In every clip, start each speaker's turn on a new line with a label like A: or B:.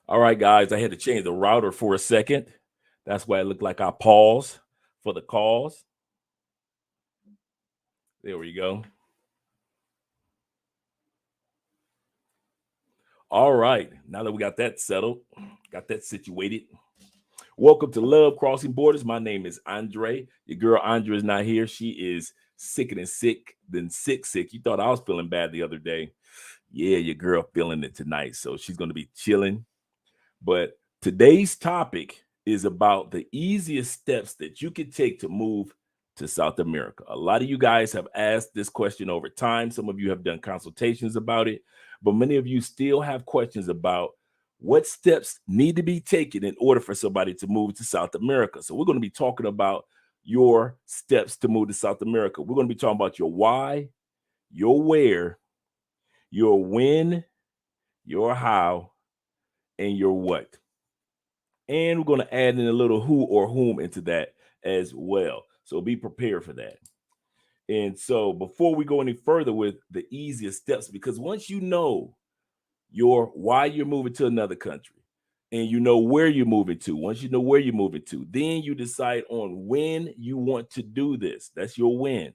A: All right, guys, I had to change the router for a second. That's why it looked like I paused for the calls. There we go. All right, now that we got that settled, got that situated. Welcome to Love Crossing Borders. My name is Andre. Your girl Andre is not here. She is sicker than sick than sick. You thought I was feeling bad the other day. Yeah, your girl feeling it tonight. So she's going to be chilling. But today's topic is about the easiest steps that you can take to move to South America. A lot of you guys have asked this question over time. Some of you have done consultations about it, but many of you still have questions about what steps need to be taken in order for somebody to move to South America. So we're going to be talking about your steps to move to South America. We're going to be talking about your why, your where, your when, your how, and your what. And we're going to add in a little who or whom into that as well. So be prepared for that. And so before we go any further with the easiest steps, because once you know your why you're moving to another country and you know where you're moving to, once you know where you're moving to, then you decide on when you want to do this. That's your when.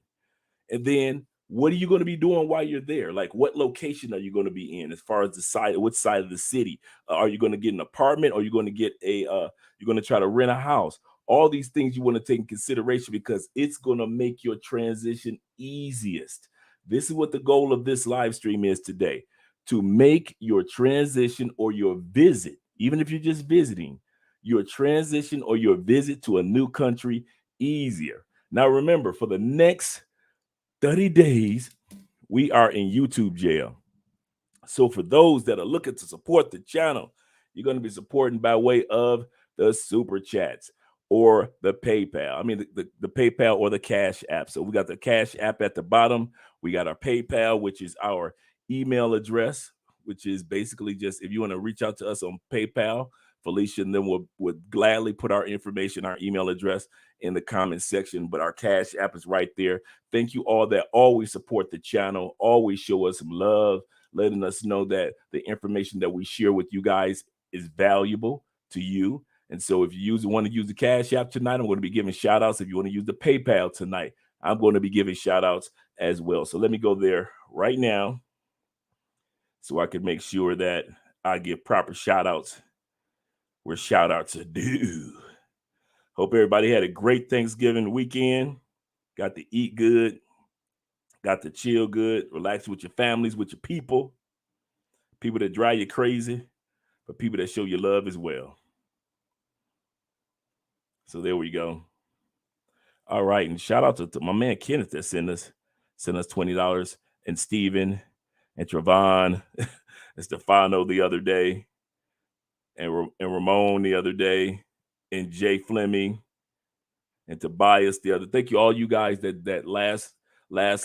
A: And then what are you going to be doing while you're there? Like, what location are you going to be in as far as the side, what side of the city? Are you going to get an apartment, or are you going to get you're going to try to rent a house? All these things you want to take in consideration because it's going to make your transition easiest. This is what the goal of this live stream is today, to make your transition or your visit, even if you're just visiting, your transition or your visit to a new country easier. Now, remember, for the next 30 days, we are in YouTube jail. So for those that are looking to support the channel, you're going to be supporting by way of the super chats or the PayPal. I mean, the PayPal or the Cash App. So we got the Cash App at the bottom. We got our PayPal, which is our email address, which is basically just if you want to reach out to us on PayPal, Felicia and then would gladly put our information, our email address in the comment section. But our Cash App is right there. Thank you all that always support the channel, always show us some love, letting us know that the information that we share with you guys is valuable to you. And so if you want to use the Cash App tonight, I'm going to be giving shout outs. If you want to use the PayPal tonight, I'm going to be giving shout outs as well. So let me go there right now so I can make sure that I give proper shout outs where shout outs are due. Hope everybody had a great Thanksgiving weekend. Got to eat good. Got to chill good. Relax with your families, with your people. People that drive you crazy, but people that show you love as well. So there we go. All right. And shout out to my man Kenneth that sent us $20, and Steven and Trevon and Stefano the other day, and Ramon the other day, and Jay Fleming and Tobias the other. Thank you, all you guys that last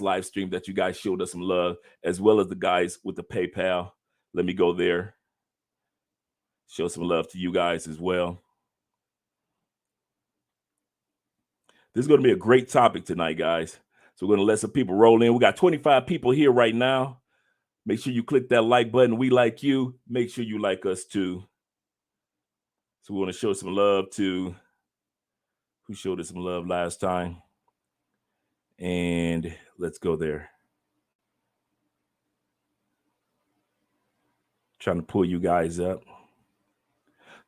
A: live stream that you guys showed us some love, as well as the guys with the PayPal. Let me go there. Show some love to you guys as well. This is going to be a great topic tonight, guys. So we're going to let some people roll in. We got 25 people here right now. Make sure you click that like button. We like you. Make sure you like us too. So we want to show some love to who showed us some love last time. And let's go there. Trying to pull you guys up.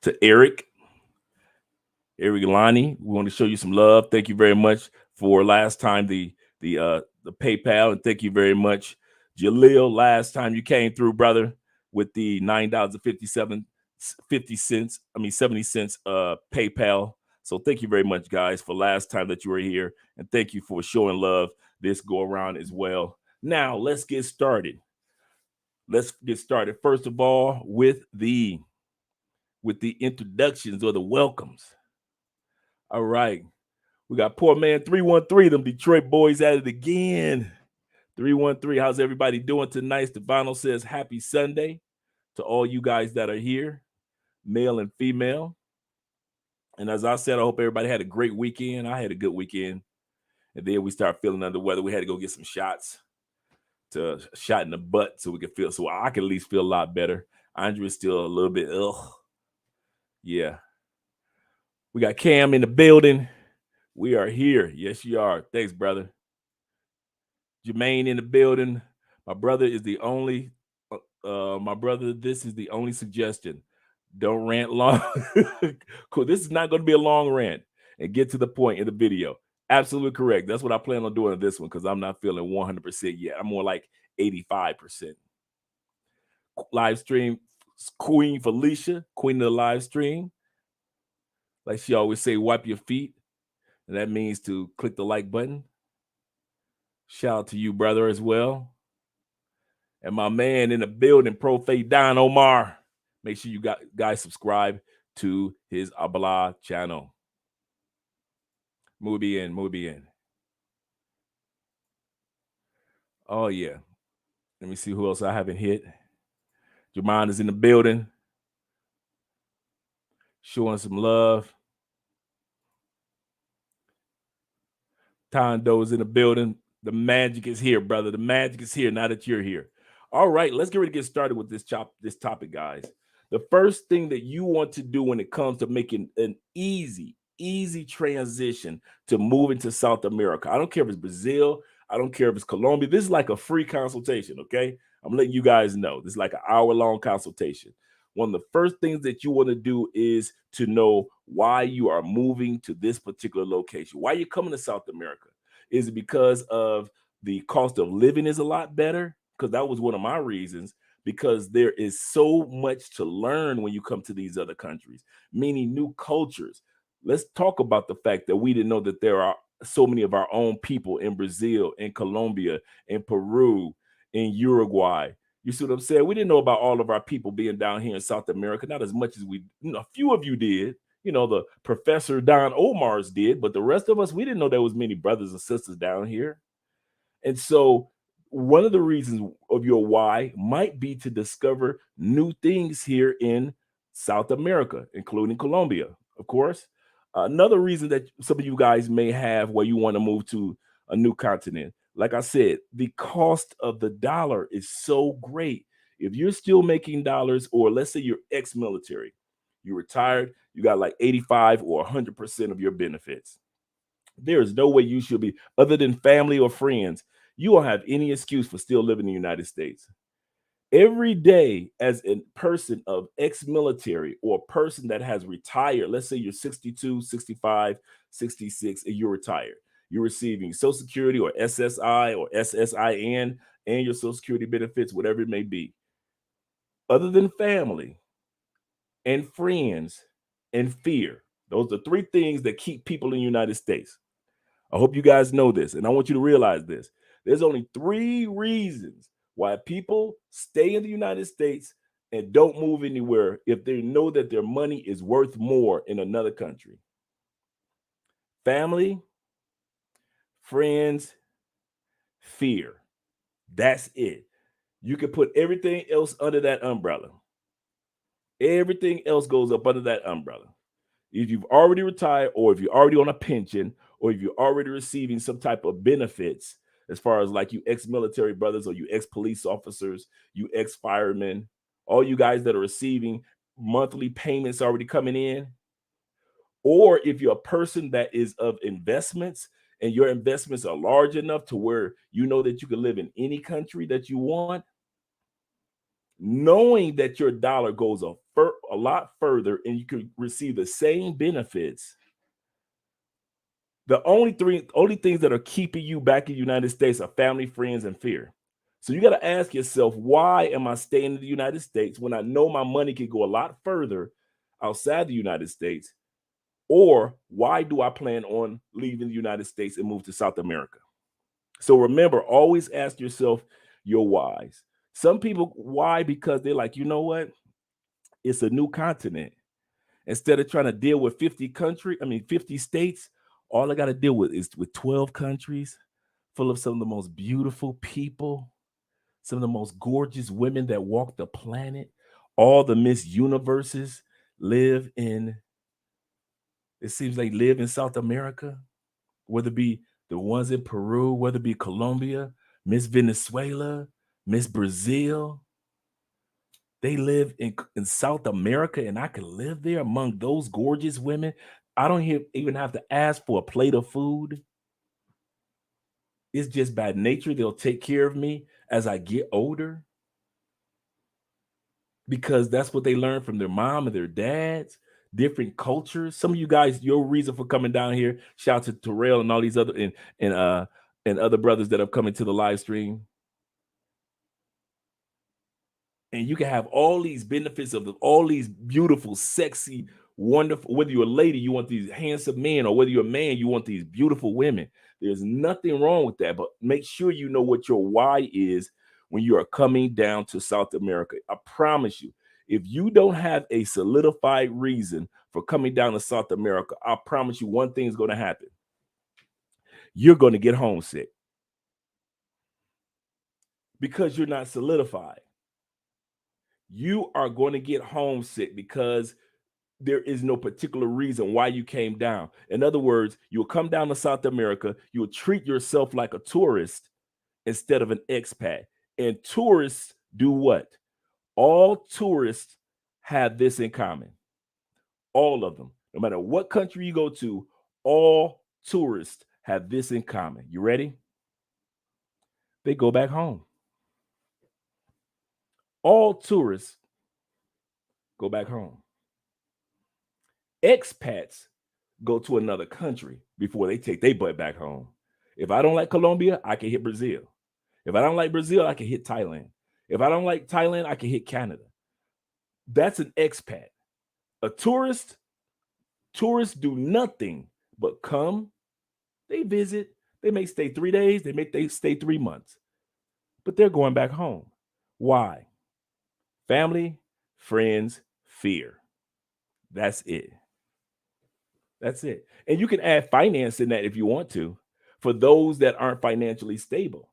A: To Eric Lonnie, we want to show you some love. Thank you very much for last time the PayPal, and thank you very much, Jaleel. Last time you came through, brother, with the $9.70 PayPal. So thank you very much, guys, for last time that you were here, and thank you for showing love this go around as well. Now let's get started. First of all with the introductions or the welcomes. All right. We got poor man 313, them Detroit boys at it again. 313, how's everybody doing tonight? Stefano says happy Sunday to all you guys that are here, male and female. And as I said, I hope everybody had a great weekend. I had a good weekend. And then we start feeling under the weather. We had to go get some shots, shot in the butt so I could at least feel a lot better. Andrea's still a little bit Yeah. We got Cam in the building. We are here. Yes, you are. Thanks, brother. Jermaine in the building. My brother is the only, my brother, this is the only suggestion. Don't rant long. Cool. This is not going to be a long rant, and get to the point in the video. Absolutely correct. That's what I plan on doing in this one, because I'm not feeling 100% yet. I'm more like 85%. Live stream, Queen Felicia, queen of the live stream. Like she always say, wipe your feet. And that means to click the like button. Shout out to you, brother, as well. And my man in the building, Pro Faith Don Omar. Make sure you guys subscribe to his Abala channel. Muy bien, muy bien. Oh, yeah. Let me see who else I haven't hit. Jermaine is in the building. Showing some love. Tondo's in the building. The magic is here, brother. The magic is here now that you're here. All right, let's get ready to get started with this topic, guys. The first thing that you want to do when it comes to making an easy transition to moving to South America. I don't care if it's Brazil. I don't care if it's Colombia. This is like a free consultation, okay? I'm letting you guys know. This is like an hour-long consultation. One of the first things that you want to do is to know why you are moving to this particular location. Why you're coming to South America. Is it because of the cost of living is a lot better? Because that was one of my reasons. Because there is so much to learn when you come to these other countries, meaning new cultures. Let's talk about the fact that we didn't know that there are so many of our own people in Brazil, in Colombia, in Peru, in Uruguay. You see what I'm saying? We didn't know about all of our people being down here in South America, not as much as a few of you did. The Professor Don Omars did, but the rest of us, we didn't know there was many brothers and sisters down here. And so one of the reasons of your why might be to discover new things here in South America, including Colombia, of course. Another reason that some of you guys may have where you want to move to a new continent, like I said, the cost of the dollar is so great. If you're still making dollars, or let's say you're ex-military, you retired, you got like 85 or 100% of your benefits. There is no way you should be, other than family or friends, you don't have any excuse for still living in the United States. Every day, as a person of ex-military or a person that has retired, let's say you're 62, 65, 66, and you're retired, you're receiving Social Security or SSI or SSIN and your Social Security benefits, whatever it may be. Other than family and friends and fear, those are the three things that keep people in the United States. I hope you guys know this, and I want you to realize this. There's only 3 reasons why people stay in the United States and don't move anywhere if they know that their money is worth more in another country. Family, friends, fear. That's it. You can put everything else under that umbrella. Everything else goes up under that umbrella. If you've already retired, or if you're already on a pension, or if you're already receiving some type of benefits, as far as like you ex-military brothers, or you ex-police officers, you ex-firemen, all you guys that are receiving monthly payments already coming in, or if you're a person that is of investments and your investments are large enough to where you know that you can live in any country that you want, knowing that your dollar goes a lot further and you can receive the same benefits. The only things that are keeping you back in the United States are family, friends, and fear. So you got to ask yourself, why am I staying in the United States when I know my money can go a lot further outside the United States? Or why do I plan on leaving the United States and move to South America? So remember, always ask yourself your whys. Some people, why? Because they're like, you know what? It's a new continent. Instead of trying to deal with 50 states, all I got to deal with is with 12 countries full of some of the most beautiful people, some of the most gorgeous women that walk the planet. All the Miss Universes it seems like live in South America, whether it be the ones in Peru, whether it be Colombia, Miss Venezuela, Miss Brazil. They live in South America, and I can live there among those gorgeous women. I don't even have to ask for a plate of food. It's just by nature they'll take care of me as I get older because that's what they learn from their mom and their dads, different cultures. Some of you guys, your reason for coming down here, shout out to Terrell and all these other and other brothers that have come into the live stream. And you can have all these benefits of all these beautiful, sexy, wonderful, whether you're a lady, you want these handsome men, or whether you're a man, you want these beautiful women. There's nothing wrong with that, but make sure you know what your why is when you are coming down to South America. I promise you, if you don't have a solidified reason for coming down to South America, I promise you one thing is going to happen. You're going to get homesick because you're not solidified. You are going to get homesick because there is no particular reason why you came down. In other words, you'll come down to South America, you'll treat yourself like a tourist instead of an expat. And tourists do what? All tourists have this in common. All of them. No matter what country you go to, all tourists have this in common. You ready? They go back home. All tourists go back home. Expats go to another country before they take their butt back home. If I don't like Colombia, I can hit Brazil. If I don't like Brazil, I can hit Thailand. If I don't like Thailand, I can hit Canada. That's an expat. A tourist, tourists do nothing but come, they visit, they may stay 3 days, they stay 3 months, but they're going back home. Why? Family, friends, fear. That's it. That's it. And you can add finance in that if you want to, for those that aren't financially stable.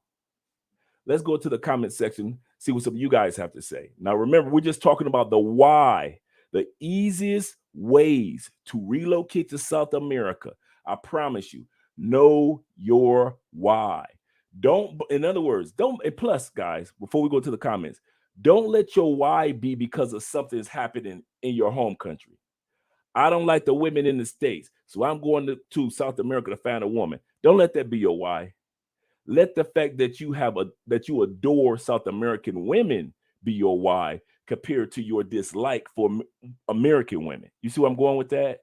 A: Let's go to the comment section, see what some of you guys have to say. Now, remember, we're just talking about the why, the easiest ways to relocate to South America. I promise you, know your why. Don't, in other words, don't, and plus, guys, before we go to the comments, don't let your why be because of something's happening in your home country. I don't like the women in the States, so I'm going to South America to find a woman. Don't let that be your why. Let the fact that you adore South American women be your why compared to your dislike for American women. You see where I'm going with that?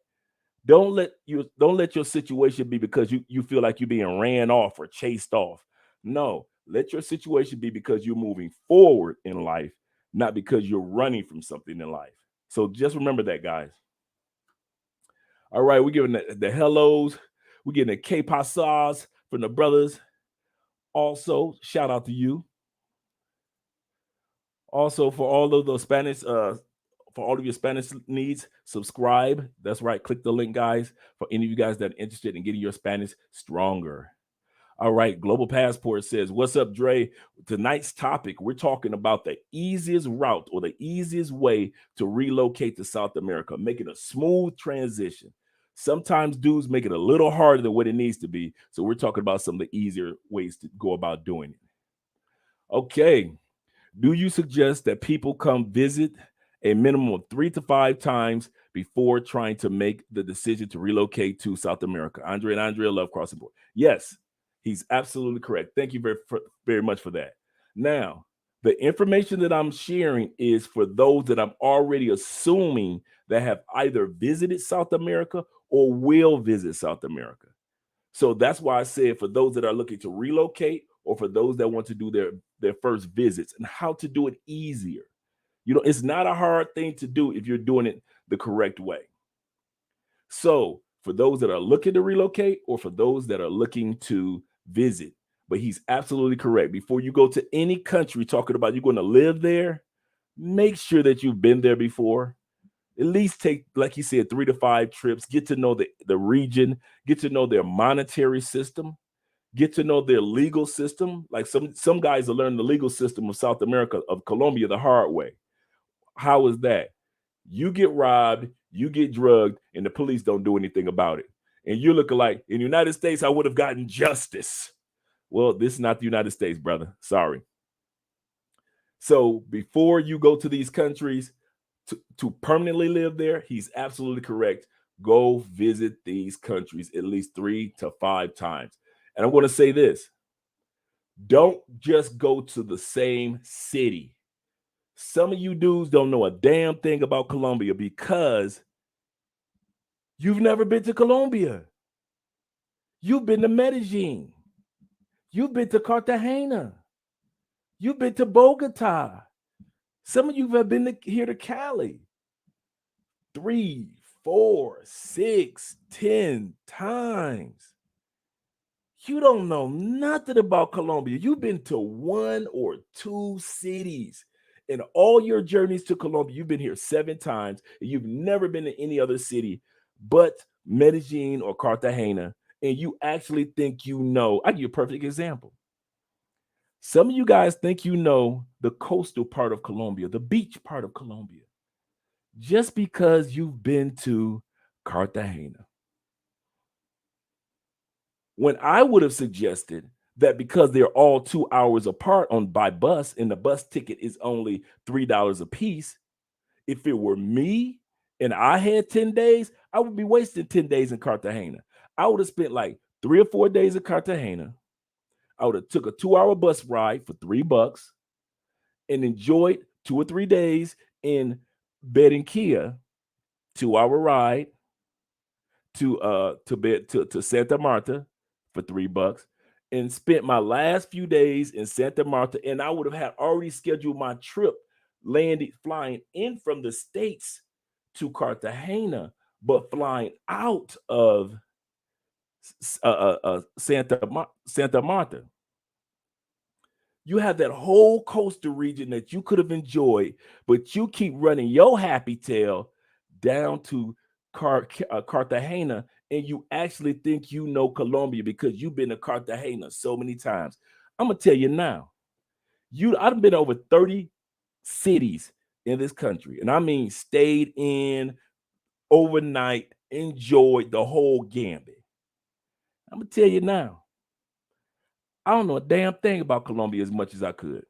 A: Don't let your situation be because you feel like you're being ran off or chased off. No, let your situation be because you're moving forward in life, not because you're running from something in life. So just remember that, guys. All right, we're giving the hellos. We're getting the K pasas from the brothers. Also, shout out to you. Also, for all of the Spanish, for all of your Spanish needs, subscribe. That's right. Click the link, guys, for any of you guys that are interested in getting your Spanish stronger. All right, Global Passport says, what's up, Dre? Tonight's topic, we're talking about the easiest route or the easiest way to relocate to South America, making a smooth transition. Sometimes dudes make it a little harder than what it needs to be. So we're talking about some of the easier ways to go about doing it. Okay. Do you suggest that people come visit a minimum of 3 to 5 times before trying to make the decision to relocate to South America? Andre and Andrea love crossing board. Yes, he's absolutely correct. Thank you very much for that. Now, the information that I'm sharing is for those that I'm already assuming that have either visited South America or will visit South America. So that's why I said for those that are looking to relocate or for those that want to do their first visits and how to do it easier. You know, it's not a hard thing to do if you're doing it the correct way. So for those that are looking to relocate or for those that are looking to visit, but he's absolutely correct. Before you go to any country talking about you're going to live there, make sure that you've been there before. At least take, like he said, 3 to 5 trips, get to know the region, get to know their monetary system, get to know their legal system. Like some guys are learning the legal system of South America, of Colombia, the hard way. How is that? You get robbed, you get drugged, and the police don't do anything about it. And you're looking like, in the United States, I would have gotten justice. Well, this is not the United States, brother. Sorry. So before you go to these countries to permanently live there, he's absolutely correct. Go visit these countries at least 3 to 5 times. And I'm going to say this: don't just go to the same city. Some of you dudes don't know a damn thing about Colombia because you've never been to Colombia. You've been to Medellin. You've been to Cartagena. You've been to Bogota. Some of you have been here to Cali 3, 4, 6, 10 times. You don't know nothing about Colombia. You've been to 1 or 2 cities. In all your journeys to Colombia, you've been here 7 times, and you've never been to any other city but Medellin or Cartagena, and you actually think you know. I'll give you a perfect example. Some of you guys think you know the coastal part of Colombia, the beach part of Colombia, just because you've been to Cartagena. When I would have suggested that because they're all 2 hours apart by bus and the bus ticket is only $3 a piece, if it were me and I had 10 days, I would be wasting 10 days in Cartagena. I would have spent like 3 or 4 days in Cartagena. I would have took a 2-hour bus ride for $3 and enjoyed 2 or 3 days in Barranquilla, 2-hour ride to Santa Marta for $3, and spent my last few days in Santa Marta, and I would have had already scheduled my trip flying in from the States to Cartagena, but flying out of Santa Marta. You have that whole coastal region that you could have enjoyed, but you keep running your happy tail down to Cartagena, and you actually think you know Colombia because you've been to Cartagena so many times. I'm gonna tell you now, I've been over 30 cities in this country, and I mean stayed in overnight, enjoyed the whole gambit. I'm gonna tell you now, I don't know a damn thing about Colombia as much as I could.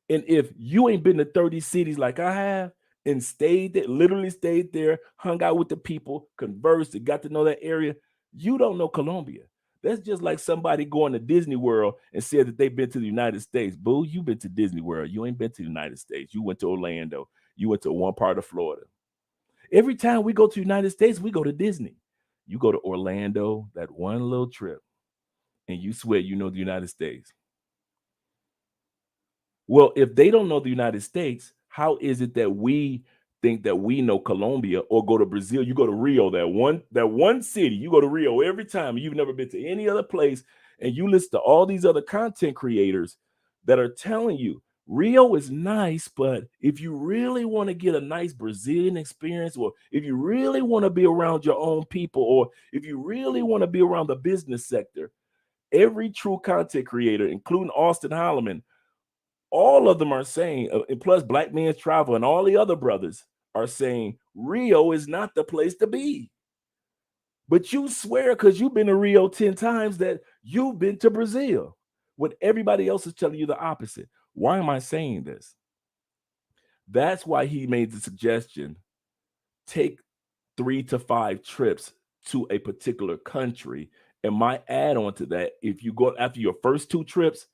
A: And if you ain't been to 30 cities like I have and stayed there, literally stayed there, hung out with the people, conversed, and got to know that area, you don't know Colombia. That's just like somebody going to Disney World and said that they've been to the United States. Boo, you've been to Disney World. You ain't been to the United States. You went to Orlando. You went to one part of Florida. Every time we go to the United States, we go to Disney. You go to Orlando, that one little trip, and you swear you know the United States. Well, if they don't know the United States, how is it that we think that we know Colombia or go to Brazil? You go to Rio, that one city, you go to Rio every time. You've never been to any other place, and you listen to all these other content creators that are telling you Rio is nice, but if you really want to get a nice Brazilian experience, or if you really want to be around your own people, or if you really want to be around the business sector, every true content creator, including Austin Holloman, all of them are saying, and plus Black Men's Travel and all the other brothers are saying Rio is not the place to be. But you swear because you've been to Rio 10 times that you've been to Brazil, when everybody else is telling you the opposite. Why am I saying this? That's why he made the suggestion, take 3 to 5 trips to a particular country. And my add-on to that, if you go after your first 2 trips,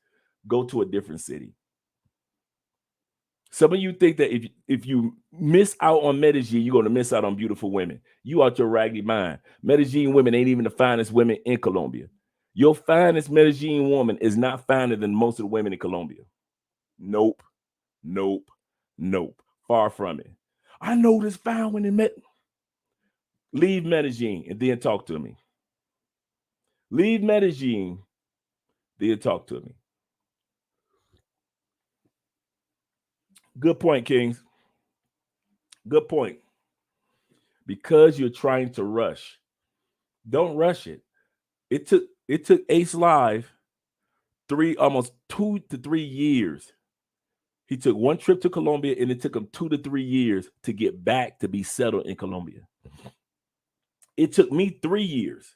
A: go to a different city. Some of you think that if you miss out on Medellin, you're going to miss out on beautiful women. You out your raggedy mind. Medellin women ain't even the finest women in Colombia. Your finest Medellin woman is not finer than most of the women in Colombia. Nope, nope, nope. Far from it. I know this fine one in Leave Medellin and then talk to me. Leave Medellin, then talk to me. Good point, Kings. Good point. Because you're trying to rush. Don't rush it. It took Ace Live almost 2 to 3 years. He took one trip to Colombia, and it took him 2 to 3 years to get back to be settled in Colombia. It took me 3 years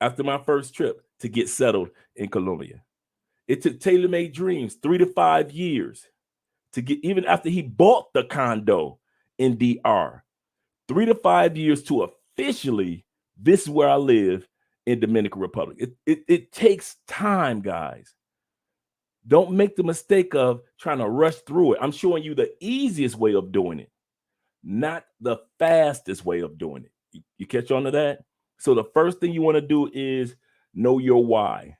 A: after my first trip to get settled in Colombia. It took Taylor Made Dreams 3 to 5 years to get, even after he bought the condo in DR, 3 to 5 years to officially, this is where I live in Dominican Republic. It takes time, guys. Don't make the mistake of trying to rush through it. I'm showing you the easiest way of doing it, not the fastest way of doing it. You catch on to that? So the first thing you want to do is know your why.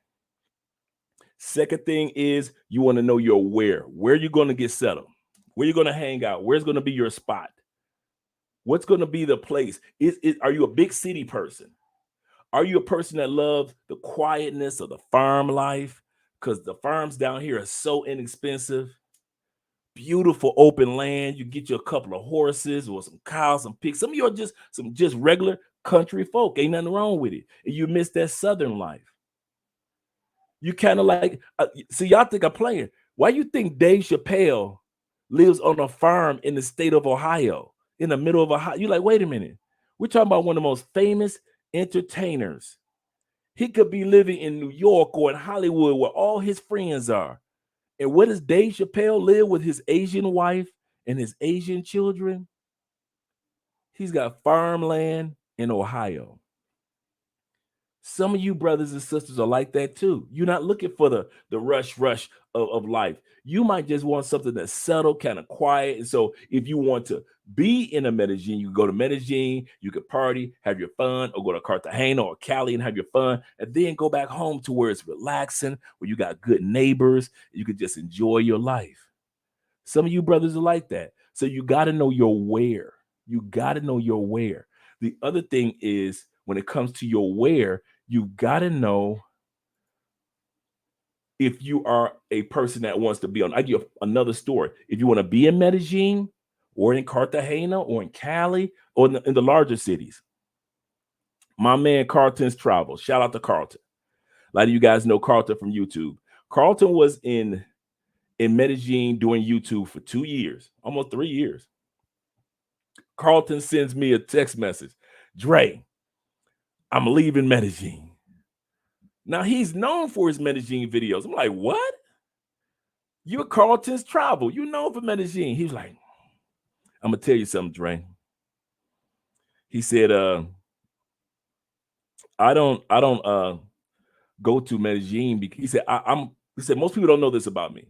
A: Second thing is you want to know your where you're going to get settled, where you're going to hang out, where's going to be your spot, what's going to be the place. Are you a big city person? Are you a person that loves the quietness of the farm life? Because the farms down here are so inexpensive. Beautiful open land. You get you a couple of horses or some cows, some pigs. Some of you are just some regular country folk. Ain't nothing wrong with it. And you miss that southern life. You kind of like, see, y'all think I'm playing. Why you think Dave Chappelle lives on a farm in the state of Ohio, in the middle of Ohio? You're like, wait a minute. We're talking about one of the most famous entertainers. He could be living in New York or in Hollywood where all his friends are. And where does Dave Chappelle live with his Asian wife and his Asian children? He's got farmland in Ohio. Some of you brothers and sisters are like that too. You're not looking for the rush of life. You might just want something that's settled, kind of quiet. And so if you want to be in a Medellin, you go to Medellin, you could party, have your fun, or go to Cartagena or Cali and have your fun, and then go back home to where it's relaxing, where you got good neighbors, you could just enjoy your life. Some of you brothers are like that. So you got to know your where. You got to know your where. The other thing is when it comes to your where, you got to know if you are a person that wants to be on. I give another story. If you want to be in Medellin or in Cartagena or in Cali or in the larger cities, my man Carlton's Travel. Shout out to Carlton. A lot of you guys know Carlton from YouTube. Carlton was in Medellin doing YouTube for 2 years, almost 3 years. Carlton sends me a text message. Dre, I'm leaving Medellin. Now, he's known for his Medellin videos. I'm like, what? You're Carlton's Travel. You're known for Medellin. He's like, I'm going to tell you something, Dre. He said, I don't go to Medellin because he said, most people don't know this about me.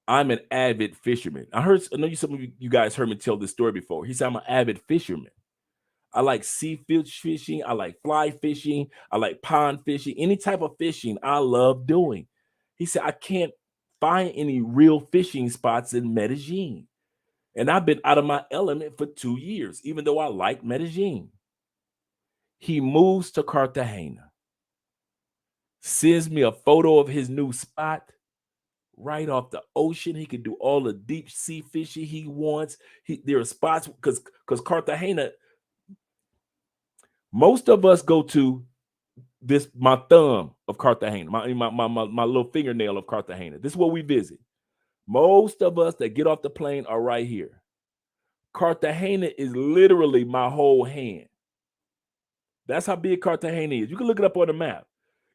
A: I'm an avid fisherman. I know some of you guys heard me tell this story before. He said, I'm an avid fisherman. I like seafood fishing. I like fly fishing. I like pond fishing. Any type of fishing I love doing. He said, I can't find any real fishing spots in Medellin. And I've been out of my element for 2 years, even though I like Medellin. He moves to Cartagena, sends me a photo of his new spot right off the ocean. He can do all the deep sea fishing he wants. There are spots because Cartagena, most of us go to my thumb of Cartagena, my little fingernail of Cartagena. This is what we visit. Most of us that get off the plane are right here. Cartagena is literally my whole hand. That's how big Cartagena is. You can look it up on the map.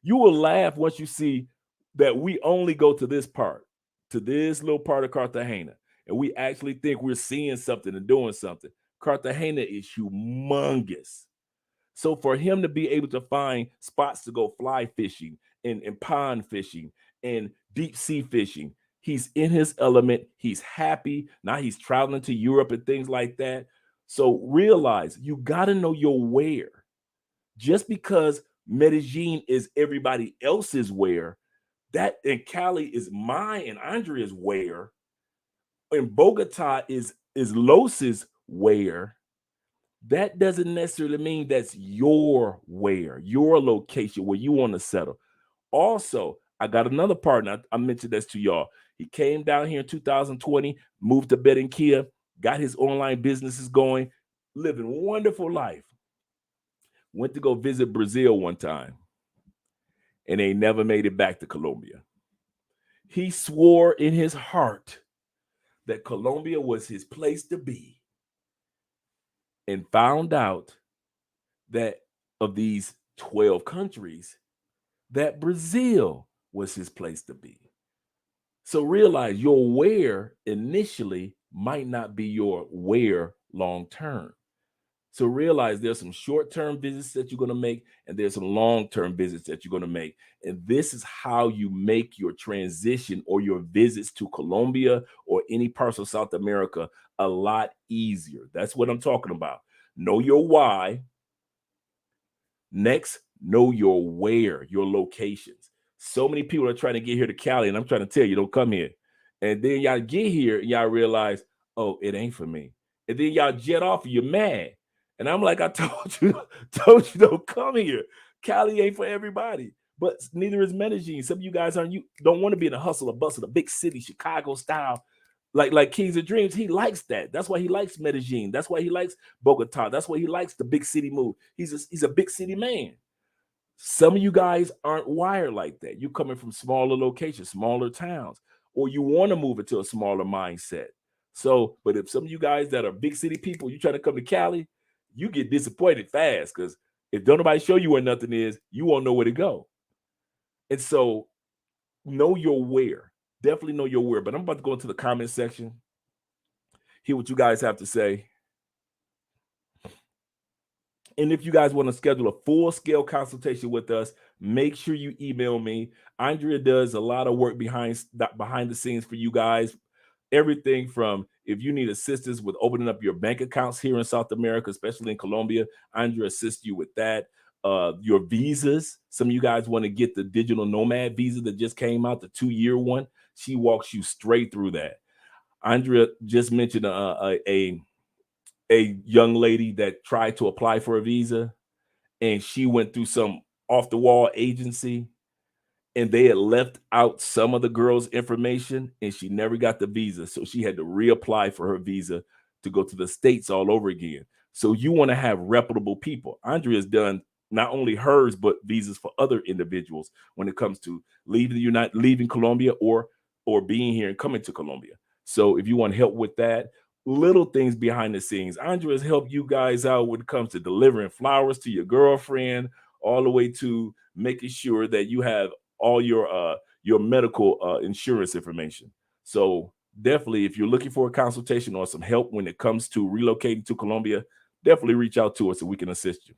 A: You will laugh once you see that we only go to this part, to this little part of Cartagena, and we actually think we're seeing something and doing something. Cartagena is humongous. So for him to be able to find spots to go fly fishing and pond fishing and deep sea fishing, he's in his element. He's happy. Now he's traveling to Europe and things like that. So realize you got to know your where. Just because Medellin is everybody else's where, that in Cali is mine and Andrea's where, and Bogota is Los's where, that doesn't necessarily mean that's your where, your location where you want to settle. Also, I got another partner. I mentioned this to y'all. He came down here in 2020, moved to Barranquilla, got his online businesses going, living wonderful life. Went to go visit Brazil one time, and they never made it back to Colombia. He swore in his heart that Colombia was his place to be, and found out that of these 12 countries, that Brazil was his place to be. So realize your where initially might not be your where long term. So realize there's some short-term visits that you're going to make, and there's some long-term visits that you're going to make. And this is how you make your transition or your visits to Colombia or any parts of South America a lot easier. That's what I'm talking about. Know your why. Next, know your where, your locations. So many people are trying to get here to Cali, and I'm trying to tell you, don't come here. And then y'all get here, and y'all realize, oh, it ain't for me. And then y'all jet off, and you're mad. And I'm like, I told you don't come here. Cali ain't for everybody. But neither is Medellin. Some of you guys aren't, you don't want to be in a hustle or bustle, a big city, Chicago style, like Kings of Dreams. He likes that. That's why he likes Medellin. That's why he likes Bogota. That's why he likes the big city move. He's a big city man. Some of you guys aren't wired like that. You're coming from smaller locations, smaller towns, or you want to move into a smaller mindset. So, but if some of you guys that are big city people, you try to come to Cali, you get disappointed fast, because if don't nobody show you where nothing is, you won't know where to go. And so know your where. Definitely know your where. But I'm about to go into the comment section, hear what you guys have to say. And if you guys want to schedule a full-scale consultation with us, make sure you email me. Andrea does a lot of work behind the scenes for you guys. Everything from if you need assistance with opening up your bank accounts here in South America, especially in Colombia, Andrea assists you with that. Your visas. Some of you guys want to get the digital nomad visa that just came out, the 2-year one. She walks you straight through that. Andrea just mentioned a young lady that tried to apply for a visa, and she went through some off the wall agency, and they had left out some of the girl's information, and she never got the visa. So she had to reapply for her visa to go to the States all over again. So you want to have reputable people. Andrea's done not only hers, but visas for other individuals when it comes to leaving Colombia or being here and coming to Colombia. So if you want help with that, little things behind the scenes, Andrea's helped you guys out when it comes to delivering flowers to your girlfriend, all the way to making sure that you have all your medical insurance information. So definitely, if you're looking for a consultation or some help when it comes to relocating to Colombia, definitely reach out to us so we can assist you.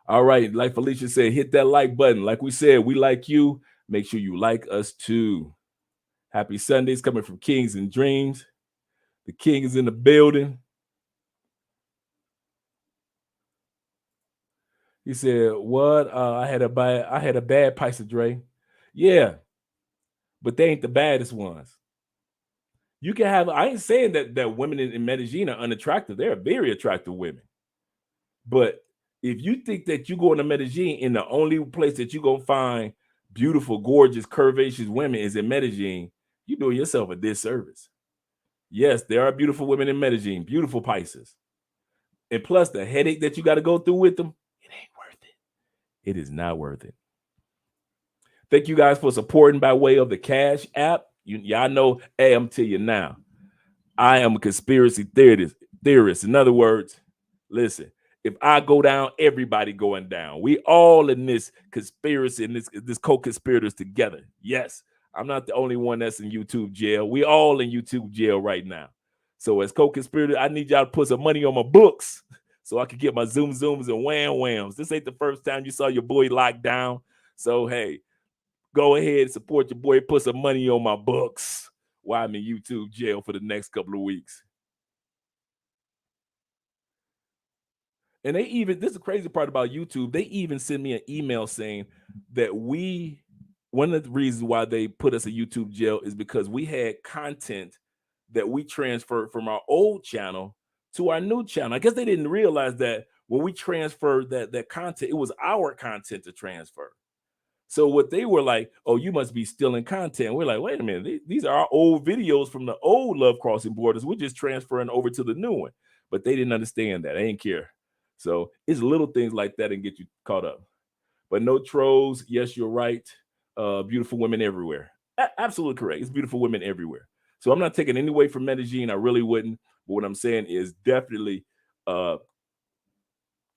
A: All right, like Felicia said, hit that like button. Like we said, we like you. Make sure you like us too. Happy Sundays coming from Kings and Dreams. The King is in the building. He said, "What? I had a bad Paisa Dre. Yeah, but they ain't the baddest ones. You can have. I ain't saying that women in Medellin are unattractive. They're very attractive women. But if you think that you go into Medellin and the only place that you gonna find beautiful, gorgeous, curvaceous women is in Medellin, you're doing yourself a disservice. Yes, there are beautiful women in Medellin, beautiful Pisces. And plus the headache that you got to go through with them, it ain't worth it. It is not worth it. Thank you guys for supporting by way of the Cash app. Y'all know, hey, I'm telling you now, I am a conspiracy theorist. In other words, listen, if I go down, everybody going down. We all in this conspiracy and this co-conspirators together. Yes, I'm not the only one that's in YouTube jail. We all in YouTube jail right now. So as co-conspirators, I need y'all to put some money on my books so I can get my zoom zooms and wham whams. This ain't the first time you saw your boy locked down. So hey, go ahead and support your boy. Put some money on my books while I'm in YouTube jail for the next couple of weeks. And they even, this is the crazy part about YouTube, they even send me an email saying that one of the reasons why they put us in YouTube jail is because we had content that we transferred from our old channel to our new channel. I guess they didn't realize that when we transferred that content, it was our content to transfer. So what they were like, oh, you must be stealing content. We're like, wait a minute, these are our old videos from the old Love Crossing Borders. We're just transferring over to the new one. But they didn't understand that. They didn't care. So it's little things like that and get you caught up. But no trolls. Yes, you're right. Beautiful women everywhere. Absolutely correct. It's beautiful women everywhere. So I'm not taking any away from Medellin. I really wouldn't. But what I'm saying is definitely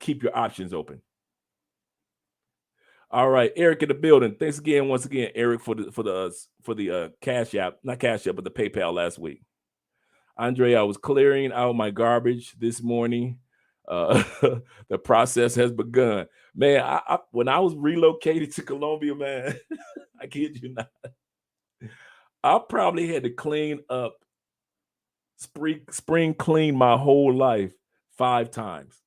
A: keep your options open. All right, Eric in the building. Thanks again, once again, Eric, for the Cash App, not Cash App, but the PayPal last week. Andre, I was clearing out my garbage this morning. The process has begun. Man, when I was relocated to Colombia, man, I kid you not, I probably had to clean up, spring clean my whole life 5 times.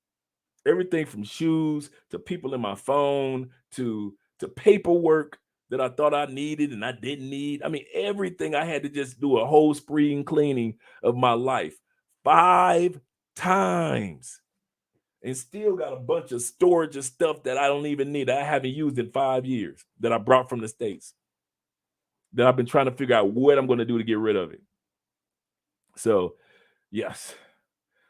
A: Everything from shoes to people in my phone to paperwork that I thought I needed and I didn't need. I mean, everything. I had to just do a whole spring cleaning of my life 5 times, and still got a bunch of storage of stuff that I don't even need, that I haven't used in 5 years, that I brought from the States, that I've been trying to figure out what I'm going to do to get rid of it. So, yes.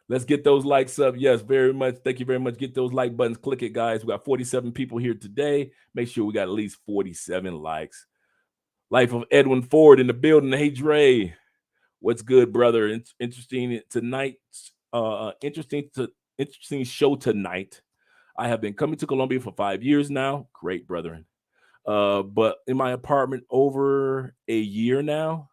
A: Let's get those likes up. Yes, very much. Thank you very much. Get those like buttons. Click it, guys. We got 47 people here today. Make sure we got at least 47 likes. Life of Edwin Ford in the building. Hey, Dre. What's good, brother? Interesting tonight. Interesting show tonight. I have been coming to Colombia for 5 years now. Great, brethren. But in my apartment over a year now.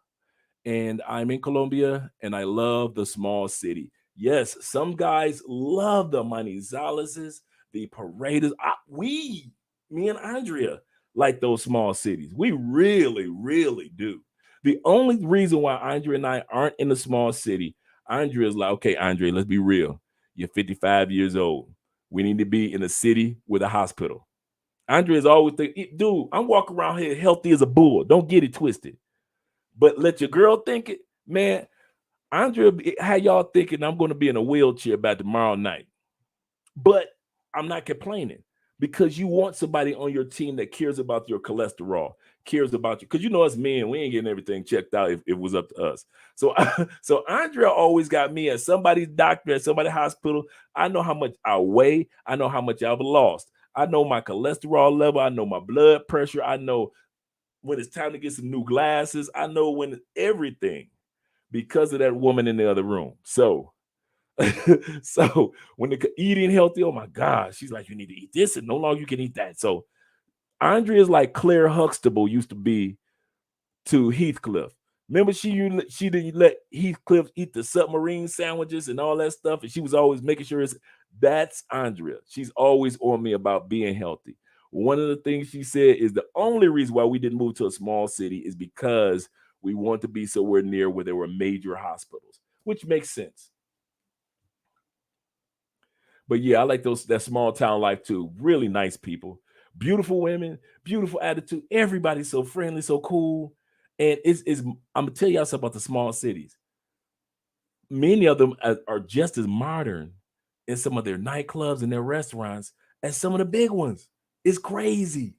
A: And I'm in Colombia, and I love the small city. Yes, some guys love the Manizaleses, the Paredes. Me and Andrea, like those small cities. We really, really do. The only reason why Andrea and I aren't in a small city, Andrea's like, okay, Andrea, let's be real. You're 55 years old. We need to be in a city with a hospital. Andrea's always thinking, dude, I'm walking around here healthy as a bull. Don't get it twisted. But let your girl think it, man. Andrea, how y'all thinking I'm going to be in a wheelchair by tomorrow night? But I'm not complaining, because you want somebody on your team that cares about your cholesterol, cares about you. Because you know us men, we ain't getting everything checked out if it was up to us. So, so Andrea always got me at somebody's doctor, at somebody's hospital. I know how much I weigh. I know how much I've lost. I know my cholesterol level. I know my blood pressure. I know when it's time to get some new glasses. I know when everything, because of that woman in the other room. So, so when the eating healthy, oh my God, she's like, you need to eat this, and no longer you can eat that. So Andrea is like Claire Huxtable used to be to Heathcliff. Remember, she didn't let Heathcliff eat the submarine sandwiches and all that stuff, and she was always making sure that's Andrea. She's always on me about being healthy. One of the things she said is the only reason why we didn't move to a small city is because we want to be somewhere near where there were major hospitals, which makes sense. But yeah, I like that small town life too. Really nice people, beautiful women, beautiful attitude. Everybody's so friendly, so cool. And I'm gonna tell y'all something about the small cities. Many of them are just as modern in some of their nightclubs and their restaurants as some of the big ones. It's crazy.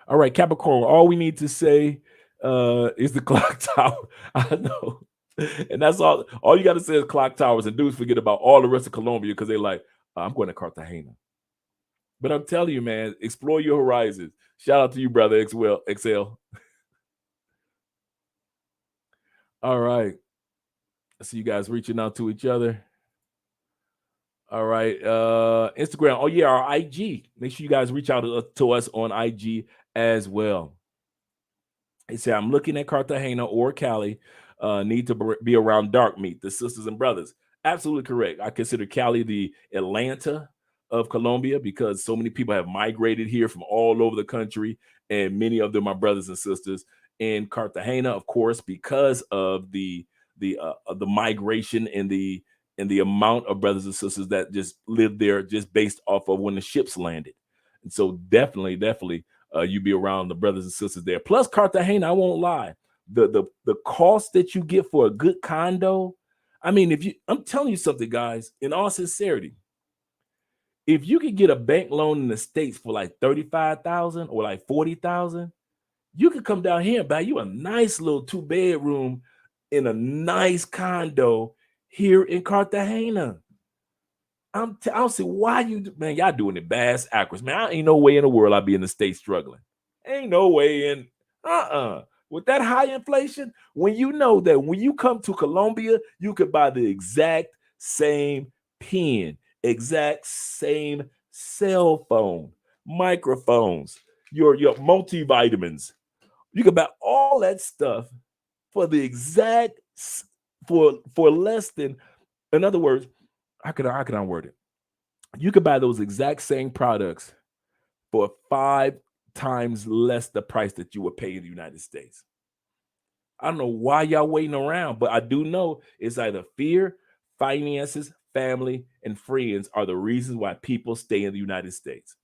A: All right, Capricorn, all we need to say is the clock tower. I know. And that's all you got to say is clock towers, and dudes forget about all the rest of Colombia because they're like, I'm going to Cartagena. But I'm telling you, man, explore your horizons. Shout out to you, brother XL. All right. I see you guys reaching out to each other. All right. Instagram. Oh, yeah, our IG. Make sure you guys reach out to us on IG as well. They say, I'm looking at Cartagena or Cali. Need to be around dark meat, the sisters and brothers. Absolutely correct. I consider Cali the Atlanta of Colombia because so many people have migrated here from all over the country, and many of them are brothers and sisters. In Cartagena, of course, because of the migration and the amount of brothers and sisters that just lived there just based off of when the ships landed. And so definitely you be around the brothers and sisters there. Plus Cartagena, I won't lie, the cost that you get for a good condo. I mean, I'm telling you something, guys, in all sincerity, if you could get a bank loan in the States for like 35,000 or like 40,000, you could come down here and buy you a nice little 2-bedroom in a nice condo here in Cartagena. I don't see why man, y'all doing it bass backwards, man. I ain't no way in the world I'd be in the States struggling. Ain't no way in, with that high inflation, when you know that when you come to Colombia, you could buy the exact same pen, exact same cell phone microphones, your multivitamins. You can buy all that stuff for the exact for less than. In other words, how can I word it? You could buy those exact same products for 5 times less the price that you would pay in the United States. I don't know why y'all waiting around, but I do know it's either fear, finances, family, and friends are the reasons why people stay in the United States.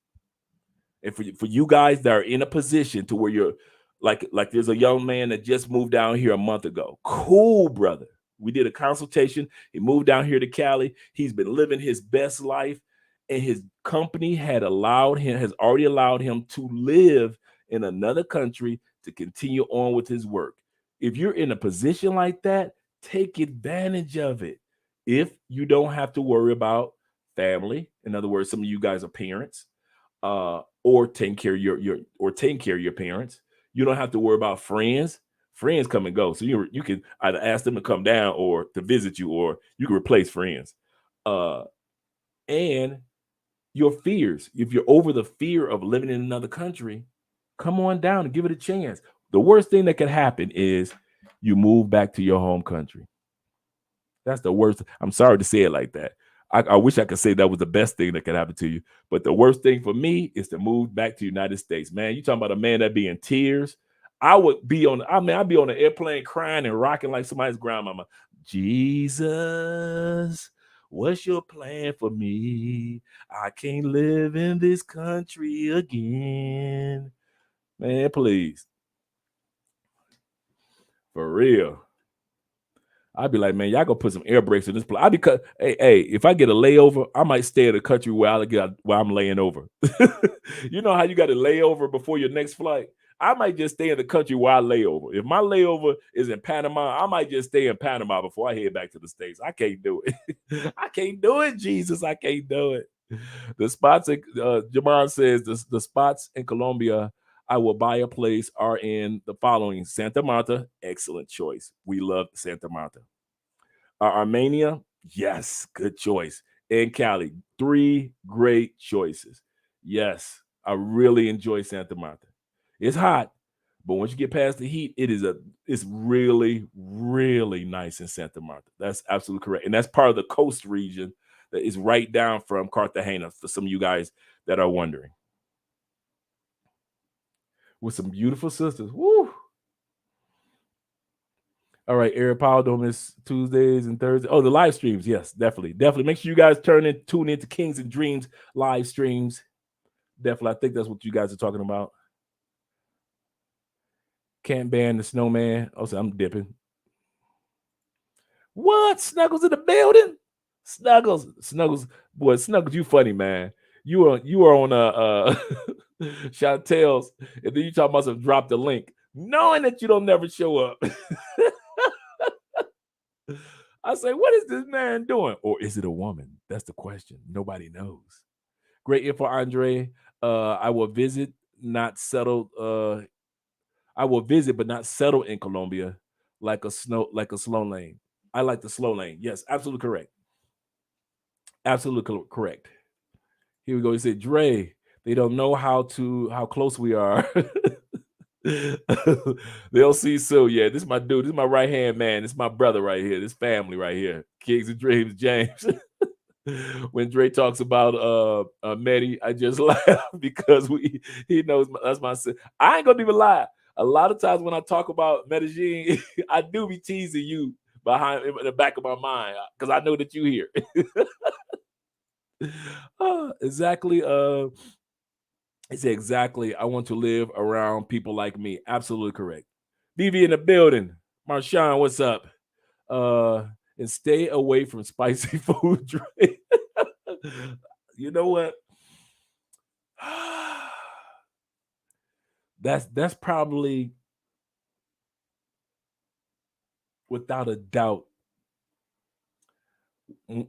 A: And for you guys that are in a position to where you're like there's a young man that just moved down here a month ago. Cool, brother. We did a consultation. He moved down here to Cali. He's been living his best life, and his company has already allowed him to live in another country to continue on with his work. If you're in a position like that, take advantage of it. If you don't have to worry about family, in other words, some of you guys are parents, or taking care of your parents. You don't have to worry about friends. Friends come and go, so you can either ask them to come down or to visit you, or you can replace friends. Uh, and your fears. If you're over the fear of living in another country, come on down and give it a chance. The worst thing that could happen is you move back to your home country. That's the worst. I'm sorry to say it like that. I wish I could say that was the best thing that could happen to you. But the worst thing for me is to move back to the United States. Man, you talking about a man that be in tears. I'd be on an airplane crying and rocking like somebody's grandmama. Jesus, what's your plan for me? I can't live in this country again. Man, please. For real. I'd be like, man, y'all go put some air brakes in this place. Hey, if I get a layover, I might stay in the country where I'm laying over. You know how you got to lay over before your next flight? I might just stay in the country where I lay over. If my layover is in Panama, I might just stay in Panama before I head back to the States. I can't do it. I can't do it, Jesus. I can't do it. The spots, Jamar says, the spots in Colombia I will buy a place are in the following: Santa Marta, excellent choice. We love Santa Marta. Armenia, yes, good choice. And Cali, 3 great choices. Yes, I really enjoy Santa Marta. It's hot, but once you get past the heat, it's really, really nice in Santa Marta. That's absolutely correct. And that's part of the coast region that is right down from Cartagena, for some of you guys that are wondering. With some beautiful sisters. Woo! All right, Eric Powell, don't miss Tuesdays and Thursdays. Oh, the live streams. Yes, definitely. Definitely. Make sure you guys tune into Kings and Dreams live streams. Definitely. I think that's what you guys are talking about. Can't ban the snowman. Oh, so I'm dipping. What? Snuggles in the building? Snuggles. Boy, Snuggles, you funny, man. You are on Chantel's, and then you talking about some drop the link, knowing that you don't never show up. I say, what is this man doing? Or is it a woman? That's the question. Nobody knows. Great info, Andre. I will visit, not settle. I will visit, but not settle in Colombia, like a slow lane. I like the slow lane. Yes, absolutely correct. Absolutely correct. Here we go. He said, Dre, they don't know how close we are. They'll see soon. Yeah, this is my dude. This is my right hand man. This is my brother right here. This family right here. Kings and Dreams, James. When Dre talks about Medi, I just laugh because he knows that's my son. I ain't gonna even lie. A lot of times when I talk about Medellin, I do be teasing you behind in the back of my mind because I know that you here. Exactly. He said, exactly. I want to live around people like me. Absolutely correct. BB in the building. Marshawn, what's up? And stay away from spicy food, Dre. You know what? That's probably, without a doubt,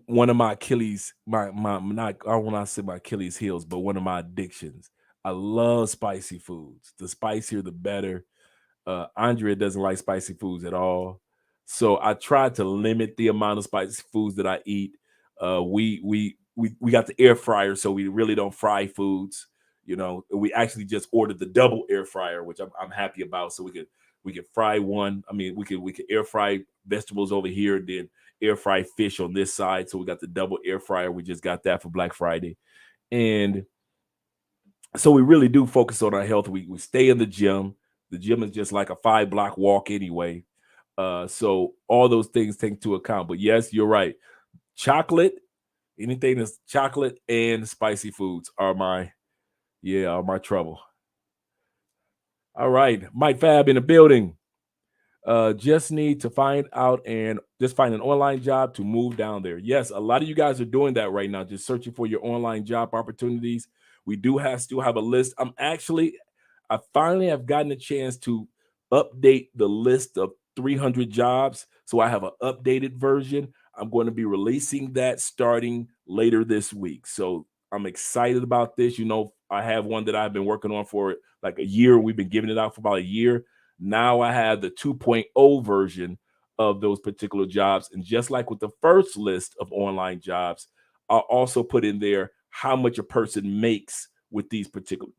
A: one of my Achilles, my not I don't want to say my Achilles heels, but one of my addictions. I love spicy foods. The spicier, the better. Andrea doesn't like spicy foods at all, so I try to limit the amount of spicy foods that I eat. We got the air fryer, so we really don't fry foods. You know, we actually just ordered the double air fryer, which I'm happy about. So we could fry one. I mean, we could air fry vegetables over here, then air fry fish on this side. So we got the double air fryer. We just got that for Black Friday. And so we really do focus on our health. We stay in the gym. The gym is just like a 5-block walk anyway. So all those things take into account. But yes, you're right. Chocolate, anything that's chocolate and spicy foods are my trouble. All right, Mike Fab in the building. Just need to find out and just find an online job to move down there. Yes, a lot of you guys are doing that right now, just searching for your online job opportunities. We do still have a list. I finally have gotten a chance to update the list of 300 jobs. So I have an updated version. I'm going to be releasing that starting later this week. So I'm excited about this. You know, I have one that I've been working on for like a year. We've been giving it out for about a year. Now I have the 2.0 version of those particular jobs. And just like with the first list of online jobs, I'll also put in there how much a person makes with these particular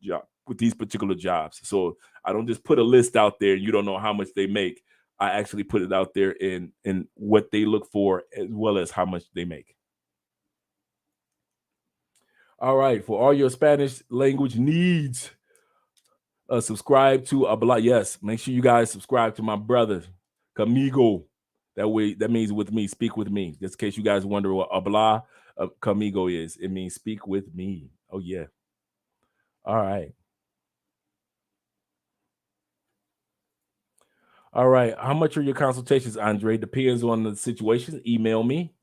A: jobs. So I don't just put a list out there and you don't know how much they make. I actually put it out there in what they look for as well as how much they make. All right, for all your Spanish language needs, subscribe to Abla. Yes, make sure you guys subscribe to my brother, Camigo. That means with me, speak with me. Just in case you guys wonder what Abla Camigo is, it means speak with me. Oh yeah. All right. All right. How much are your consultations, Andre? Depends on the situation. Email me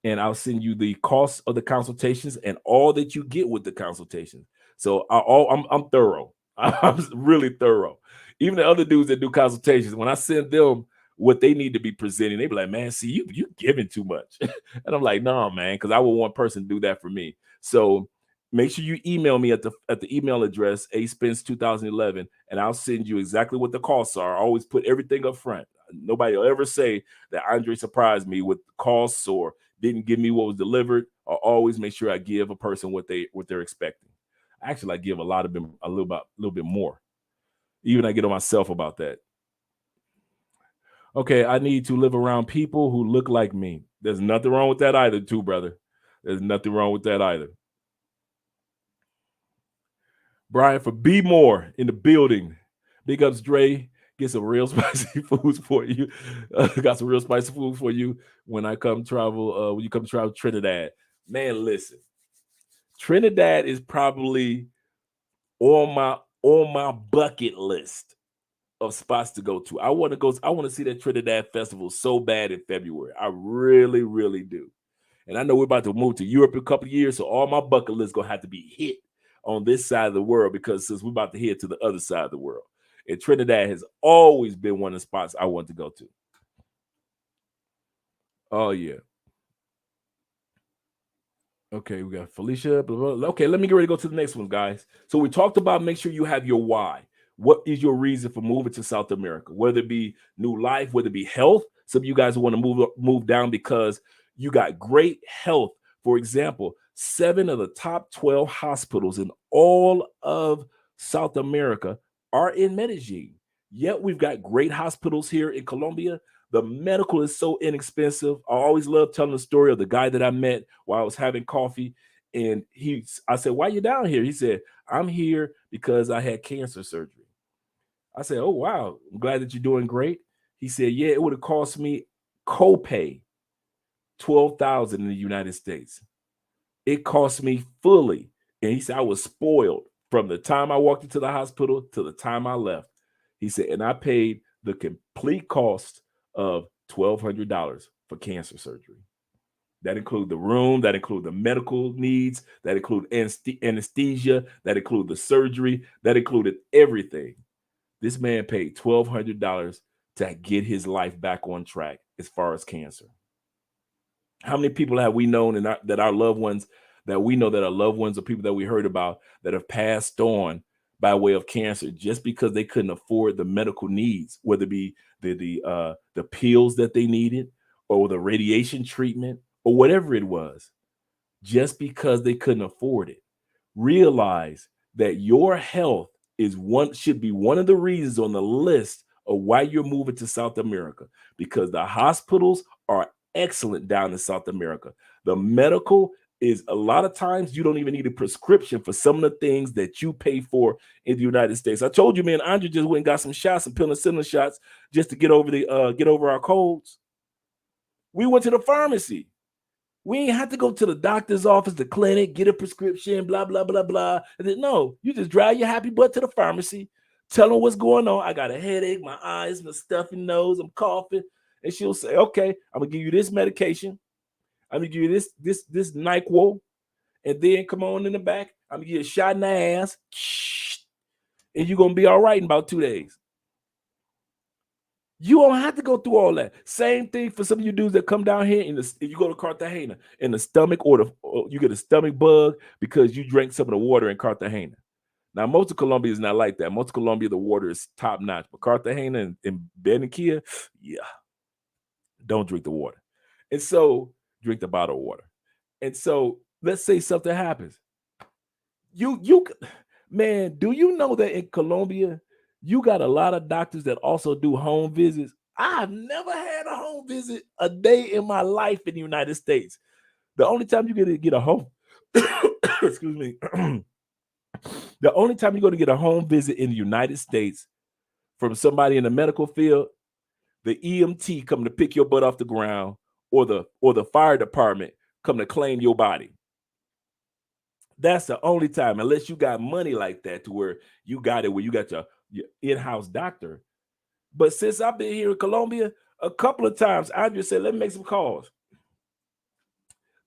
A: and I'll send you the cost of the consultations and all that you get with the consultations. So I'm thorough. I'm really thorough. Even the other dudes that do consultations, when I send them what they need to be presenting, they be like, "Man, see you giving too much," and I'm like, "No, man," because I would want person to do that for me. So make sure you email me at the email address aspence2011, and I'll send you exactly what the costs are. I always put everything up front. Nobody will ever say that Andre surprised me with costs or didn't give me what was delivered. I always make sure I give a person what they're expecting. Actually, I give a lot of them a little bit more. Even I get on myself about that. Okay, I need to live around people who look like me. There's nothing wrong with that either, too, brother. There's nothing wrong with that either. Brian for Be More in the building. Big ups, Dre. Get some real spicy foods for you. Got some real spicy food for you when I come travel. When you come travel Trinidad, man. Listen, Trinidad is probably on my bucket list of spots to go to. I want to go. I want to see that Trinidad festival so bad in February. I really, really do. And I know we're about to move to Europe in a couple of years, so all my bucket list gonna have to be hit on this side of the world because since we're about to head to the other side of the world, and Trinidad has always been one of the spots I want to go to. Oh yeah. Okay, we got Felicia. Blah, blah, blah. Okay, let me get ready to go to the next one, guys. So we talked about make sure you have your why. What is your reason for moving to South America? Whether it be new life, whether it be health. Some of you guys want to move down because you got great health. For example, 7 of the top 12 hospitals in all of South America are in Medellin. Yet we've got great hospitals here in Colombia. The medical is so inexpensive. I always love telling the story of the guy that I met while I was having coffee. And I said, "Why are you down here?" He said, "I'm here because I had cancer surgery." I said, "Oh, wow. I'm glad that you're doing great." He said, "Yeah, it would have cost me copay 12,000 in the United States. It cost me fully." And he said, "I was spoiled from the time I walked into the hospital to the time I left." He said, "And I paid the complete cost of $1,200 for cancer surgery. That include the room, that include the medical needs, that include anesthesia, that include the surgery, that included everything." This man paid $1,200 to get his life back on track as far as cancer. How many people have we known that our loved ones that we know that are loved ones or people that we heard about that have passed on by way of cancer just because they couldn't afford the medical needs, whether it be the pills that they needed or the radiation treatment or whatever it was, just because they couldn't afford it. Realize that your health should be one of the reasons on the list of why you're moving to South America, because the hospitals are excellent down in South America. The medical is, a lot of times you don't even need a prescription for some of the things that you pay for in the United States. I told you, man, Andre just went and got some shots, some penicillin shots, just to get over our colds. We went to the pharmacy. We ain't have to go to the doctor's office, the clinic, get a prescription, blah, blah, blah, blah. And then, no, you just drive your happy butt to the pharmacy, tell them what's going on. I got a headache, my eyes, my stuffy nose, I'm coughing. And she'll say, okay, I'm gonna give you this medication. I'm gonna give you this NyQuil. And then come on in the back, I'm gonna give you a shot in the ass. And you're gonna be all right in about 2 days. You don't have to go through all that. Same thing for some of you dudes that come down here if you go to Cartagena in the stomach, or you get a stomach bug because you drank some of the water in Cartagena. Now, most of Colombia is not like that. Most of Colombia, the water is top notch, but Cartagena and Barranquilla, yeah, don't drink the water. And so drink the bottled water. And so let's say something happens. Man, do you know that in Colombia, you got a lot of doctors that also do home visits? I've never had a home visit a day in my life in the United States. The only time you get a home, excuse me, the only time you're going to get a home visit in the United States from somebody in the medical field, the EMT come to pick your butt off the ground, or the fire department come to claim your body. That's the only time, unless you got money like that to where you got your in-house doctor. But since I've been here in Colombia, a couple of times, I just said, let me make some calls.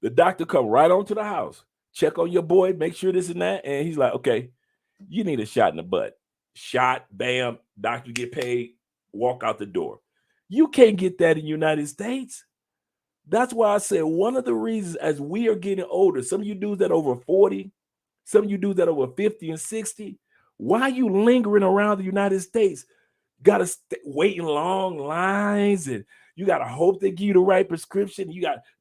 A: The doctor come right on to the house, check on your boy, make sure this and that. And he's like, okay, you need a shot in the butt. Shot, bam, doctor get paid, walk out the door. You can't get that in the United States. That's why I said one of the reasons, as we are getting older, some of you dudes that are over 40, some of you dudes that are over 50 and 60, why are you lingering around the United States? Got to wait in long lines, and you got to hope they give you the right prescription.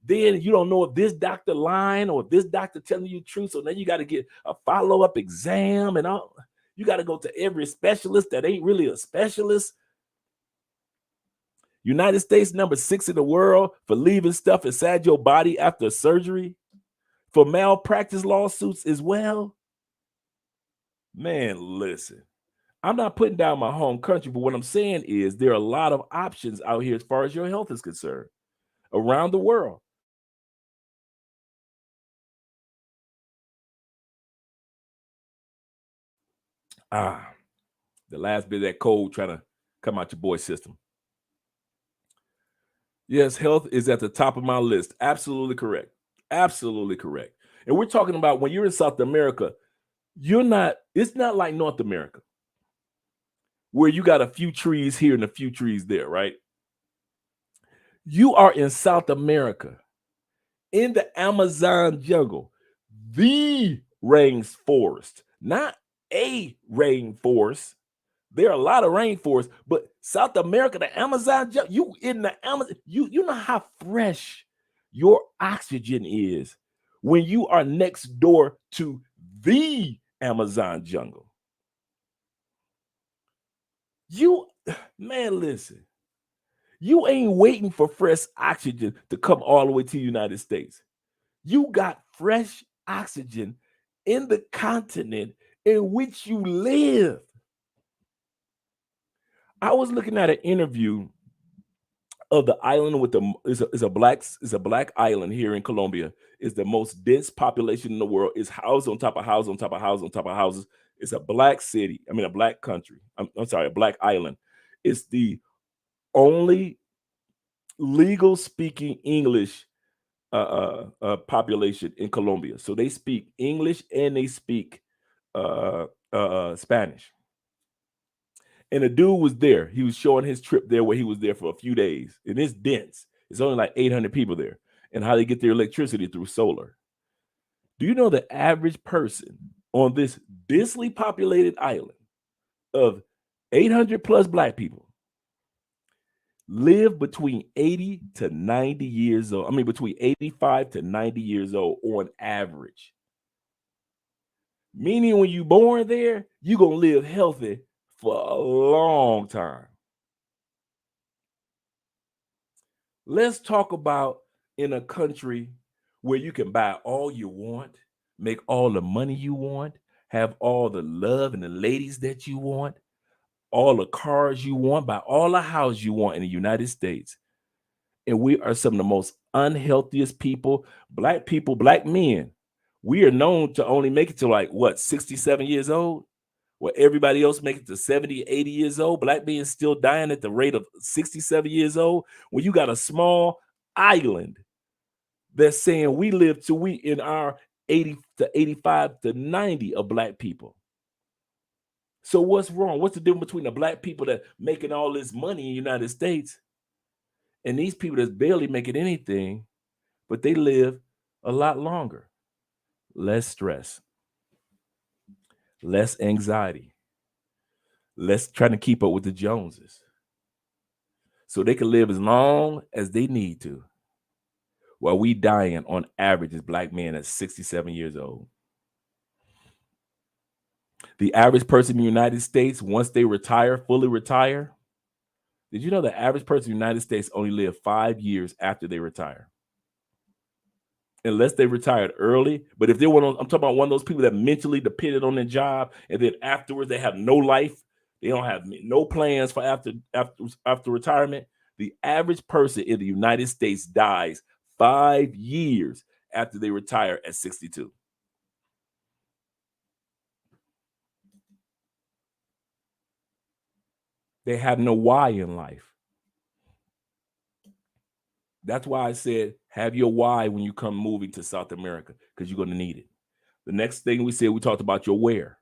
A: Then you don't know if this doctor lying or if this doctor telling you the truth. So then you got to get a follow-up exam, and all. You got to go to every specialist that ain't really a specialist. United States number 6 in the world for leaving stuff inside your body after surgery, for malpractice lawsuits as well. Man, listen, I'm not putting down my home country, but what I'm saying is there are a lot of options out here as far as your health is concerned around the world. The last bit of that cold trying to come out your boy's system. Yes, health is at the top of my list. Absolutely correct. Absolutely correct. And we're talking about when you're in South America, it's not like North America, where you got a few trees here and a few trees there, right? You are in South America, in the Amazon jungle, the rainforest, not a rainforest. There are a lot of rainforests, but South America, the Amazon, you in the Amazon, you know how fresh your oxygen is when you are next door to the Amazon jungle. Man, listen, you ain't waiting for fresh oxygen to come all the way to the United States. You got fresh oxygen in the continent in which you live. I was looking at an interview of the island with is a black island here in Colombia. It's the most dense population in the world. It's house on top of house on top of house on top of houses. It's a black city. I mean, a black country. I'm sorry, a black island. It's the only legal speaking English population in Colombia. So they speak English and they speak Spanish. And the dude was there. He was showing his trip there where he was there for a few days. And it's dense. It's only like 800 people there. And how they get their electricity through solar. Do you know the average person on this densely populated island of 800 plus black people live between 80 to 90 years old? I mean, between 85 to 90 years old on average. Meaning when you born there, you're going to live healthy for a long time. Let's talk about in a country where you can buy all you want, make all the money you want, have all the love and the ladies that you want, all the cars you want, buy all the houses you want in the United States. And we are some of the most unhealthiest people, black men. We are known to only make it to like what, 67 years old? Where everybody else make it to 70, 80 years old. Black men still dying at the rate of 67 years old. When you got a small island that's saying we live till we in our 80 to 85 to 90 of black people. So what's wrong? What's the difference between the black people that making all this money in the United States and these people that's barely making anything, but they live a lot longer? Less stress, less anxiety, less trying to keep up with the Joneses. So they can live as long as they need to, while we dying on average as black men at 67 years old. The average person in the United States, once they retire, fully retire, did you know the average person in the United States only live 5 years after they retire? Unless they retired early. But if they're I'm talking about one of those people that mentally depended on their job, and then afterwards they have no life, they don't have no plans for after retirement. The average person in the United States dies 5 years after they retire at 62. They have no why in life. That's why I said have your why when you come moving to South America, because you're going to need it. The next thing we said, we talked about your where.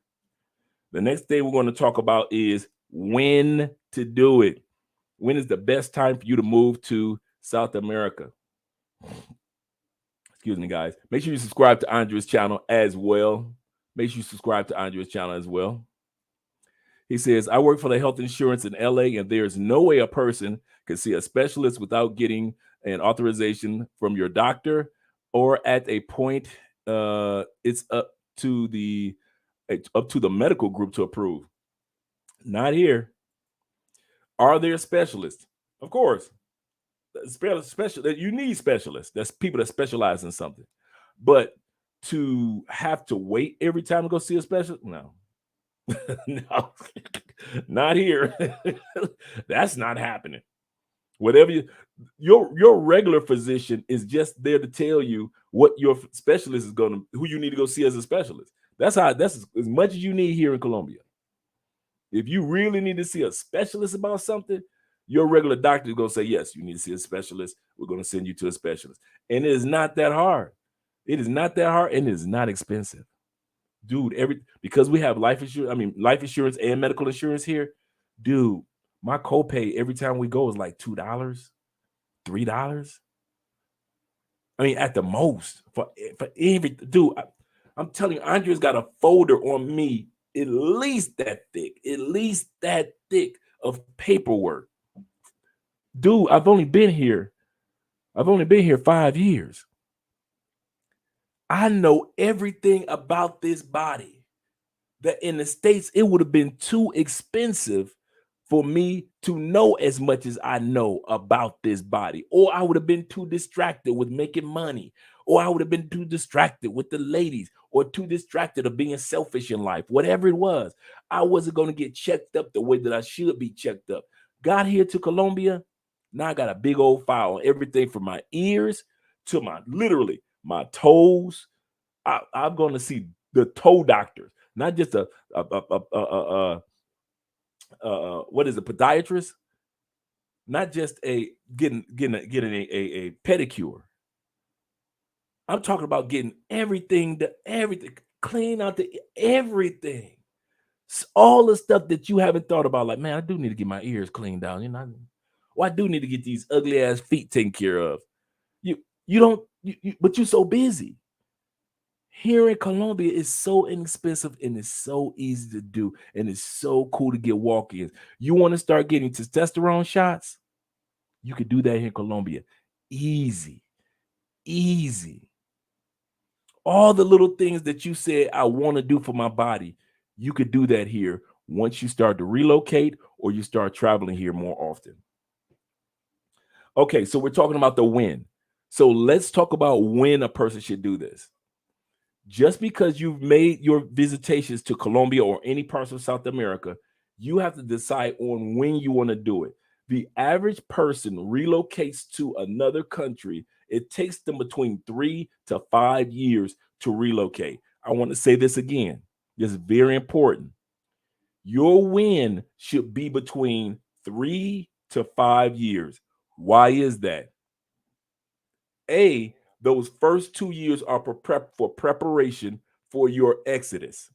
A: The next thing we're going to talk about is when to do it. When is the best time for you to move to South America? Excuse me, guys. Make sure you subscribe to Andre's channel as well. Make sure you subscribe to Andre's channel as well. He says, I work for the health insurance in LA, and there's no way a person can see a specialist without getting an authorization from your doctor, or at a point, it's up to the medical group to approve. Not here. Are there specialists? Of course. Special you need specialists. That's people that specialize in something. But to have to wait every time to go see a specialist, no. No, not here. That's not happening. Whatever your regular physician is just there to tell you what your specialist is who you need to go see as a specialist. That's as much as you need here in Colombia. If you really need to see a specialist about something, your regular doctor is going to say, yes, you need to see a specialist. We're going to send you to a specialist. And it is not that hard. It is not that hard, and it is not expensive. Dude, because we have life insurance and medical insurance here, dude, my copay every time we go is like $2, $3. I mean, at the most for everything. Dude, I'm telling you, Andre's got a folder on me at least that thick of paperwork. Dude, I've only been here 5 years. I know everything about this body that in the States, it would have been too expensive for me to know as much as I know about this body, or I would have been too distracted with making money, or I would have been too distracted with the ladies, or too distracted of being selfish in life. Whatever it was, I wasn't going to get checked up the way that I should be checked up. Got here to Colombia, now I got a big old file on everything from my ears to literally my toes. I'm going to see the toe doctors, not just what is a podiatrist, not just getting a pedicure. I'm talking about getting everything clean out everything. All the stuff that you haven't thought about, like, man, I do need to get my ears cleaned down, you know. Or I do need to get these ugly ass feet taken care of. But you're so busy. Here in Colombia, it's so inexpensive and it's so easy to do, and it's so cool to get walk-ins. You want to start getting testosterone shots? You could do that here in Colombia. Easy. All the little things that you said, I want to do for my body, you could do that here once you start to relocate or you start traveling here more often. Okay, so we're talking about the when. So let's talk about when a person should do this. Just because you've made your visitations to Colombia or any parts of South America, you have to decide on when you want to do it. The average person relocates to another country. It takes them between 3 to 5 years to relocate. I want to say this again. This is very important. Your win should be between 3 to 5 years. Why is that? Those first 2 years are for preparation for your exodus.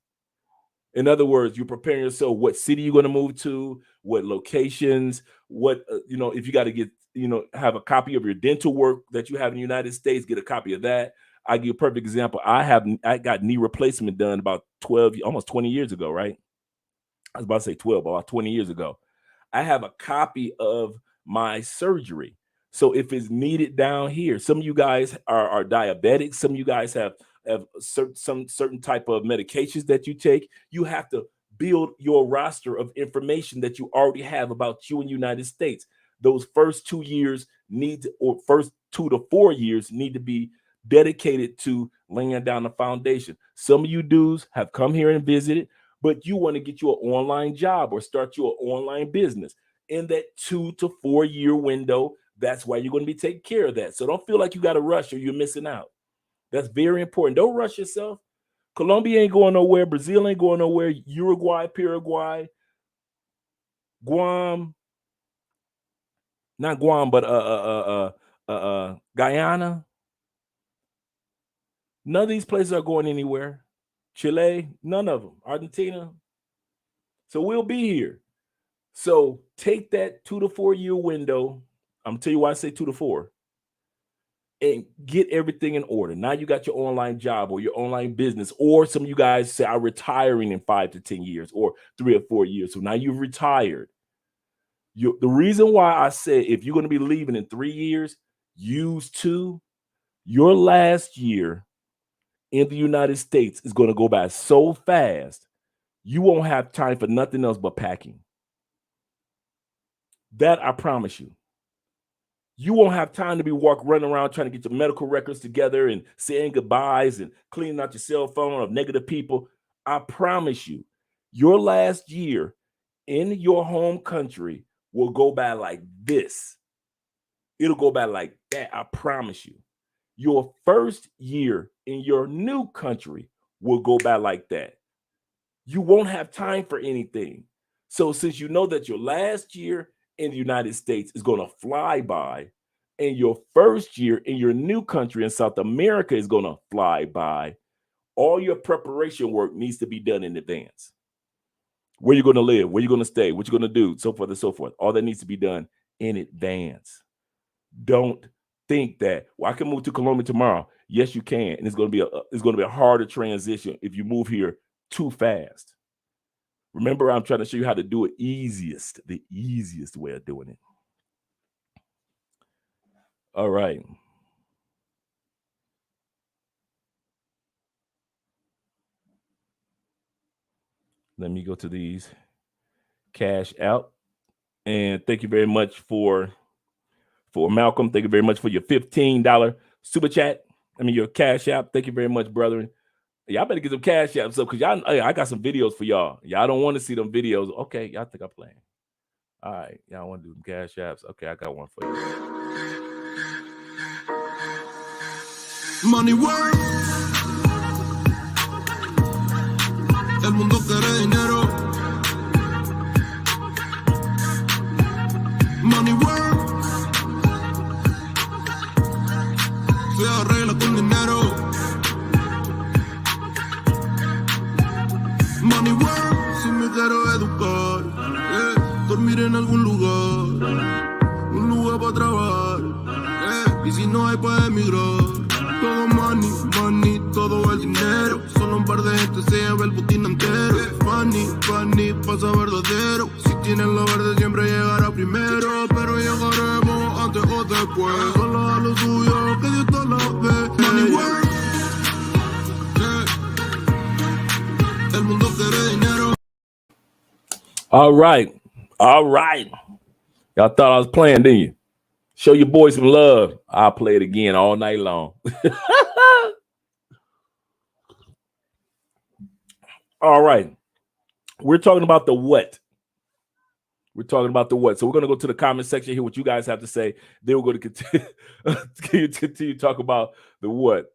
A: In other words, you're preparing yourself what city you're going to move to, what locations, what, if you got to get, have a copy of your dental work that you have in the United States, get a copy of that. I give you a perfect example. I got knee replacement done about 12, almost 20 years ago, right? I was about to say 12, about 20 years ago. I have a copy of my surgery. So if it's needed down here, some of you guys are diabetics. Some of you guys have certain type of medications that you take. You have to build your roster of information that you already have about you in the United States. Those first 2 years first 2 to 4 years need to be dedicated to laying down the foundation. Some of you dudes have come here and visited, but you want to get you an online job or start you an online business. In that 2 to 4 year window, that's why you're going to be taking care of that. So don't feel like you got to rush or you're missing out. That's very important. Don't rush yourself. Colombia ain't going nowhere. Brazil ain't going nowhere. Uruguay, Paraguay, Guam, not Guam, but Guyana. None of these places are going anywhere. Chile, none of them. Argentina. So we'll be here. So take that 2 to 4 year window. I'm gonna tell you why I say 2 to 4. And get everything in order. Now you got your online job or your online business, or some of you guys say I'm retiring in 5 to 10 years or 3 or 4 years. So now you've retired. The reason why I said if you're going to be leaving in 3 years, use 2. Your last year in the United States is going to go by so fast, you won't have time for nothing else but packing. That I promise you. You won't have time to be running around trying to get your medical records together and saying goodbyes and cleaning out your cell phone of negative people. I promise you, your last year in your home country will go by like this. It'll go by like that. I promise you. Your first year in your new country will go by like that. You won't have time for anything. So since you know that your last year in the United States is going to fly by, and your first year in your new country in South America is going to fly by, all your preparation work needs to be done in advance. Where you're going to live, where you're going to stay, what you're going to do, so forth and so forth. All that needs to be done in advance. Don't think that, well, I can move to Colombia tomorrow. Yes, you can. And it's going to be a harder transition if you move here too fast. Remember, I'm trying to show you how to do it the easiest way of doing it. All right. Let me go to these cash out. And thank you very much for Malcolm. Thank you very much for your $15 super chat. Your cash app. Thank you very much, brethren. Y'all better get some cash apps up because y'all, I got some videos for y'all. Y'all don't want to see them videos. Okay, y'all think I'm playing. All right, y'all want to do some cash apps? Okay, I got one for you.
B: Money work. El mundo quiere dinero. Money work. Se arregla con dinero. Money work. Si me quiero educar, dormir en algún lugar, un lugar para trabajar, y si no hay para emigrar. Todo money, money, todo el dinero. Solo un par de gente se lleva el botín entero. Funny, funny, pasa verdadero. Si tienen lo verde siempre llegará primero. Pero llegaremos antes o después. Solo a lo suyo, que Dios te lo ve. Money work.
A: All right. All right. Y'all thought I was playing, didn't you? Show your boy some love. I'll play it again all night long. All right. We're talking about the what. We're talking about the what. So we're going to go to the comment section, hear what you guys have to say. Then we're going to continue to talk about the what.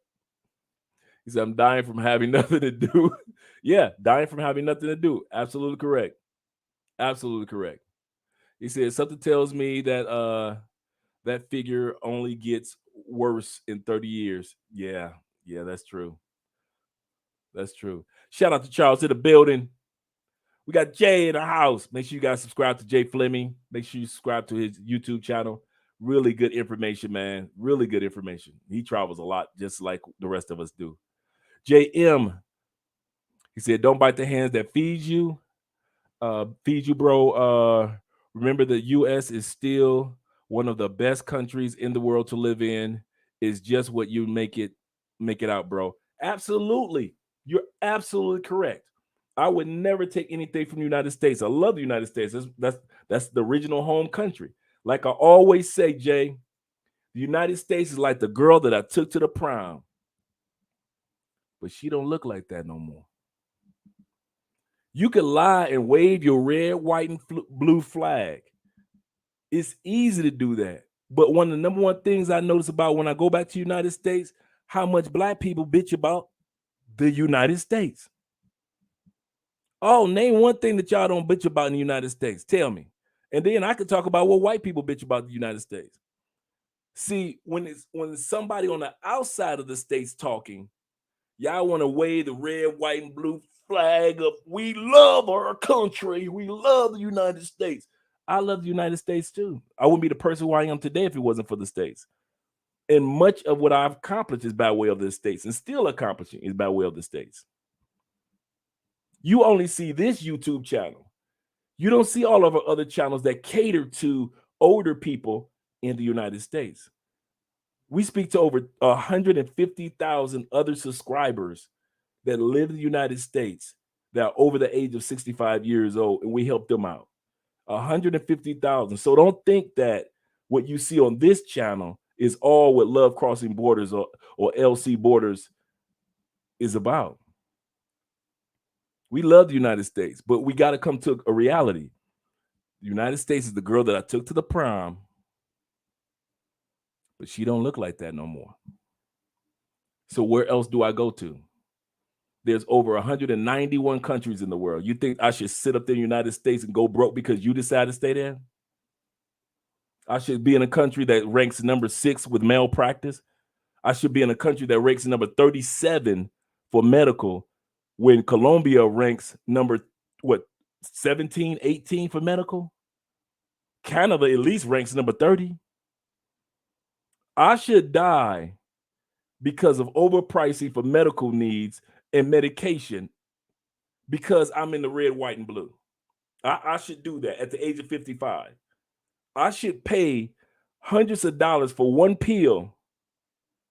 A: He said, I'm dying from having nothing to do. Yeah, dying from having nothing to do. Absolutely correct. Absolutely correct. He said, something tells me that that figure only gets worse in 30 years. Yeah, that's true. That's true. Shout out to Charles in the building. We got Jay in the house. Make sure you guys subscribe to Jay Fleming. Make sure you subscribe to his YouTube channel. Really good information, man. Really good information. He travels a lot, just like the rest of us do. JM, he said, don't bite the hands that feed you, bro. Remember, the U.S. is still one of the best countries in the world to live in. Is just what you make it out, bro. Absolutely, you're absolutely correct. I would never take anything from the United States. I love the United States. That's the original home country. Like I always say, Jay, the United States is like the girl that I took to the prom, but she don't look like that no more. You can lie and wave your red, white, and blue flag. It's easy to do that. But one of the number one things I notice about when I go back to the United States, how much black people bitch about the United States. Oh, name one thing that y'all don't bitch about in the United States. Tell me. And then I could talk about what white people bitch about the United States. See, when it's somebody on the outside of the states talking, y'all want to wave the red, white, and blue flag of we love our country. We love the United States. I love the United States too. I wouldn't be the person who I am today if it wasn't for the states. And much of what I've accomplished is by way of the states, and still accomplishing is by way of the states. You only see this YouTube channel. You don't see all of our other channels that cater to older people in the United States. We speak to over 150,000 other subscribers that live in the United States that are over the age of 65 years old, and we help them out. 150,000. So don't think that what you see on this channel is all what Love Crossing Borders or LC Borders is about. We love the United States, but we got to come to a reality. The United States is the girl that I took to the prom, but she don't look like that no more. So where else do I go to? There's over 191 countries in the world. You think I should sit up there in the United States and go broke because you decide to stay there? I should be in a country that ranks number 6 with malpractice. I should be in a country that ranks number 37 for medical, when Colombia ranks number 17, 18 for medical. Canada at least ranks number 30. I should die because of overpricing for medical needs and medication because I'm in the red, white, and blue. I should do that at the age of 55. I should pay hundreds of dollars for one pill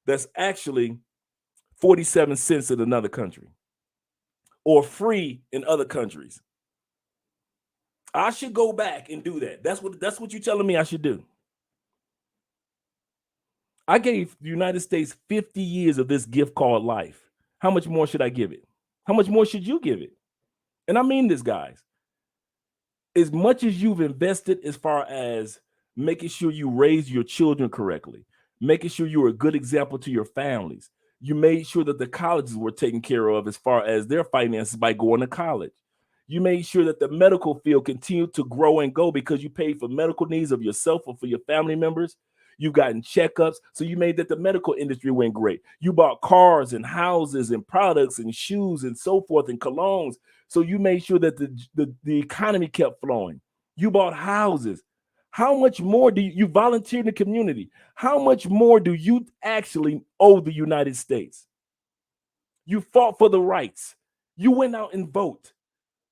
A: that's actually 47 cents in another country or free in other countries. I should go back and do that. That's what you're telling me I should do. I gave the United States 50 years of this gift called life. How much more should I give it? How much more should you give it? And I mean this, guys. As much as you've invested as far as making sure you raise your children correctly, making sure you're a good example to your families, you made sure that the colleges were taken care of as far as their finances by going to college. You made sure that the medical field continued to grow and go because you paid for medical needs of yourself or for your family members. You've gotten checkups. So you made that the medical industry went great. You bought cars and houses and products and shoes and so forth and colognes. So you made sure that the economy kept flowing. You bought houses. How much more do you volunteer in the community? How much more do you actually owe the United States? You fought for the rights. You went out and voted.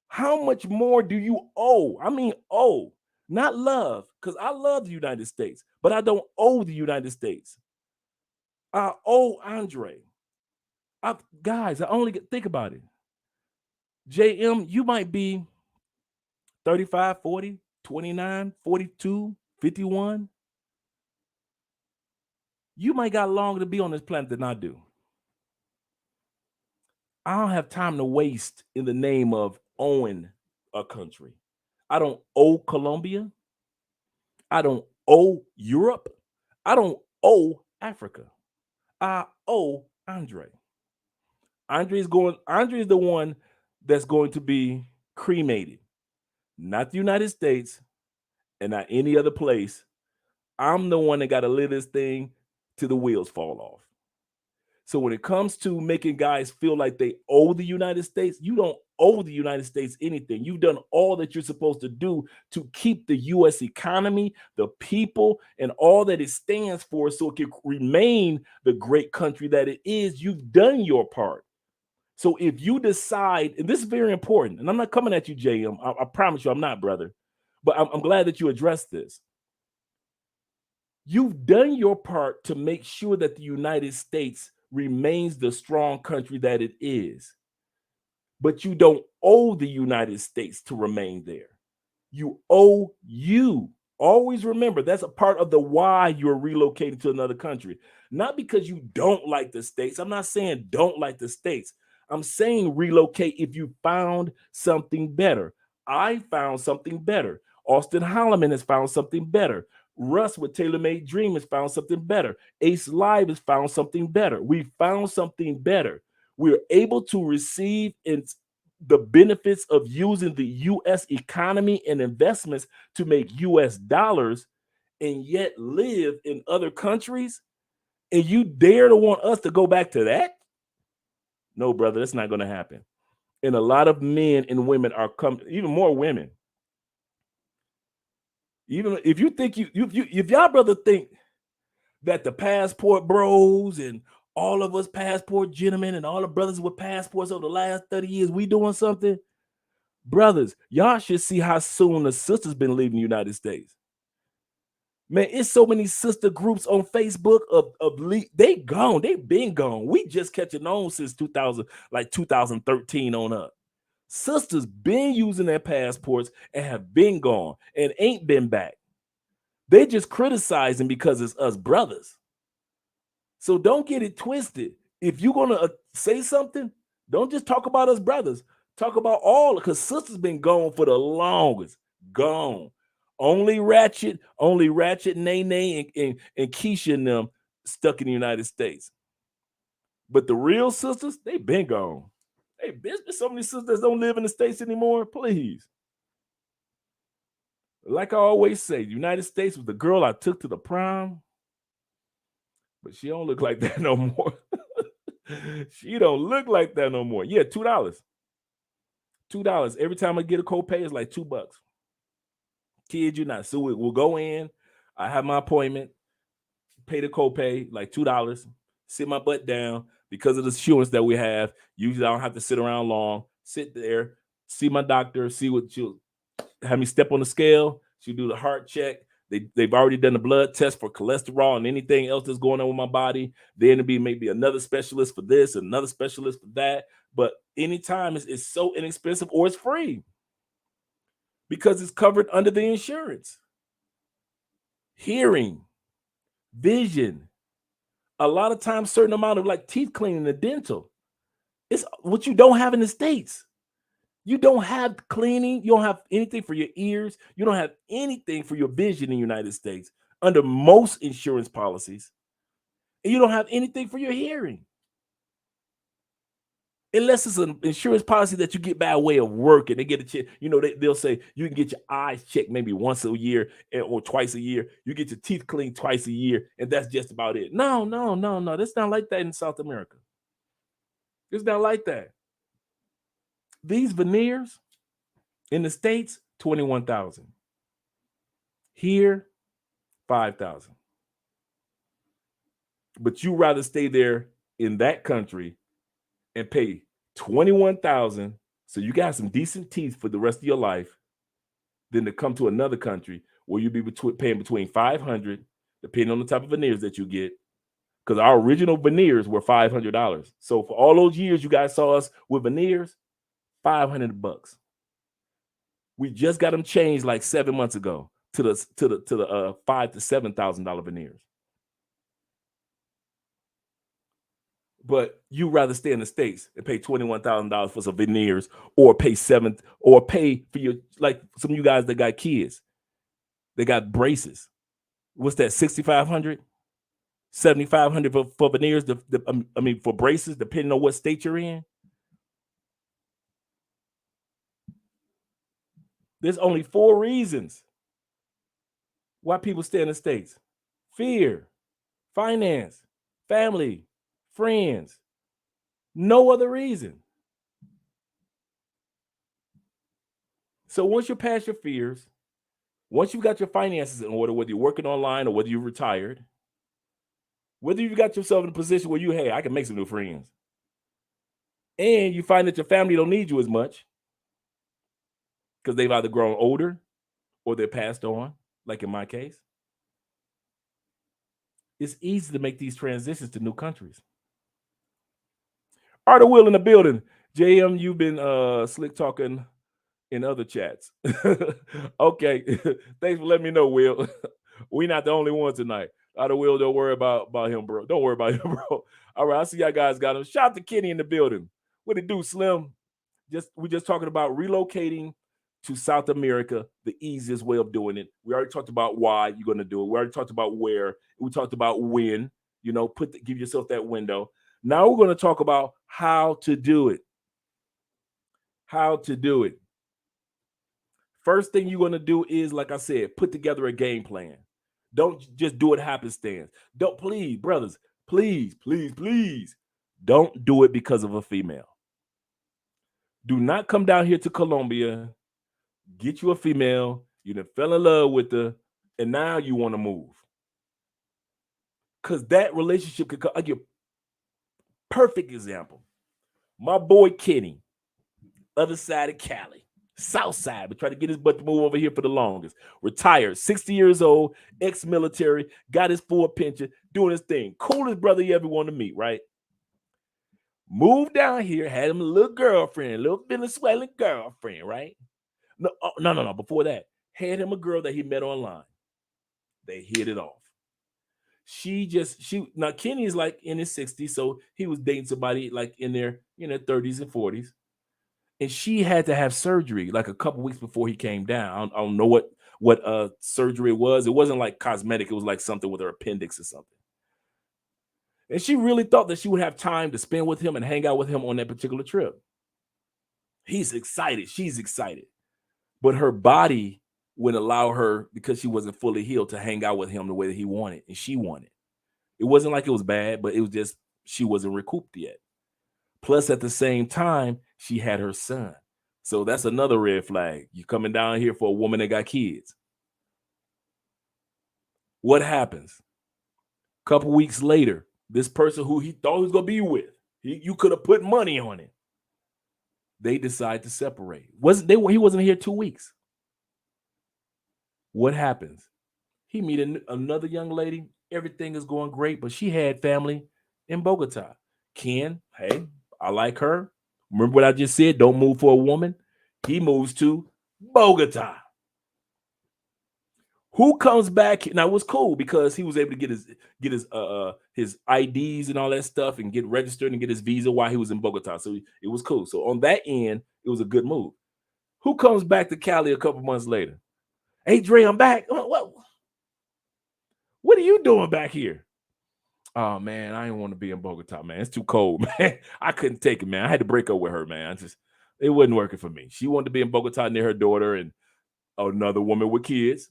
A: How much more do you owe? I mean, owe, not love, because I love the United States, but I don't owe the United States. I owe Andre. Guys, I only think about it. JM, you might be 35, 40, 29, 42, 51. You might got longer to be on this planet than I do. I don't have time to waste in the name of owing a country. I don't owe Colombia. I don't owe Europe. I don't owe Africa. I owe Andre. Andre is the one that's going to be cremated, not the United States and not any other place. I'm the one that got to live this thing till the wheels fall off. So when it comes to making guys feel like they owe the United States, you don't owe the United States anything. You've done all that you're supposed to do to keep the U.S. economy, the people, and all that it stands for so it can remain the great country that it is. You've done your part. So if you decide, and this is very important, and I'm not coming at you, JM, I promise you I'm not, brother, but I'm glad that you addressed this. You've done your part to make sure that the United States remains the strong country that it is. But you don't owe the United States to remain there. You owe you. Always remember, that's a part of the why you're relocating to another country. Not because you don't like the States. I'm not saying don't like the States. I'm saying relocate if you found something better. I found something better. Austin Holloman has found something better. Russ with Tailor Made Dream has found something better. Ace Live has found something better. We found something better. We're able to receive the benefits of using the U.S. economy and investments to make U.S. dollars and yet live in other countries. And you dare to want us to go back to that? No, brother, that's not going to happen. And a lot of men and women are coming, even more women. Even if you think if y'all brother think that the passport bros and all of us passport gentlemen and all the brothers with passports over the last 30 years, we doing something, brothers, y'all should see how soon the sisters been leaving the United States. Man, it's so many sister groups on Facebook they gone, they been gone. We just catching on since 2013 on up. Sisters been using their passports and have been gone and ain't been back. They just criticizing because it's us brothers. So don't get it twisted. If you're gonna say something, don't just talk about us brothers. Talk about all, because sisters been gone for the longest. Gone. Only Ratchet, Nene, and Keisha and them stuck in the United States. But the real sisters, they been gone. Hey, there's so many sisters don't live in the States anymore. Please. Like I always say, the United States was the girl I took to the prom, but she don't look like that no more. She don't look like that no more. Yeah, $2. $2. Every time I get a copay, it's like $2. Kid you not. So we'll go in. I have my appointment, pay the copay, like $2, sit my butt down. Because of the insurance that we have, usually I don't have to sit around long. Sit there, see my doctor, see what she'll have me step on the scale. She'll do the heart check. They've already done the blood test for cholesterol and anything else that's going on with my body. Then it'll be maybe another specialist for this, another specialist for that. But anytime it's so inexpensive or it's free because it's covered under the insurance. Hearing, vision, a lot of times certain amount of like teeth cleaning, the dental. It's what you don't have in the States. You don't have cleaning. You don't have anything for your ears. You don't have anything for your vision in the United States under most insurance policies. And you don't have anything for your hearing. Unless it's an insurance policy that you get by way of work and they get a check. You know, they'll say you can get your eyes checked maybe once a year or twice a year. You get your teeth cleaned twice a year, and that's just about it. No. That's not like that in South America. It's not like that. These veneers in the States, $21,000. Here, $5,000. But you rather stay there in that country and pay $21,000 so you got some decent teeth for the rest of your life than to come to another country where you'll be paying between $500, depending on the type of veneers that you get, because our original veneers were $500. So for all those years you guys saw us with veneers, $500. We just got them changed like 7 months ago to the $5,000 to $7,000 veneers. But you rather stay in the States and pay $21,000 for some veneers, or pay for your, like some of you guys that got kids, they got braces. What's that? 6,500, 7,500 for veneers. For braces, depending on what state you're in. There's only 4 reasons why people stay in the States: fear, finance, family, friends. No other reason. So once you're past your fears, once you've got your finances in order, whether you're working online or whether you're retired, whether you've got yourself in a position where hey, I can make some new friends, and you find that your family don't need you as much because they've either grown older or they're passed on, like in my case, it's easy to make these transitions to new countries. Art of Will in the building. JM, you've been slick talking in other chats. Okay. Thanks for letting me know, Will. We're not the only one tonight. Art of Will, don't worry about him, bro. Don't worry about him, bro. All right, I see y'all guys got him. Shout out to Kenny in the building. What it do, Slim? We're just talking about relocating to South America, the easiest way of doing it. We already talked about why you're going to do it. We already talked about where. We talked about when. Give yourself that window. Now we're going to talk about how to do it. How to do it. First thing you're going to do is, like I said, put together a game plan. Don't just do it happenstance. Don't, please, brothers, please, don't do it because of a female. Do not come down here to Colombia, get you a female, you done fell in love with her, and now you want to move. Because that relationship could come. I give perfect example. My boy Kenny, other side of Cali, south side, but tried to get his butt to move over here for the longest. Retired, 60 years old, ex-military, got his full pension, doing his thing. Coolest brother you ever want to meet, right? Moved down here, had him a little girlfriend, a little Venezuelan girlfriend, right? No. Before that, had him a girl that he met online. They hit it off. Now Kenny is like in his 60s, so he was dating somebody like in their 30s and 40s. And she had to have surgery like a couple weeks before he came down. I don't know what surgery it was. It wasn't like cosmetic. It was like something with her appendix or something. And she really thought that she would have time to spend with him and hang out with him on that particular trip. He's excited. She's excited. But her body wouldn't allow her, because she wasn't fully healed, to hang out with him the way that he wanted and she wanted. It wasn't like it was bad, but it was just she wasn't recouped yet. Plus, at the same time, she had her son. So that's another red flag. You're coming down here for a woman that got kids. What happens? A couple weeks later, this person who he thought he was going to be with, you could have put money on it, they decide to separate. He wasn't here 2 weeks. What happens? He meet another young lady. Everything is going great, but she had family in Bogota. Ken, hey, I like her. Remember what I just said? Don't move for a woman. He moves to Bogota. Who comes back? Now it was cool because he was able to get his IDs and all that stuff and get registered and get his visa while he was in Bogota. So it was cool. So on that end, it was a good move. Who comes back to Cali a couple months later? Hey, Dre, I'm back. What are you doing back here? Oh man, I didn't want to be in Bogota, man. It's too cold, man. I couldn't take it, man. I had to break up with her, man. It wasn't working for me. She wanted to be in Bogota near her daughter and another woman with kids.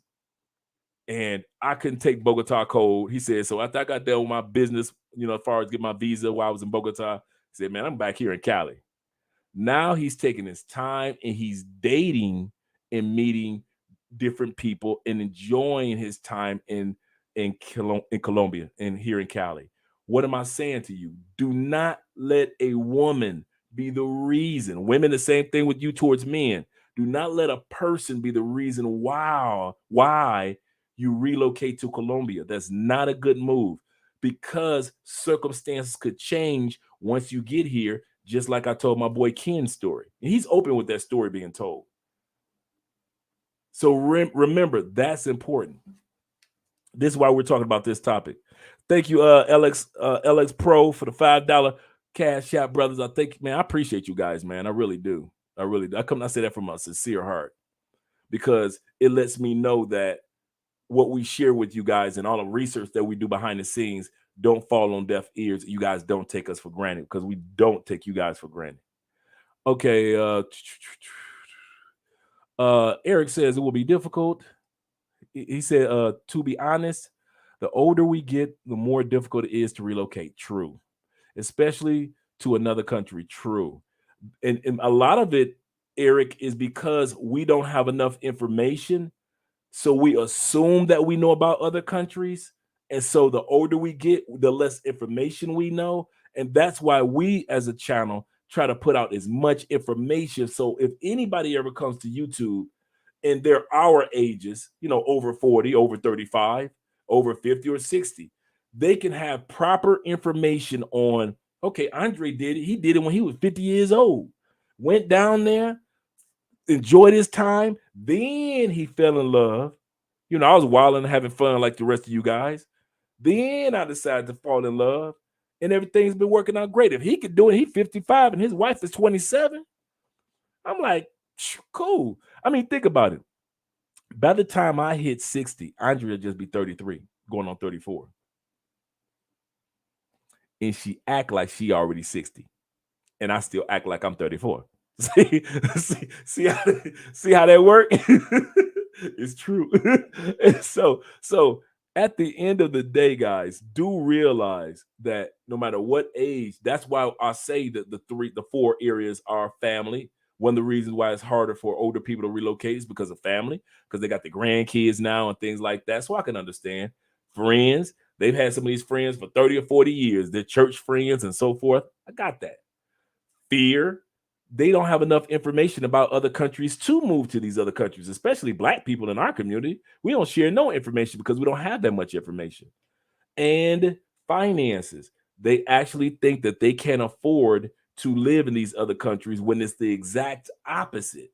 A: And I couldn't take Bogota cold. He said, so after I got done with my business, as far as get my visa while I was in Bogota, he said, man, I'm back here in Cali. Now he's taking his time and he's dating and meeting different people and enjoying his time in Colombia and here in Cali. What am I saying to you? Do not let a woman be the reason. Women, the same thing with you towards men. Do not let a person be the reason why you relocate to Colombia. That's not a good move, because circumstances could change once you get here, just like I told my boy Ken's story. And he's open with that story being told. So remember, that's important. This is why we're talking about this topic. Thank you, LX Pro, for the $5 cash app, brothers. I think, man, I appreciate you guys, man. I really do. I really do. I say that from a sincere heart, because it lets me know that what we share with you guys and all the research that we do behind the scenes don't fall on deaf ears. You guys don't take us for granted, because we don't take you guys for granted. Okay. Eric says it will be difficult. He said, to be honest, the older we get, the more difficult it is to relocate. True. Especially to another country. True. And a lot of it, Eric, is because we don't have enough information. So we assume that we know about other countries. And so the older we get, the less information we know. And that's why we as a channel try to put out as much information. So if anybody ever comes to YouTube and they're our ages, over 40, over 35, over 50 or 60, they can have proper information on, okay, Andre did it. He did it when he was 50 years old. Went down there, enjoyed his time. Then he fell in love. I was wilding and having fun like the rest of you guys. Then I decided to fall in love, and everything's been working out great. If he could do it, he's 55 and his wife is 27. I'm like, cool. I mean, think about it. By the time I hit 60, Andrea just be 33, going on 34. And she act like she already 60. And I still act like I'm 34. See how that work? It's true. And so at the end of the day, guys, do realize that no matter what age, that's why I say that the four areas are family. One of the reasons why it's harder for older people to relocate is because of family, because they got the grandkids now and things like that. So I can understand. Friends, they've had some of these friends for 30 or 40 years. They're church friends and so forth. I got that. Fear. They don't have enough information about other countries to move to these other countries, especially Black people in our community. We don't share no information because we don't have that much information. And finances. They actually think that they can't afford to live in these other countries when it's the exact opposite.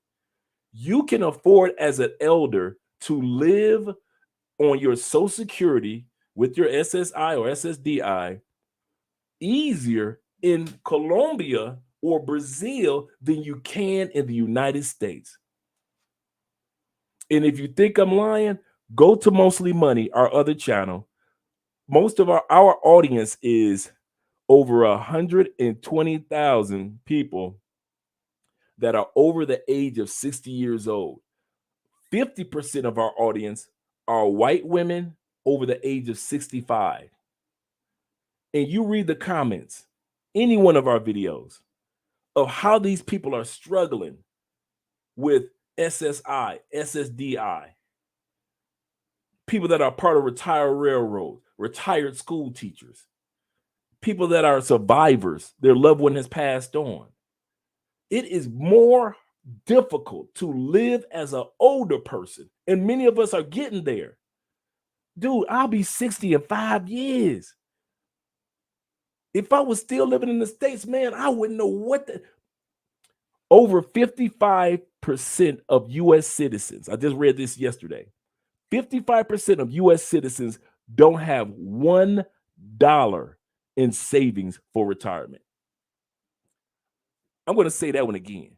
A: You can afford as an elder to live on your Social Security with your SSI or SSDI easier in Colombia or Brazil than you can in the United States. And if you think I'm lying, go to Mostly Money, our other channel. Most of our audience is over 120,000 people that are over the age of 60 years old. 50% of our audience are white women over the age of 65. And you read the comments, any one of our videos, of how these people are struggling with SSI, SSDI, people that are part of retired railroads, retired school teachers, people that are survivors, their loved one has passed on. It is more difficult to live as an older person, and many of us are getting there. Dude, I'll be 60 in 5 years. If I was still living in the States, man, I wouldn't know what the... Over 55% of U.S. citizens, I just read this yesterday, 55% of U.S. citizens don't have $1 in savings for retirement. I'm going to say that one again.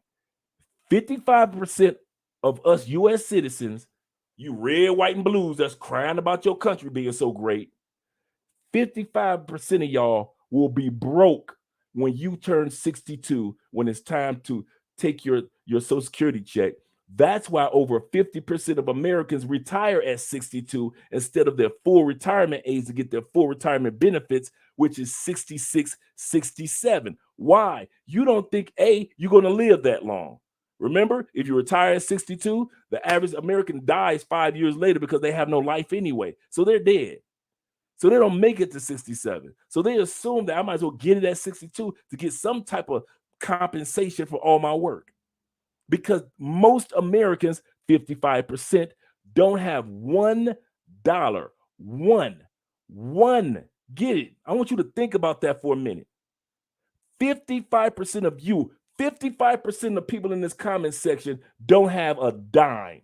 A: 55% of us U.S. citizens, you red, white, and blues that's crying about your country being so great, 55% of y'all will be broke when you turn 62, when it's time to take your Social Security check. That's why over 50% of Americans retire at 62 instead of their full retirement age to get their full retirement benefits, which is 66, 67. Why? You don't think, you're going to live that long. Remember, if you retire at 62, the average American dies 5 years later because they have no life anyway. So they're dead. So they don't make it to 67. So they assume that I might as well get it at 62 to get some type of compensation for all my work. Because most Americans, 55%, don't have $1. One. Get it? I want you to think about that for a minute. 55% of you, 55% of people in this comment section don't have a dime.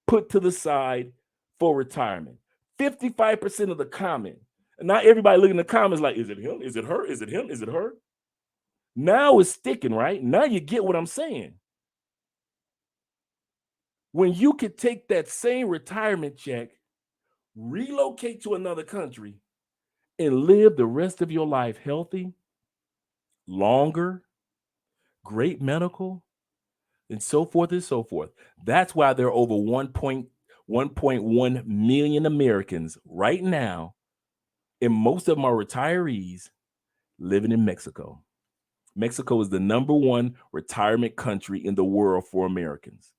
A: put to the side for retirement. 55% of the comment. And now everybody looking in the comments like, is it him? Is it her? Is it him? Is it her? Now it's sticking, right? Now you get what I'm saying. When you could take that same retirement check, relocate to another country, and live the rest of your life healthy, longer, great medical, and so forth and so forth. That's why there are over 1.1 million Americans right now, and most of them are retirees living in Mexico. Mexico is the #1 retirement country in the world for Americans.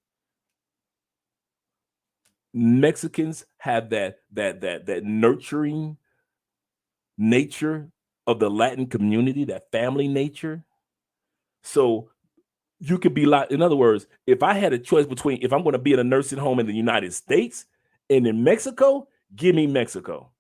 A: Mexicans have that nurturing nature of the Latin community, that family nature. So you could be like, in other words, if I had a choice between if I'm going to be in a nursing home in the United States and in Mexico, give me Mexico.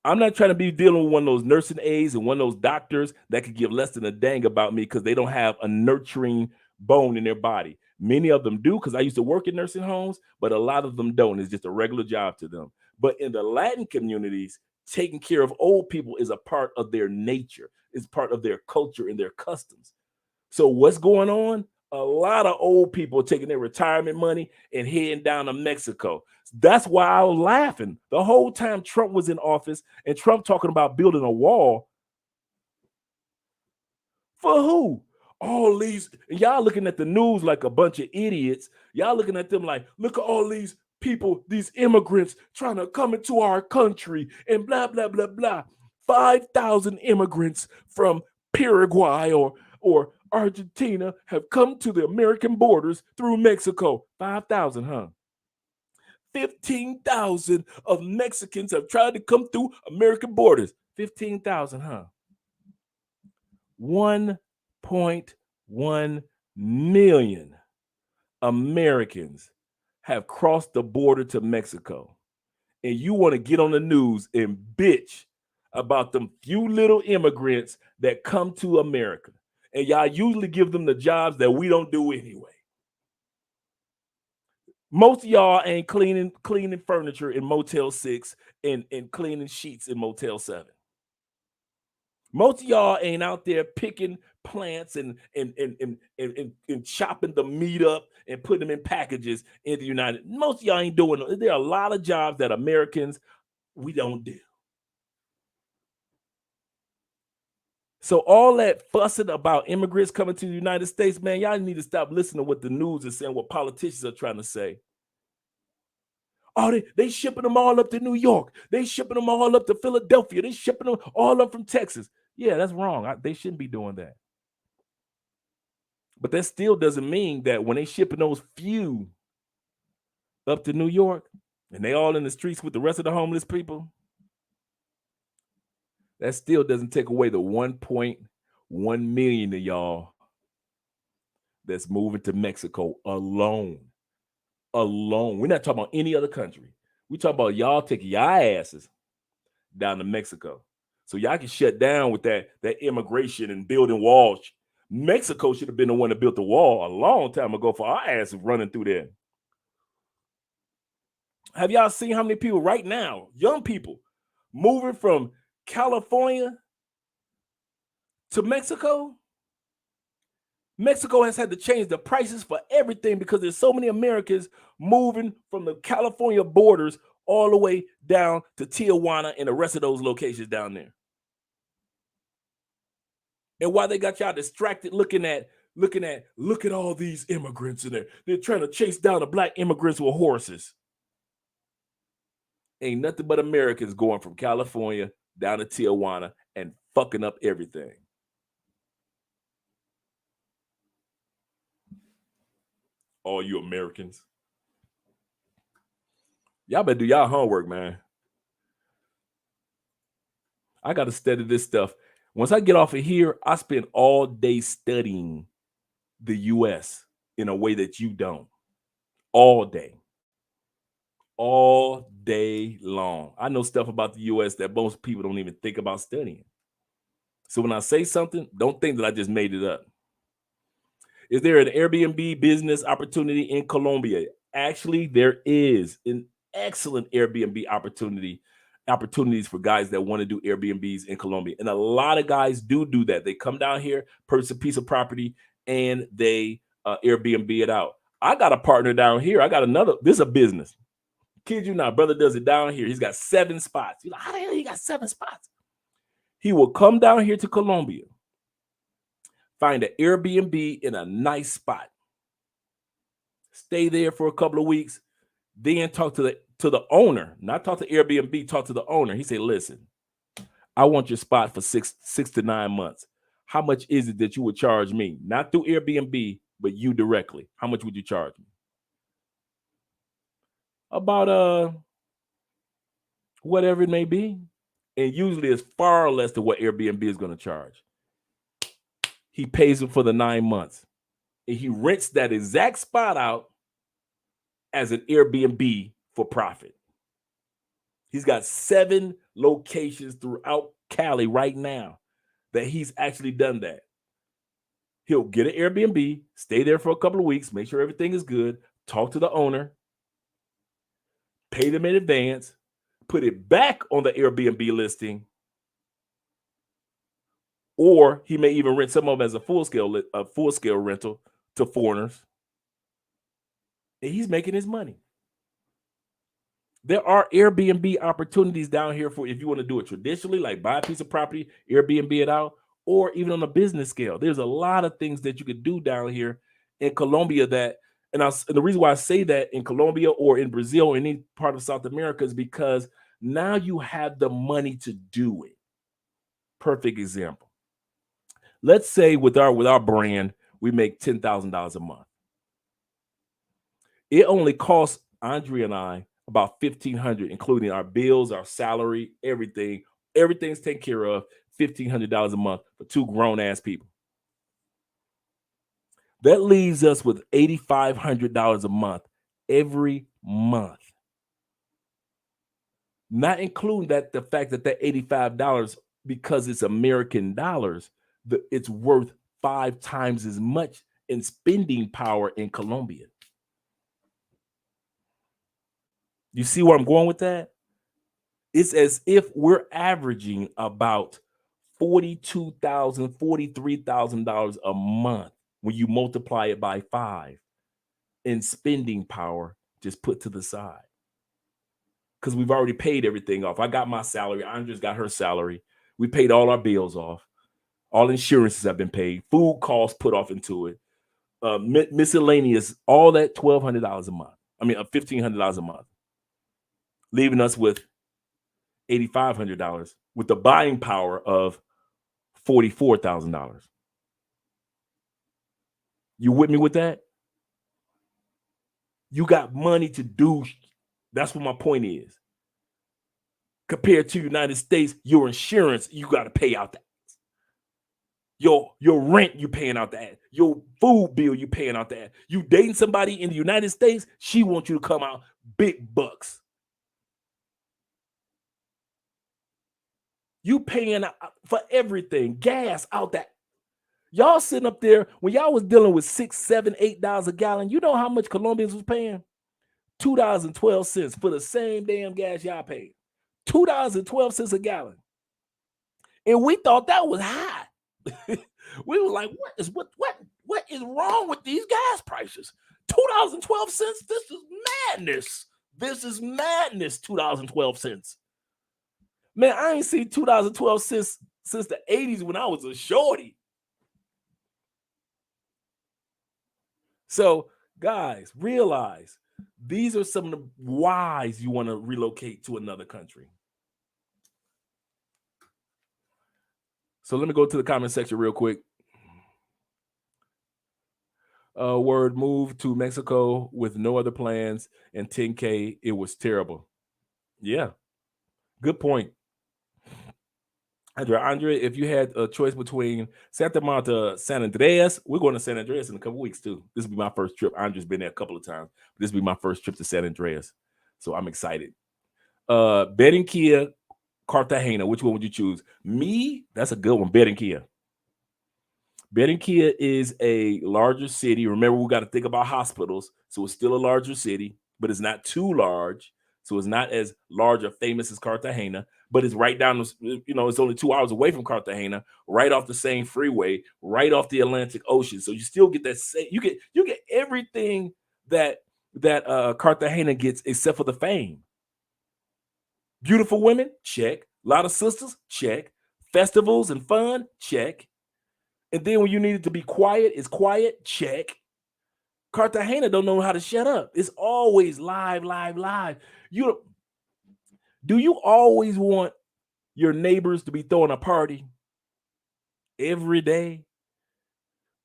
A: I'm not trying to be dealing with one of those nursing aides and one of those doctors that could give less than a dang about me because they don't have a nurturing bone in their body. Many of them do because I used to work in nursing homes, but a lot of them don't. It's just a regular job to them. But in the Latin communities, taking care of old people is a part of their nature. It's part of their culture and their customs. So what's going on? A lot of old people taking their retirement money and heading down to Mexico. That's why I was laughing the whole time Trump was in office and Trump talking about building a wall. For who? All these, y'all looking at the news like a bunch of idiots. Y'all looking at them like, look at all these people, these immigrants trying to come into our country and blah, blah, blah, blah. 5,000 immigrants from Paraguay or Argentina have come to the American borders through Mexico. 5,000, huh? 15,000 of Mexicans have tried to come through American borders. 15,000, huh? 1.1 million Americans have crossed the border to Mexico. And you want to get on the news and bitch about them few little immigrants that come to America. And y'all usually give them the jobs that we don't do anyway. Most of y'all ain't cleaning furniture in Motel 6 and cleaning sheets in Motel 7. Most of y'all ain't out there picking plants and chopping the meat up and putting them in packages in the United. Most of y'all ain't doing it. There are a lot of jobs that Americans, we don't do. So all that fussing about immigrants coming to the United States, man, y'all need to stop listening to what the news is saying, what politicians are trying to say. Oh, they shipping them all up to New York. They shipping them all up to Philadelphia. They shipping them all up from Texas. Yeah, that's wrong. They shouldn't be doing that. But that still doesn't mean that when they shipping those few up to New York and they all in the streets with the rest of the homeless people, that still doesn't take away the 1.1 million of y'all that's moving to Mexico alone. We're not talking about any other country. We talking about y'all taking your asses down to Mexico. So y'all can shut down with that immigration and building walls. Mexico should have been the one that built the wall a long time ago for our asses running through there. Have y'all seen how many people right now, young people, moving from California to Mexico? Mexico has had to change the prices for everything because there's so many Americans moving from the California borders all the way down to Tijuana and the rest of those locations down there. And why they got y'all distracted looking at look at all these immigrants in there. They're trying to chase down the black immigrants with horses. Ain't nothing but Americans going from California down to Tijuana and fucking up everything. All you Americans. Y'all better do y'all homework, man. I got to study this stuff. Once I get off of here, I spend all day studying the U.S. in a way that you don't. All day. All day long. I know stuff about the U.S. that most people don't even think about studying. So when I say something, don't think that I just made it up. Is there an Airbnb business opportunity in Colombia? Actually, there is an excellent Airbnb opportunities for guys that want to do Airbnbs in Colombia. And a lot of guys do that. They come down here, purchase a piece of property, and they Airbnb it out. I got a partner down here. I got another. This is a business. Kid you not, brother does it down here. He's got 7 spots. You're like, how the hell he got 7 spots? He will come down here to Colombia, find an Airbnb in a nice spot, stay there for a couple of weeks, then talk to the owner, not talk to Airbnb, talk to the owner. He said, listen, I want your spot for six to 9 months. How much is it that you would charge me? Not through Airbnb, but you directly. How much would you charge me? About whatever it may be. And usually it's far less than what Airbnb is going to charge. He pays him for the 9 months. And he rents that exact spot out as an Airbnb for profit. He's got 7 locations throughout Cali right now that he's actually done that. He'll get an Airbnb, stay there for a couple of weeks, make sure everything is good, talk to the owner, pay them in advance, put it back on the Airbnb listing, or he may even rent some of them as a full-scale rental to foreigners. And he's making his money. There are Airbnb opportunities down here for if you want to do it traditionally, like buy a piece of property, Airbnb it out, or even on a business scale. There's a lot of things that you could do down here in Colombia and the reason why I say that in Colombia or in Brazil or any part of South America is because now you have the money to do it. Perfect example. Let's say with our brand, we make $10,000 a month. It only costs Andre and I about $1,500, including our bills, our salary, everything. Everything's taken care of. $1,500 a month for 2 grown-ass people. That leaves us with $8,500 a month every month. Not including the fact that $85, because it's American dollars, it's worth 5 times as much in spending power in Colombia. You see where I'm going with that? It's as if we're averaging about $42,000, $43,000 a month when you multiply it by 5 in spending power just put to the side. Because we've already paid everything off. I got my salary. Andre's got her salary. We paid all our bills off. All insurances have been paid. Food costs put off into it. Miscellaneous, all that $1,200 a month. I mean, $1,500 a month. Leaving us with $8,500 with the buying power of $44,000. You with me with that? You got money to do. That's what my point is. Compared to United States, your insurance, you got to pay out that. Your rent, you paying out that. Your food bill, you paying out that. You dating somebody in the United States, she wants you to come out big bucks. You paying for everything, gas out that. Y'all sitting up there when y'all was dealing with $6, $7, $8 a gallon. You know how much Colombians was paying? $2.12 for the same damn gas y'all paid. $2.12 a gallon. And we thought that was high. We were like, what is wrong with these gas prices? $2.12. This is madness. This is madness. $2.12. Man, I ain't seen $2.12 since the 80s when I was a shorty. So, guys, realize these are some of the whys you want to relocate to another country. So let me go to the comment section real quick. Word, move to Mexico with no other plans and $10K. It was terrible. Yeah, good point. Andre, if you had a choice between Santa Marta, San Andreas, we're going to San Andreas in a couple weeks too. This will be my first trip. Andre's been there a couple of times. But this will be my first trip to San Andreas. So I'm excited. Barranquilla, Cartagena, which one would you choose? Me, that's a good one, Barranquilla. Barranquilla is a larger city. Remember, we got to think about hospitals. So it's still a larger city, but it's not too large. So it's not as large or famous as Cartagena, but it's right down, it's only 2 hours away from Cartagena, right off the same freeway, right off the Atlantic Ocean. So you still get that you get everything that Cartagena gets except for the fame. Beautiful women, check. A lot of sisters, check. Festivals and fun, check. And then when you need it to be quiet, it's quiet, check. Cartagena don't know how to shut up. It's always live. Do you always want your neighbors to be throwing a party every day?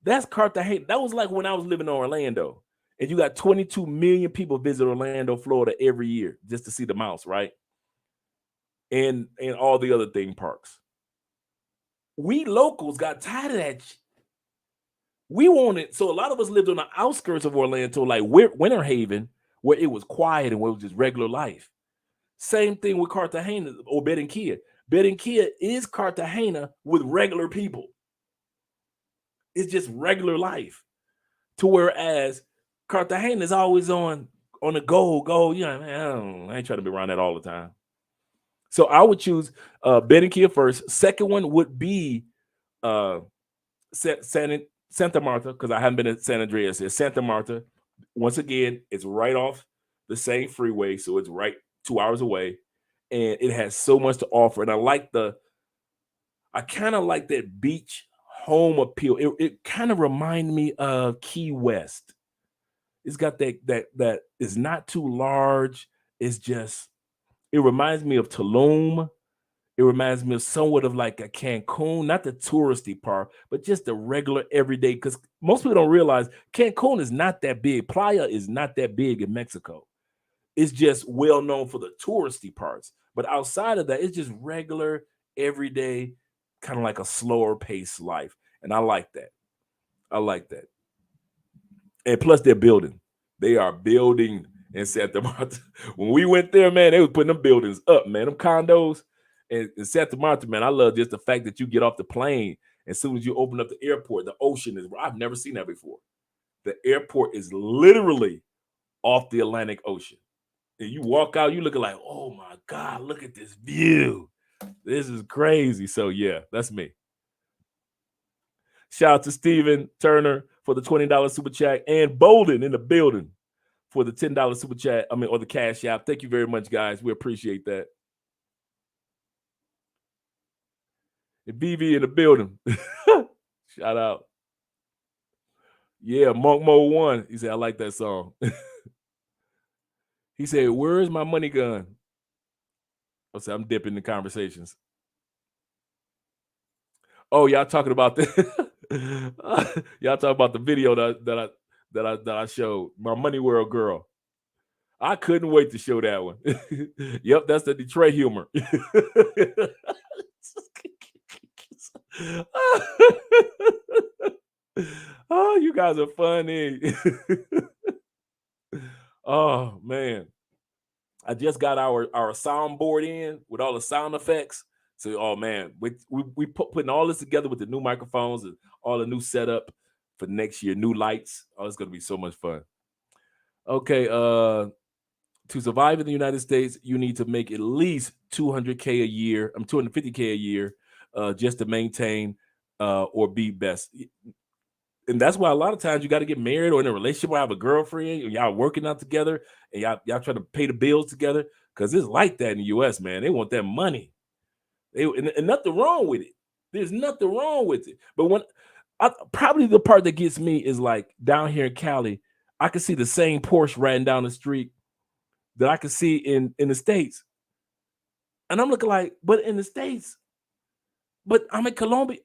A: That's Cartagena. That was like when I was living in Orlando, and you got 22 million people visit Orlando, Florida every year just to see the mouse, right? And all the other theme parks. We locals got tired of that. We wanted, so a lot of us lived on the outskirts of Orlando, like Winter Haven, where it was quiet and where it was just regular life. Same thing with Cartagena or Barranquilla. Barranquilla is Cartagena with regular people. It's just regular life. To whereas Cartagena is always on the go. You know, man, I ain't trying to be around that all the time. So I would choose Barranquilla first. Second one would be Santa Marta, because I haven't been to San Andreas. It's Santa Marta. Once again, it's right off the same freeway, so it's right 2 hours away, and it has so much to offer. And I kind of like that beach home appeal. It kind of reminds me of Key West. It's got that is not too large. It's just, it reminds me of Tulum. It reminds me of somewhat of like a Cancun, not the touristy part, but just the regular everyday. Because most people don't realize Cancun is not that big. Playa is not that big in Mexico. It's just well known for the touristy parts. But outside of that, it's just regular, everyday, kind of like a slower paced life. And I like that. And plus, they're building. They are building in Santa Marta. When we went there, man, they was putting them buildings up, man. Them condos. And in Santa Marta, man, I love just the fact that you get off the plane. As soon as you open up the airport, the ocean is, I've never seen that before. The airport is literally off the Atlantic Ocean. And you walk out, you looking like, oh my God, look at this view. This is crazy. So yeah, that's me. Shout out to Steven Turner for the $20 super chat, and Bolden in the building for the $10 super chat. Or the Cash App. Thank you very much, guys. We appreciate that. And BV in the building. Shout out. Yeah, Monk Mo 1. He said, I like that song. He said, where's my money gun? I said, I'm dipping the conversations. Oh, y'all talking about the y'all talking about the video that I showed, my Money World girl. I couldn't wait to show that one. Yep, that's the Detroit humor. Oh, you guys are funny. Oh man, I just got our soundboard in with all the sound effects. So, oh man, we putting all this together with the new microphones and all the new setup for next year, new lights. Oh, it's gonna be so much fun. Okay, to survive in the United States, you need to make at least $200K a year. 250K a year, just to maintain or be best. And that's why a lot of times you got to get married or in a relationship or have a girlfriend, and y'all working out together, and y'all trying to pay the bills together, because it's like that in the U.S., man. They want that money. And nothing wrong with it. There's nothing wrong with it. But probably the part that gets me is like down here in Cali, I can see the same Porsche riding down the street that I can see in the States. And I'm looking like, but in the States, but I'm in Colombia.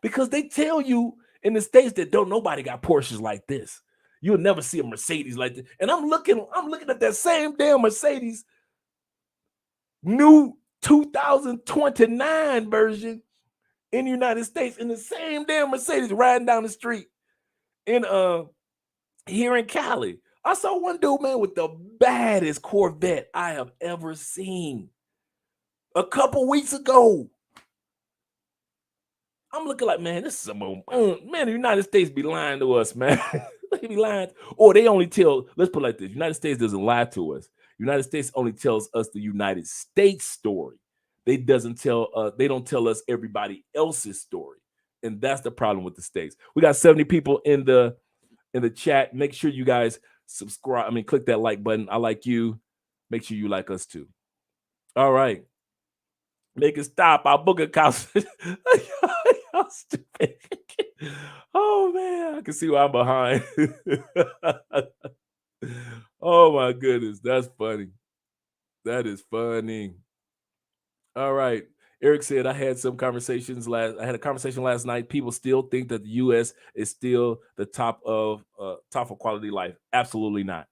A: Because they tell you in the States that don't nobody got Porsches like this. You'll never see a Mercedes like this. And I'm looking at that same damn Mercedes, new 2029 version in the United States, in the same damn Mercedes riding down the street in here in Cali. I saw one dude, man, with the baddest Corvette I have ever seen a couple weeks ago. I'm looking like, man, this is some man, the United States be lying to us, man. They be lying. Or they only tell, let's put it like this. United States doesn't lie to us. United States only tells us the United States story. They don't tell us everybody else's story. And that's the problem with the States. We got 70 people in the chat. Make sure you guys subscribe. I mean, click that like button. I like you. Make sure you like us too. All right. Make it stop. I'll book a couch. Y'all stupid. Oh man, I can see why I'm behind. Oh my goodness, that's funny. That is funny. All right. Eric said I had a conversation last night. People still think that the US is still the top of quality life. Absolutely not.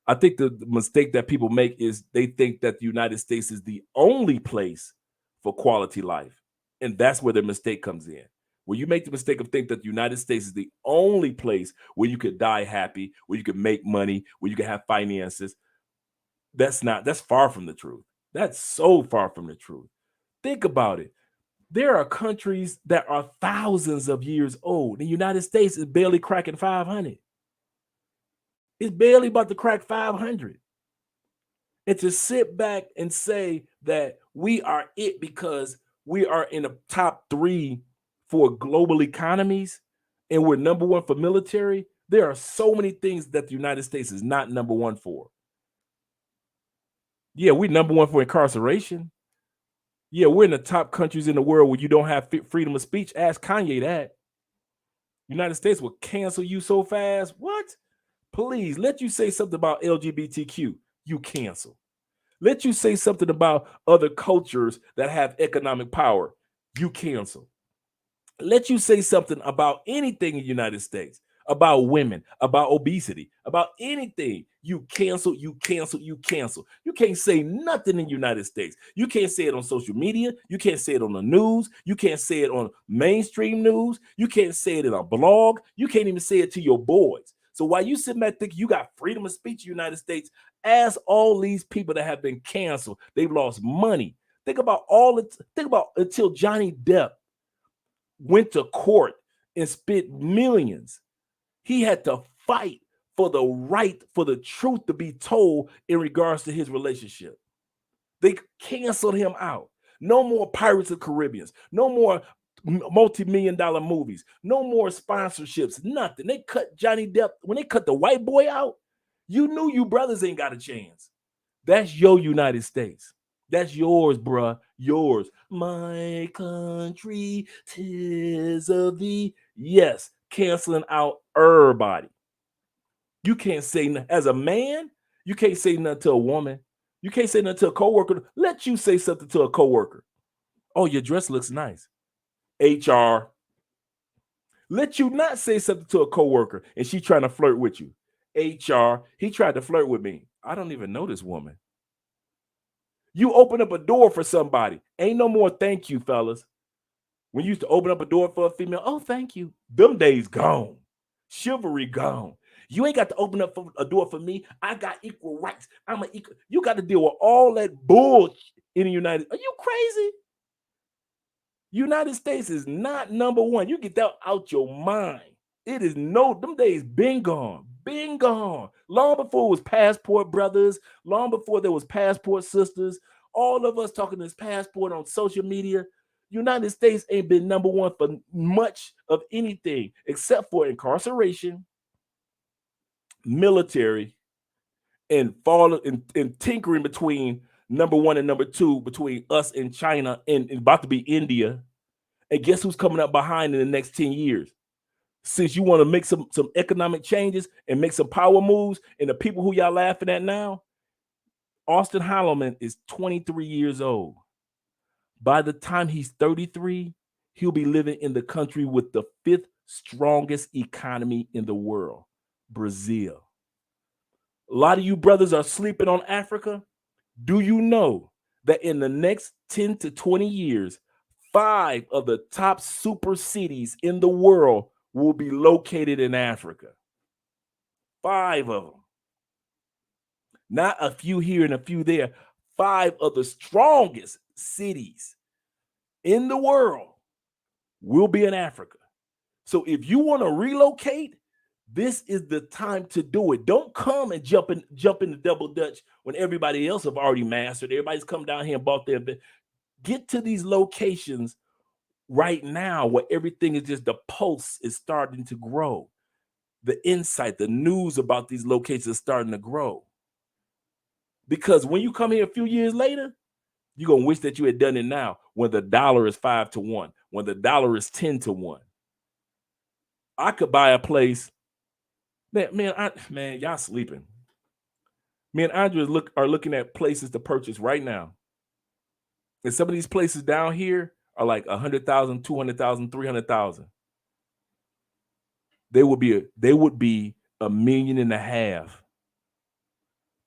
A: I think the mistake that people make is they think that the United States is the only place for quality life. And that's where the mistake comes in. When you make the mistake of thinking that the United States is the only place where you could die happy, where you can make money, where you can have finances, that's far from the truth. That's so far from the truth. Think about it. There are countries that are thousands of years old. The United States is barely cracking 500. It's barely about to crack 500. And to sit back and say that we are it because we are in the top 3 for global economies and we're number 1 for military, there are so many things that the United States is not number 1 for. Yeah, we're number 1 for incarceration. Yeah, we're in the top countries in the world where you don't have freedom of speech. Ask Kanye that. United States will cancel you so fast. What? Please, let you say something about LGBTQ, you cancel. Let you say something about other cultures that have economic power, you cancel. Let you say something about anything in the United States, about women, about obesity, about anything, you cancel, you cancel, you cancel. You can't say nothing in the United States. You can't say it on social media. You can't say it on the news. You can't say it on mainstream news. You can't say it in a blog. You can't even say it to your boys. So while you sit back thinking you got freedom of speech in the United States, ask all these people that have been canceled. They've lost money. Think about until Johnny Depp went to court and spent millions. He had to fight for the right, for the truth to be told in regards to his relationship. They canceled him out. No more Pirates of the Caribbean. No more multi-million-dollar movies. No more sponsorships. Nothing. They cut Johnny Depp. When they cut the white boy out, you knew you brothers ain't got a chance. That's your United States. That's yours, bruh. Yours. My country, 'tis of thee. Yes, canceling out everybody. You can't say, as a man, you can't say nothing to a woman. You can't say nothing to a coworker. Let you say something to a coworker. Oh, your dress looks nice. HR. Let you not say something to a coworker and she trying to flirt with you. HR. He tried to flirt with me. I don't even know this woman. You open up a door for somebody. Ain't no more thank you, fellas. When you used to open up a door for a female, oh, thank you. Them days gone. Chivalry gone. You ain't got to open up a door for me. I got equal rights. I'm an equal. You got to deal with all that bullshit in the United. Are you crazy? United States is not number 1. You get that out your mind. It is them days been gone. Been gone. Long before it was passport brothers, long before there was passport sisters, all of us talking this passport on social media. United States ain't been number 1 for much of anything except for incarceration, military, and tinkering between number 1 and number 2 between us and China and about to be India. And guess who's coming up behind in the next 10 years? Since you want to make some economic changes and make some power moves, and the people who y'all laughing at now, Austin Holloman is 23 years old. By the time he's 33, he'll be living in the country with the 5th strongest economy in the world, Brazil. A lot of you brothers are sleeping on Africa. Do you know that in the next 10 to 20 years, 5 of the top super cities in the world will be located in Africa? 5 of them. Not a few here and a few there. 5 of the strongest cities in the world we'll be in Africa. So if you want to relocate, this is the time to do it. Don't come and jump in the double dutch when everybody else have already mastered. Everybody's come down here and bought their bed. Get to these locations right now where everything is just, the pulse is starting to grow. The insight, the news about these locations is starting to grow. Because when you come here a few years later, you're going to wish that you had done it now when the dollar is 5 to 1, when the dollar is 10 to 1. I could buy a place. Man, y'all sleeping. Me and Andrea are looking at places to purchase right now. And some of these places down here are like 100,000, 200,000, 300,000. They would be $1.5 million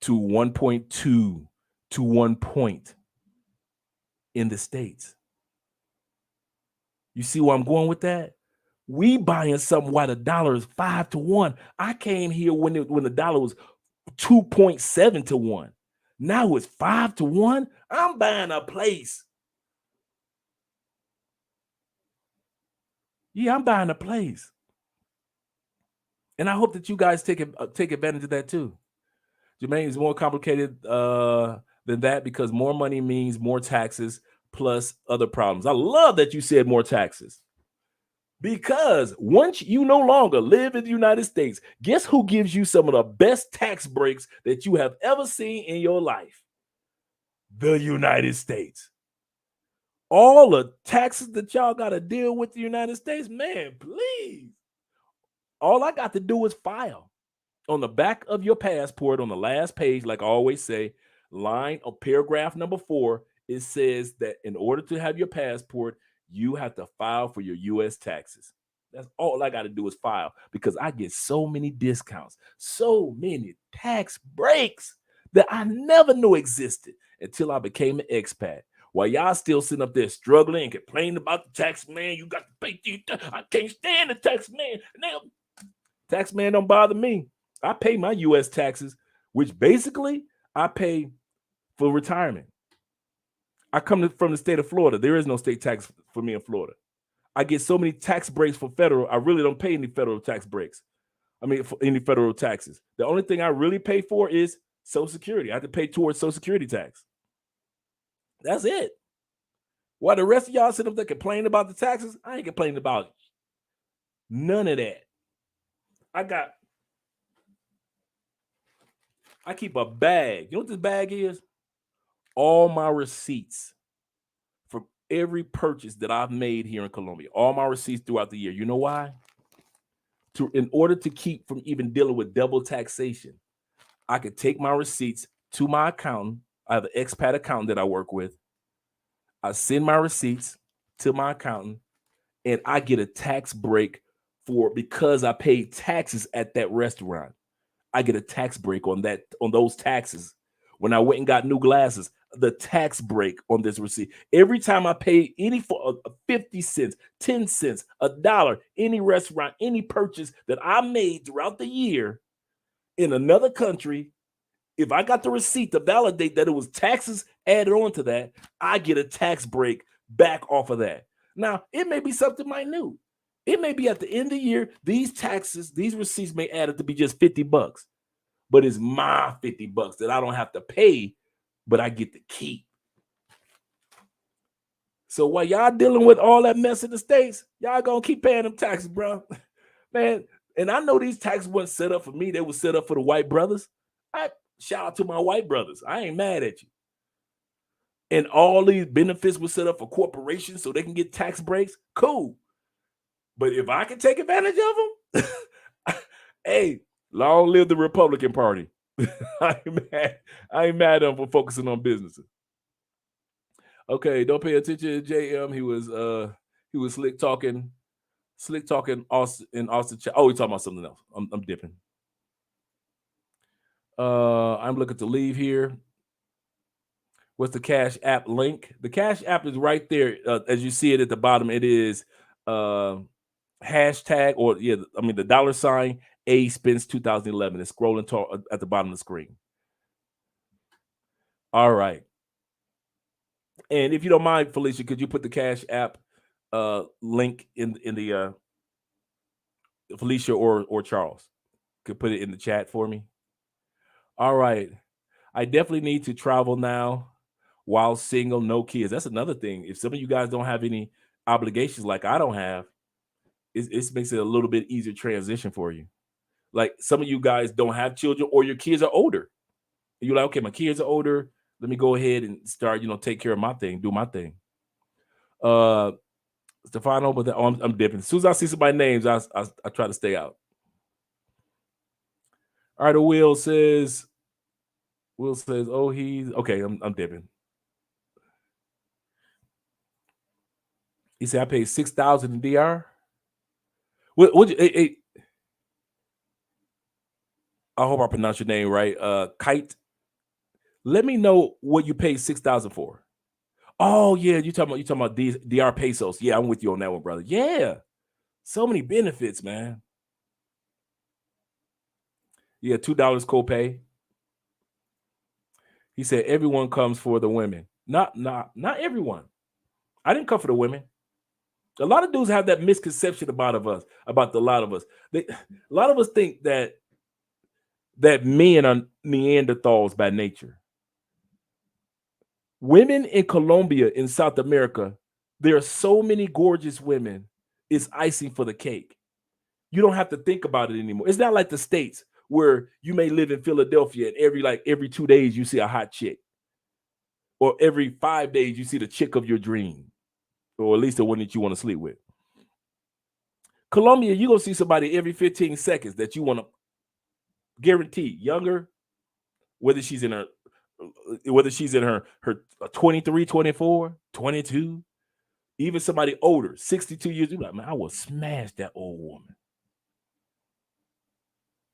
A: to 1.2 to 1 point in the States. You see where I'm going with that? We buying something while the dollar is 5 to 1. I came here when the dollar was 2.7 to 1. Now it's 5 to 1. I'm buying a place. Yeah, I'm buying a place. And I hope that you guys take advantage of that too. Jermaine, is more complicated than that because more money means more taxes plus other problems. I love that you said more taxes. Because once you no longer live in the United States, guess who gives you some of the best tax breaks that you have ever seen in your life? The United States. All the taxes that y'all got to deal with the United States, man, please. All I got to do is file. On the back of your passport, on the last page, like I always say, line or paragraph number 4, it says that in order to have your passport, you have to file for your U.S. taxes. That's all I got to do is file because I get so many discounts, so many tax breaks that I never knew existed until I became an expat. While y'all still sitting up there struggling and complaining about the tax man, you got to pay. I can't stand the tax man. Tax man don't bother me. I pay my U.S. taxes, which basically I pay for retirement. I come from the state of Florida. There is no state tax for me in Florida. I get so many tax breaks for federal. I really don't pay any federal tax breaks. I mean, for any federal taxes. The only thing I really pay for is Social Security. I have to pay towards Social Security tax. That's it. While the rest of y'all sit up there complaining about the taxes, I ain't complaining about none of that. I keep a bag. You know what this bag is? All my receipts for every purchase that I've made here in Colombia. All my receipts throughout the year. You know why? In order to keep from even dealing with double taxation, I could take my receipts to my accountant. I have an expat accountant that I work with. I send my receipts to my accountant, and I get a tax break because I paid taxes at that restaurant. I get a tax break on those taxes. When I went and got new glasses, the tax break on this receipt. Every time I pay any for 50 cents, 10 cents, $1, any restaurant, any purchase that I made throughout the year in another country, if I got the receipt to validate that it was taxes added on to that, I get a tax break back off of that. Now, it may be something minute. It may be at the end of the year, these receipts may add up to be just $50, but it's my $50 that I don't have to pay, but I get to keep. So while y'all dealing with all that mess in the States, y'all gonna keep paying them taxes, bro. Man, and I know these taxes weren't set up for me. They were set up for the white brothers. I shout out to my white brothers. I ain't mad at you. And all these benefits were set up for corporations so they can get tax breaks. Cool. But if I can take advantage of them, hey, long live the Republican Party. I ain't mad at them for focusing on businesses. Okay, don't pay attention to JM. He was slick talking Austin in Austin. Oh, he's talking about something else. I'm dipping. I'm looking to leave here. What's the Cash App link? The Cash App is right there. As you see it at the bottom, it is hashtag the $sign A Spence 2011. It's scrolling at the bottom of the screen. All right. And if you don't mind, Felicia, could you put the Cash App link in the Felicia or Charles could put it in the chat for me. All right. I definitely need to travel now while single, no kids. That's another thing. If some of you guys don't have any obligations like I don't have, it makes it a little bit easier transition for you. Like some of you guys don't have children or your kids are older. You're like, okay, my kids are older. Let me go ahead and start, take care of my thing, do my thing. Stefano, but I'm dipping. As soon as I see somebody's names, I try to stay out. All right, Will says, oh, he's okay. I'm dipping. He said I paid $6,000 in DR. What hey, I hope I pronounced your name right. Kite. Let me know what you paid $6,000 for. Oh yeah, you talking about DR pesos. Yeah, I'm with you on that one, brother. Yeah. So many benefits, man. Yeah, $2 copay. He said everyone comes for the women. Not everyone. I didn't come for the women. A lot of dudes have that misconception about a lot of us. A lot of us think that men are Neanderthals by nature. Women in Colombia, in South America, there are so many gorgeous women. It's icing for the cake. You don't have to think about it anymore. It's not like the States where you may live in Philadelphia and every 2 days you see a hot chick, or every 5 days you see the chick of your dream, or at least the one that you want to sleep with. Colombia, you're gonna see somebody every 15 seconds that you want to guarantee younger, whether she's in her 23, 24, 22, even somebody older, 62 years. You're like, man, I will smash that old woman.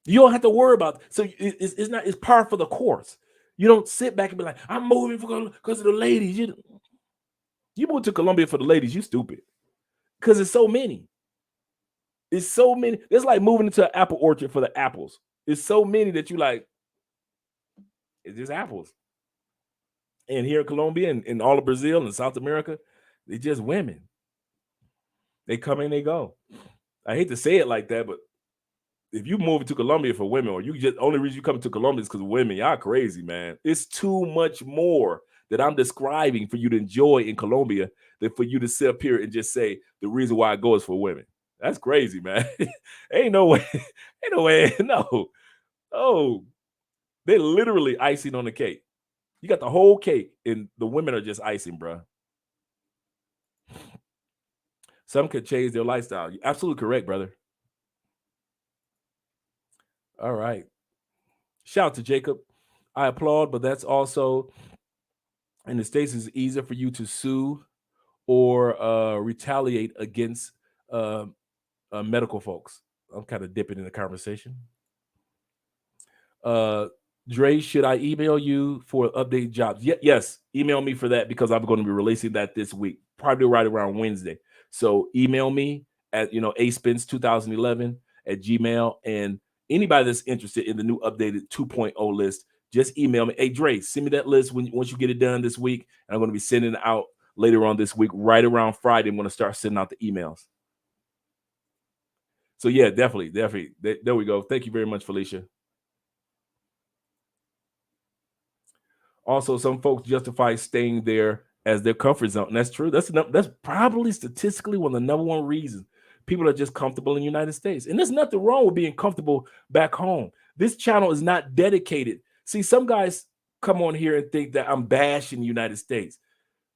A: You don't have to worry about it. So it's par for the course. You don't sit back and be like, I'm moving because of the ladies. You moved to Colombia for the ladies, you stupid. Because it's so many. It's so many. It's like moving into an apple orchard for the apples. It's so many that you like, it's just apples. And here in Colombia and all of Brazil and South America, they're just women. They come and they go. I hate to say it like that, but if you move to Colombia for women, or you just only reason you come to Colombia is because of women, y'all crazy, man. It's too much more that I'm describing for you to enjoy in Colombia than for you to sit up here and just say the reason why I go is for women. That's crazy, man. Ain't no way. Ain't no way. No. Oh, they're literally icing on the cake. You got the whole cake, and the women are just icing, bro. Some could change their lifestyle. You're absolutely correct, brother. All right. Shout out to Jacob. I applaud, but that's also in the States is easier for you to sue or retaliate against medical folks. I'm kind of dipping in the conversation. Dre, should I email you for update jobs? Yes, email me for that because I'm going to be releasing that this week, probably right around Wednesday. So email me at aspins2011 at Gmail, and anybody that's interested in the new updated 2.0 list, just email me. Hey, Dre, send me that list once you get it done this week, and I'm going to be sending it out later on this week, right around Friday. I'm going to start sending out the emails. So yeah, definitely. There we go. Thank you very much, Felicia. Also, some folks justify staying there as their comfort zone. And that's true. That's probably statistically one of the number one reasons people are just comfortable in the United States. And there's nothing wrong with being comfortable back home. This channel is not dedicated. See, some guys come on here and think that I'm bashing the United States.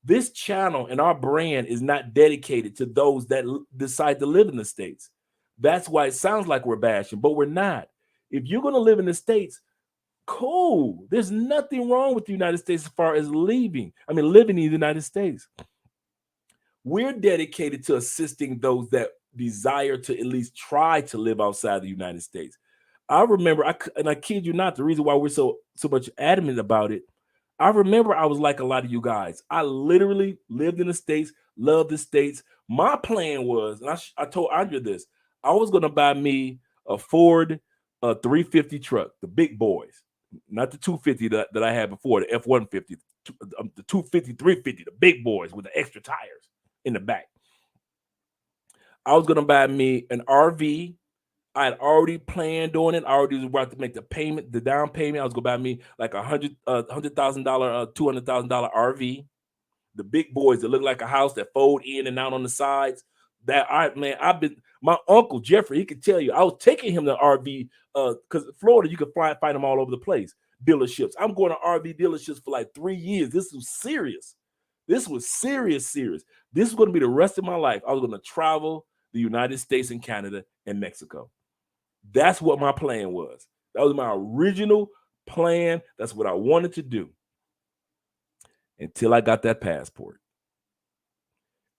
A: This channel and our brand is not dedicated to those that decide to live in the States. That's why it sounds like we're bashing, but we're not. If you're going to live in the States, cool. There's nothing wrong with the United States as far as living in the United States. We're dedicated to assisting those that desire to at least try to live outside the United States. I remember, I kid you not, the reason why we're so much adamant about it, I remember I was like a lot of you guys. I literally lived in the States, loved the States. My plan was, and I told Andrea this, I was going to buy me a Ford 350 truck, the big boys. Not the 250 that I had before, the F-150, the 250, 350, the big boys with the extra tires in the back. I was gonna buy me an RV. I had already planned on it. I already was about to make the payment, the down payment. I was gonna buy me like $100,000, $200,000 RV. The big boys that look like a house that fold in and out on the sides. I've been my uncle Jeffrey. He could tell you. I was taking him to RV because Florida you can find them all over the place. Dealerships. I'm going to RV dealerships for like 3 years. This was serious. This was serious. This is going to be the rest of my life. I was going to travel the United States and Canada and Mexico. That's what my plan was. That was my original plan. That's what I wanted to do until I got that passport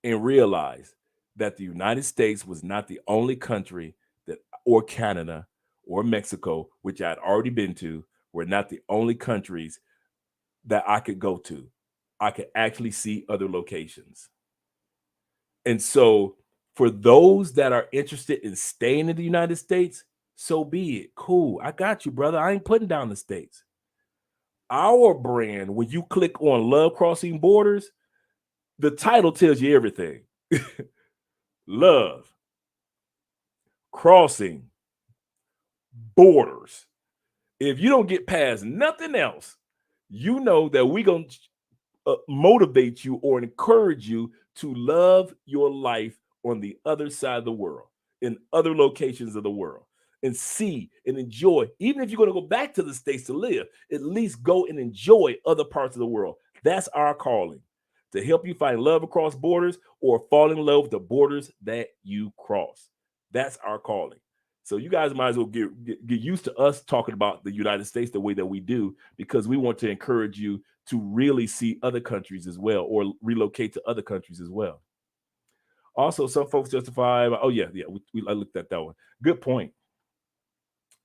A: and realized that the United States was not the only country that, or Canada or Mexico, which I'd already been to, were not the only countries that I could go to. I could actually see other locations. And so for those that are interested in staying in the United States, so be it. Cool. I got you, brother. I ain't putting down the States. Our brand, when you click on Love Crossing Borders, the title tells you everything. Love Crossing Borders. If you don't get past nothing else, you know that we're going to motivate you or encourage you to love your life on the other side of the world, in other locations of the world, and see and enjoy. Even if you're going to go back to the States to live, at least go and enjoy other parts of the world. That's our calling, to help you find love across borders or fall in love with the borders that you cross. That's our calling. So you guys might as well get used to us talking about the United States the way that we do, because we want to encourage you to really see other countries as well, or relocate to other countries as well. Also, some folks justify, I looked at that one. Good point.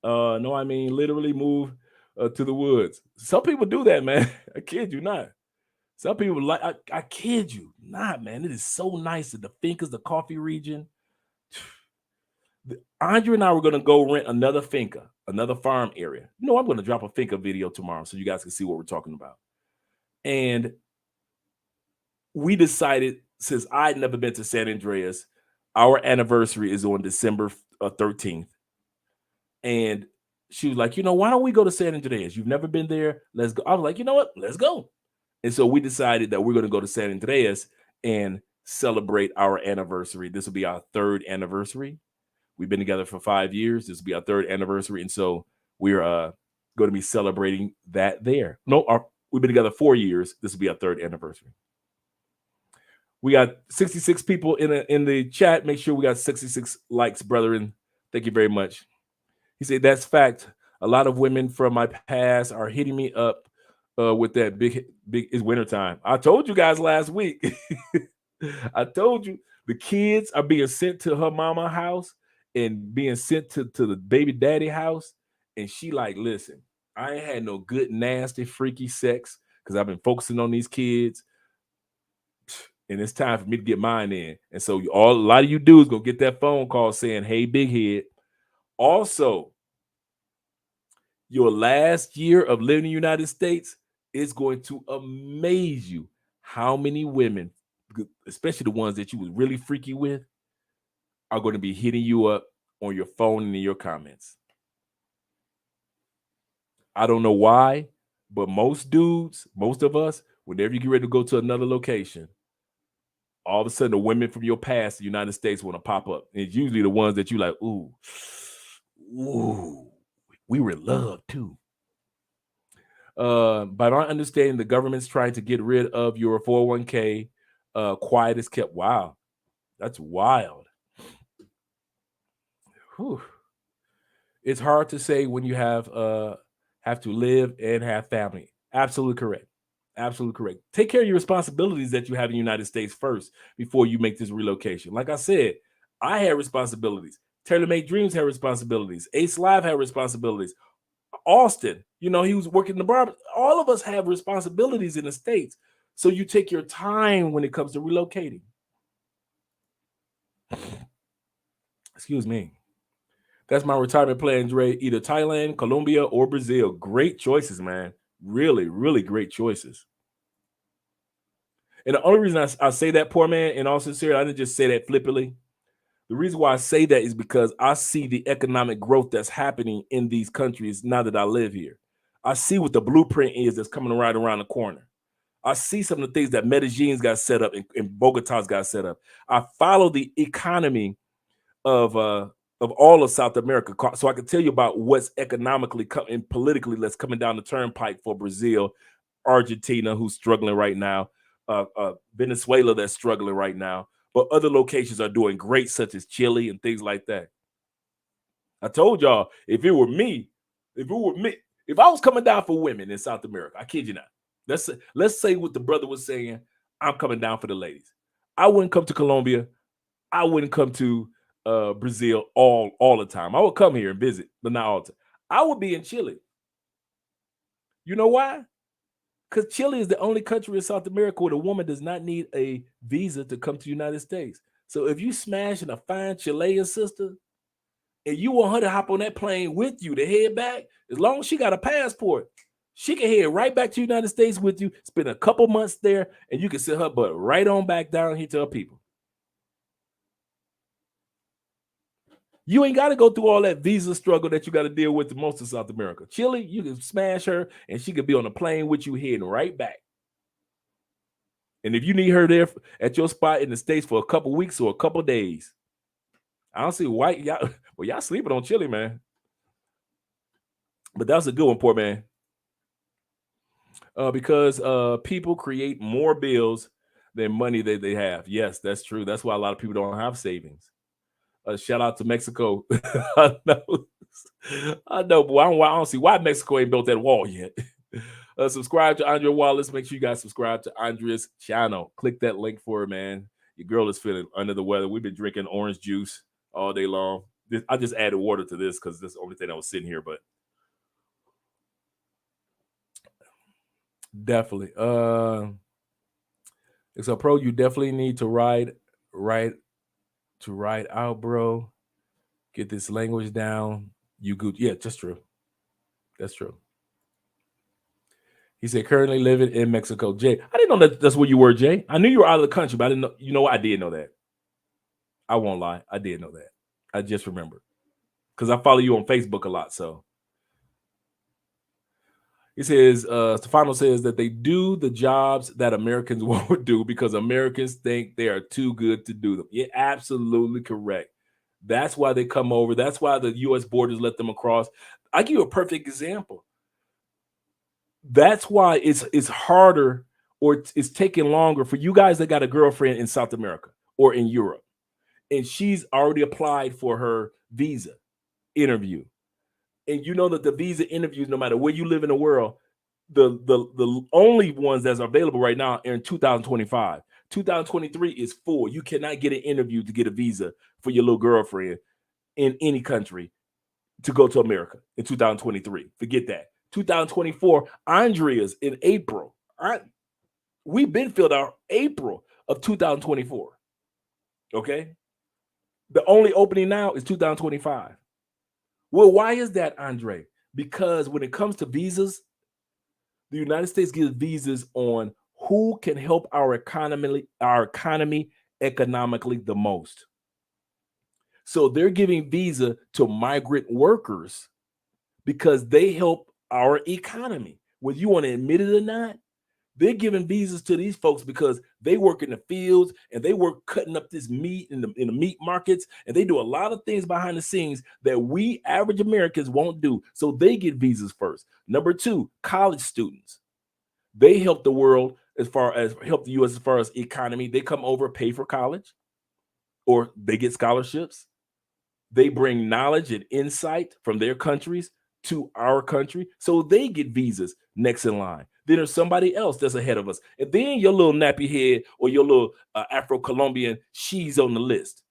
A: No, I mean literally move to the woods. Some people do that, man. I kid you not. Some people like, I kid you not, man. It is so nice in the Fincas, the coffee region. Andre and I were going to go rent another finca, another farm area. You know, I'm going to drop a finca video tomorrow so you guys can see what we're talking about. And we decided, since I'd never been to San Andreas, our anniversary is on December 13th. And she was like, why don't we go to San Andreas? You've never been there. Let's go. I was like, you know what? Let's go. And so we decided that we're going to go to San Andreas and celebrate our anniversary. This will be our 3rd anniversary. We've been together for 5 years. This will be our 3rd anniversary. And so we're going to be celebrating that there. We've been together 4 years. This will be our 3rd anniversary. We got 66 people in the chat. Make sure we got 66 likes, brethren. Thank you very much. He said, that's fact. A lot of women from my past are hitting me up with that big, it's wintertime. I told you guys last week. I told you the kids are being sent to her mama house and being sent to the baby daddy house. And she like, listen, I ain't had no good, nasty, freaky sex because I've been focusing on these kids. And it's time for me to get mine in. And so a lot of you dudes go get that phone call saying, hey, big head. Also, your last year of living in the United States is going to amaze you how many women, especially the ones that you was really freaky with, are going to be hitting you up on your phone and in your comments. I don't know why, but most dudes, most of us, whenever you get ready to go to another location, all of a sudden the women from your past, the United States, want to pop up. And it's usually the ones that you like, ooh, we were in love too. By my understanding, the government's trying to get rid of your 401k. Quiet is kept. Wow, that's wild. Whew. It's hard to say when you have to live and have family. Absolutely correct. Absolutely correct. Take care of your responsibilities that you have in the United States first before you make this relocation. Like I said, I had responsibilities. Taylor Made Dreams had responsibilities. Ace Live had responsibilities. Austin, he was working in the bar. All of us have responsibilities in the States. So you take your time when it comes to relocating. Excuse me. That's my retirement plan, Dre. Either Thailand, Colombia, or Brazil. Great choices, man. Really, really great choices. And the only reason I say that, poor man, in all sincerity, I didn't just say that flippantly. The reason why I say that is because I see the economic growth that's happening in these countries now that I live here. I see what the blueprint is that's coming right around the corner. I see some of the things that Medellin's got set up and Bogota's got set up. I follow the economy of all of South America, so I can tell you about what's economically and politically that's coming down the turnpike for Brazil, Argentina, who's struggling right now, Venezuela that's struggling right now, but other locations are doing great, such as Chile and things like that. I told y'all, if I was coming down for women in South America, I kid you not. Let's say what the brother was saying. I'm coming down for the ladies. I wouldn't come to Colombia. I wouldn't come to Brazil all the time. I would come here and visit, but not all the time. I would be in Chile. You know why? Because Chile is the only country in South America where a woman does not need a visa to come to the United States. So if you smashing a fine Chilean sister and you want her to hop on that plane with you to head back, as long as she got a passport, she can head right back to the United States with you, spend a couple months there, and you can send her butt right on back down here to her people. You ain't got to go through all that visa struggle that you got to deal with in most of South America. Chile, you can smash her, and she could be on a plane with you heading right back. And if you need her there at your spot in the States for a couple weeks or a couple days, I don't see why y'all sleeping on Chile, man. But that's a good one, poor man. Because people create more bills than money that they have. Yes, that's true. That's why a lot of people don't have savings. Shout out to Mexico. I know, boy. I don't see why Mexico ain't built that wall yet. Subscribe to Andrea Wallace. Make sure you guys subscribe to Andrea's channel. Click that link for her, man. Your girl is feeling under the weather. We've been drinking orange juice all day long. I just added water to this because this is the only thing that was sitting here, but definitely. So pro, you definitely need to ride out, bro. Get this language down. You good? Yeah, just true. That's true. He said currently living in Mexico. Jay, I didn't know that's where you were, Jay. I knew you were out of the country, but I didn't know. You know what? I did know that. I won't lie. I did know that. I just remembered because I follow you on Facebook a lot. So he says, Stefano says that they do the jobs that Americans won't do because Americans think they are too good to do them. Yeah, absolutely correct. That's why they come over. That's why the U.S. borders let them across. I give you a perfect example. That's why it's harder or it's taking longer for you guys that got a girlfriend in South America or in Europe, and she's already applied for her visa interview. And you know that the visa interviews, no matter where you live in the world, the only ones that's available right now are in 2025. 2023 is full. You cannot get an interview to get a visa for your little girlfriend in any country to go to America in 2023. Forget that. 2024, Andrea's in April. We've been filled out April of 2024. Okay. The only opening now is 2025. Well, why is that, Andre? Because when it comes to visas, the United States gives visas on who can help our economy economically the most. So they're giving visa to migrant workers because they help our economy. Whether you want to admit it or not, they're giving visas to these folks because they work in the fields and they work cutting up this meat in the meat markets, and they do a lot of things behind the scenes that we average Americans won't do. So they get visas first. Number two, college students. They help the world help the U.S. as far as economy. They come over, pay for college, or they get scholarships. They bring knowledge and insight from their countries to our country, so they get visas next in line. Then there's somebody else that's ahead of us. And then your little nappy head or your little Afro-Colombian, she's on the list.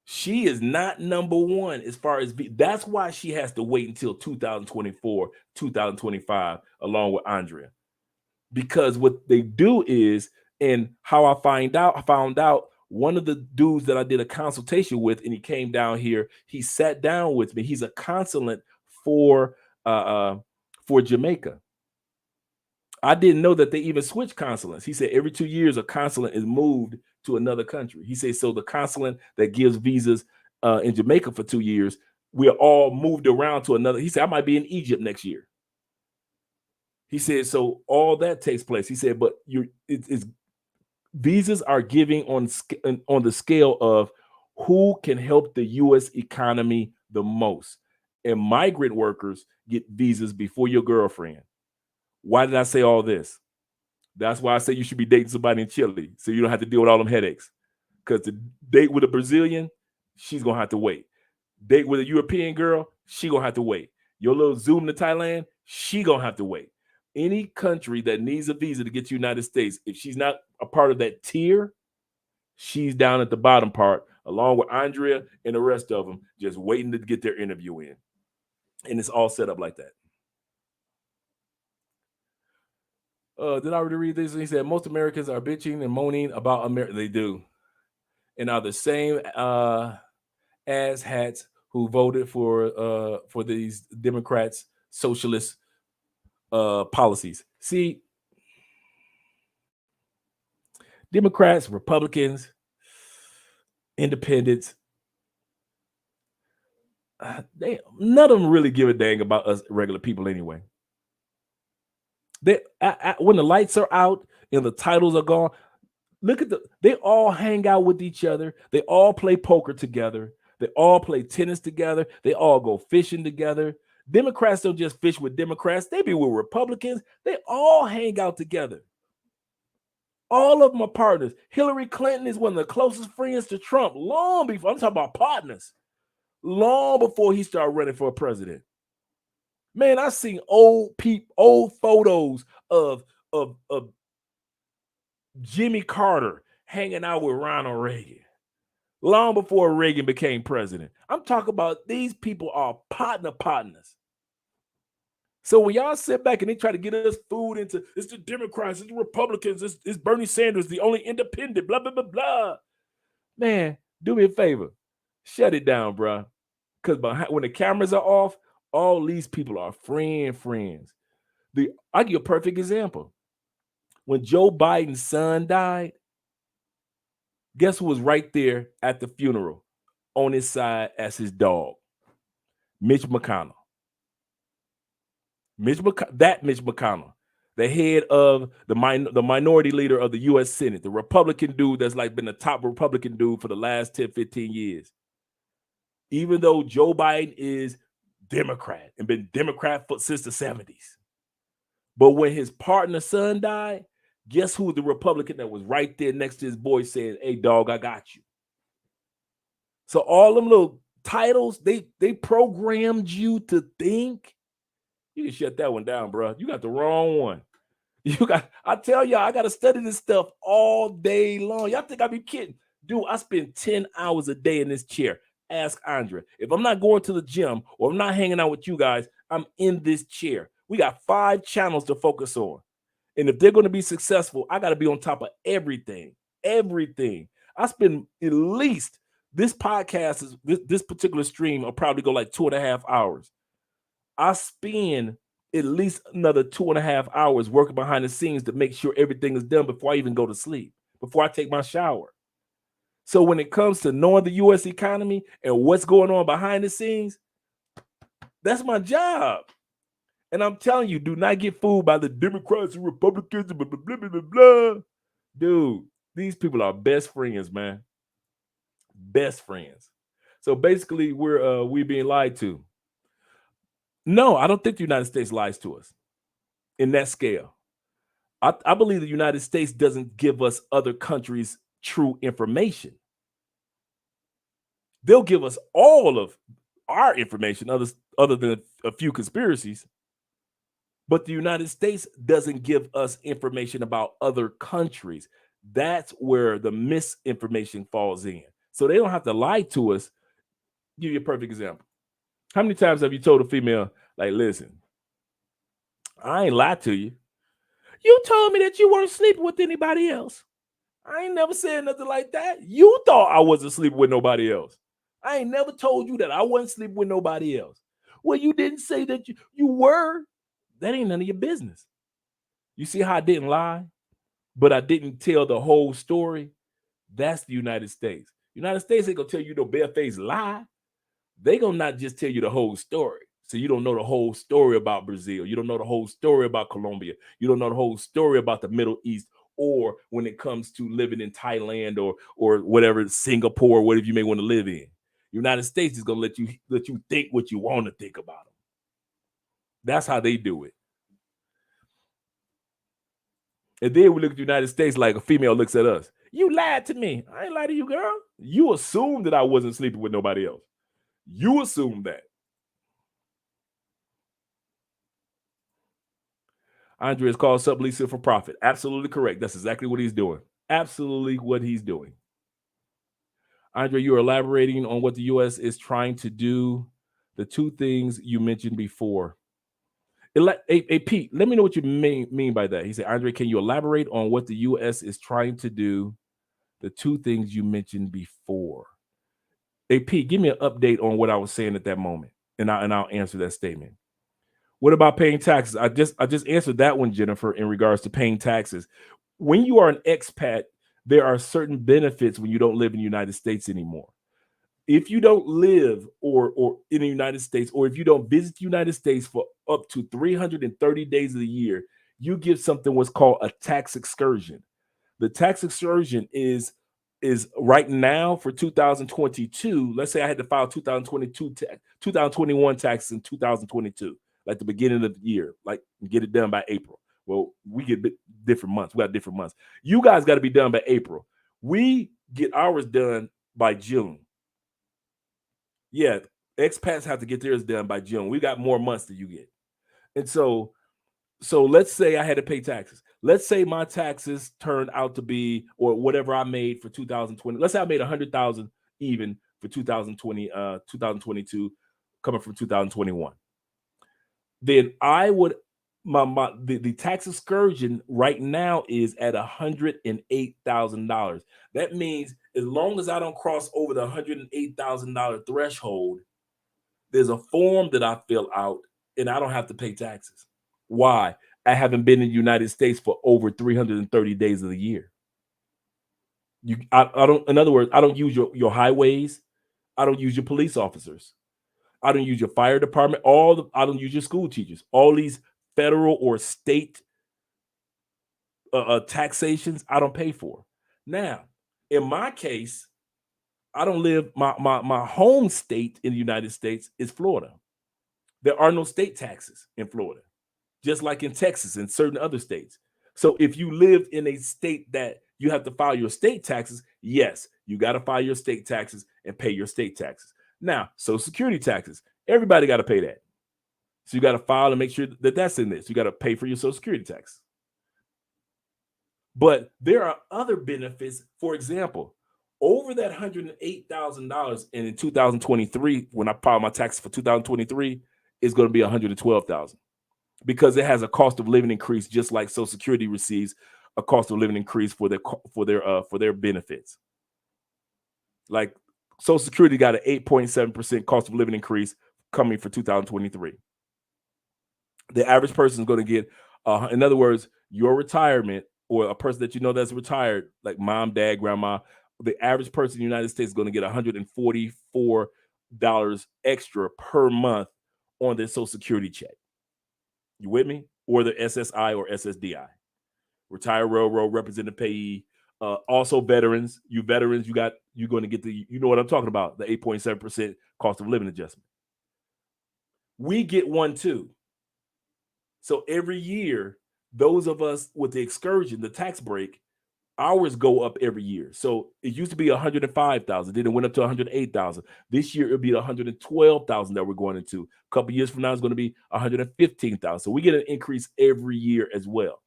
A: She is not number one as far as that's why she has to wait until 2024, 2025, along with Andrea. Because what they do is, and how I found out one of the dudes that I did a consultation with, and he came down here, he sat down with me. He's a consulate for Jamaica. I didn't know that they even switch consulates. He said every 2 years a consulate is moved to another country. He said so the consulate that gives visas in Jamaica for 2 years, we're all moved around to another. He said I might be in Egypt next year. He said so all that takes place. He said but it's visas are giving on the scale of who can help the U.S. economy the most. And migrant workers get visas before your girlfriend. Why did I say all this? That's why I say you should be dating somebody in Chile so you don't have to deal with all them headaches. Because to date with a Brazilian, she's going to have to wait. Date with a European girl, she going to have to wait. Your little Zoom to Thailand, she going to have to wait. Any country that needs a visa to get to the United States, if she's not a part of that tier, she's down at the bottom part, along with Andrea and the rest of them, just waiting to get their interview in. And it's all set up like that. Did I already read this? He said most Americans are bitching and moaning about America. They do, and are the same ass hats who voted for these Democrats, socialist policies. See, Democrats, Republicans, Independents, none of them really give a dang about us regular people anyway. When the lights are out and the titles are gone, they all hang out with each other. They all play poker together. They all play tennis together. They all go fishing together. Democrats don't just fish with Democrats. They be with Republicans. They all hang out together. All of them are partners. Hillary Clinton is one of the closest friends to Trump long before, I'm talking about partners, long before he started running for president. Man, I seen old photos of Jimmy Carter hanging out with Ronald Reagan long before Reagan became president. I'm talking about these people are partners. So when y'all sit back and they try to get us food into it's the Democrats, it's the Republicans, it's Bernie Sanders, the only independent, blah, blah, blah, blah. Man, do me a favor. Shut it down, bro. Because when the cameras are off, all these people are friends. I'll give you a perfect example. When Joe Biden's son died, guess who was right there at the funeral on his side as his dog? Mitch McConnell. Mitch McConnell, the head of the minority leader of the U.S. Senate, the Republican dude that's like been the top Republican dude for the last 10, 15 years. Even though Joe Biden is Democrat and been Democrat since the 70s. But when his partner's son died, guess who the Republican that was right there next to his boy saying, hey, dog, I got you. So all them little titles, they programmed you to think. You can shut that one down, bro. You got the wrong one. I tell y'all, I got to study this stuff all day long. Y'all think I be kidding. Dude, I spend 10 hours a day in this chair. Ask Andre. If I'm not going to the gym or I'm not hanging out with you guys, I'm in this chair. We got 5 channels to focus on. And if they're going to be successful, I got to be on top of everything. Everything. I spend at least, this podcast, this particular stream will probably go like 2.5 hours. I spend at least another 2.5 hours working behind the scenes to make sure everything is done before I even go to sleep, before I take my shower. So when it comes to knowing the U.S. economy and what's going on behind the scenes, that's my job. And I'm telling you, do not get fooled by the Democrats and Republicans and blah, blah, blah, blah, blah. Dude, these people are best friends, man. Best friends. So basically, we're being lied to. No, I don't think the United States lies to us in that scale. I believe the United States doesn't give us other countries true information. They'll give us all of our information, other than a few conspiracies. But the United States doesn't give us information about other countries. That's where the misinformation falls in. So they don't have to lie to us. Give you a perfect example. How many times have you told a female, like, listen, I ain't lied to you. You told me that you weren't sleeping with anybody else. I ain't never said nothing like that. You thought I wasn't sleeping with nobody else. I ain't never told you that I wasn't sleeping with nobody else. Well, you didn't say that you were. That ain't none of your business. You see how I didn't lie, but I didn't tell the whole story? That's the United States. United States ain't gonna tell you no barefaced lie. They gonna not just tell you the whole story. So you don't know the whole story about Brazil. You don't know the whole story about Colombia. You don't know the whole story about the Middle East, or when it comes to living in Thailand or whatever, Singapore, whatever you may want to live in. United States is gonna let you think what you want to think about them. That's how they do it. And then we look at the United States like a female looks at us. You lied to me. I ain't lied to you, girl. You assumed that I wasn't sleeping with nobody else. You assumed that. Andre is called subleasing for profit. Absolutely correct. That's exactly what he's doing. Absolutely what he's doing. Andre, you are elaborating on what the U.S. is trying to do. The two things you mentioned before. Hey, Pete, let me know what you mean by that. He said, Andre, can you elaborate on what the U.S. is trying to do? The two things you mentioned before. Hey, Pete, give me an update on what I was saying at that moment, and I'll answer that statement. What about paying taxes? I just answered that one, Jennifer, in regards to paying taxes. When you are an expat, there are certain benefits when you don't live in the United States anymore. If you don't live or in the United States, or if you don't visit the United States for up to 330 days of the year, you get something what's called a tax excursion. The tax excursion is right now for 2022. Let's say I had to file 2021 taxes in 2022, like the beginning of the year, like get it done by April. Well, we get different months. We got different months. You guys got to be done by April. We get ours done by June. Yeah, expats have to get theirs done by June. We got more months than you get. And so let's say I had to pay taxes. Let's say my taxes turned out to be, or whatever I made for 2020. Let's say I made 100,000 even for 2022, coming from 2021. Then I would the tax excursion right now is at $108,000. That means as long as I don't cross over the $108,000 threshold, there's a form that I fill out and I don't have to pay taxes. Why? I haven't been in the United States for over 330 days of the year. I don't, in other words, I don't use your highways. I don't use your police officers. I don't use your fire department. I don't use your school teachers. All these federal or state taxations, I don't pay for. Now, in my case, I don't live, my home state in the United States is Florida. There are no state taxes in Florida, just like in Texas and certain other states. So if you live in a state that you have to file your state taxes, yes, you got to file your state taxes and pay your state taxes. Now, Social Security taxes, everybody got to pay that. So you got to file and make sure that that's in this. You got to pay for your Social Security tax. But there are other benefits. For example, over that $108,000, and in 2023, when I file my taxes for 2023, it's going to be $112,000 because it has a cost of living increase, just like Social Security receives a cost of living increase for their benefits. Like Social Security got an 8.7% cost of living increase coming for 2023. The average person is going to get, in other words, your retirement, or a person that you know that's retired, like mom, dad, grandma, the average person in the United States is going to get $144 extra per month on their Social Security check. You with me? Or the SSI or SSDI. Retired railroad representative payee. Also veterans. You're going to get you know what I'm talking about, the 8.7% cost of living adjustment. We get one too. So every year, those of us with the excursion, the tax break, ours go up every year. So it used to be 105,000, then it went up to 108,000. This year it'll be 112,000 that we're going into. A couple years from now, it's going to be 115,000. So we get an increase every year as well.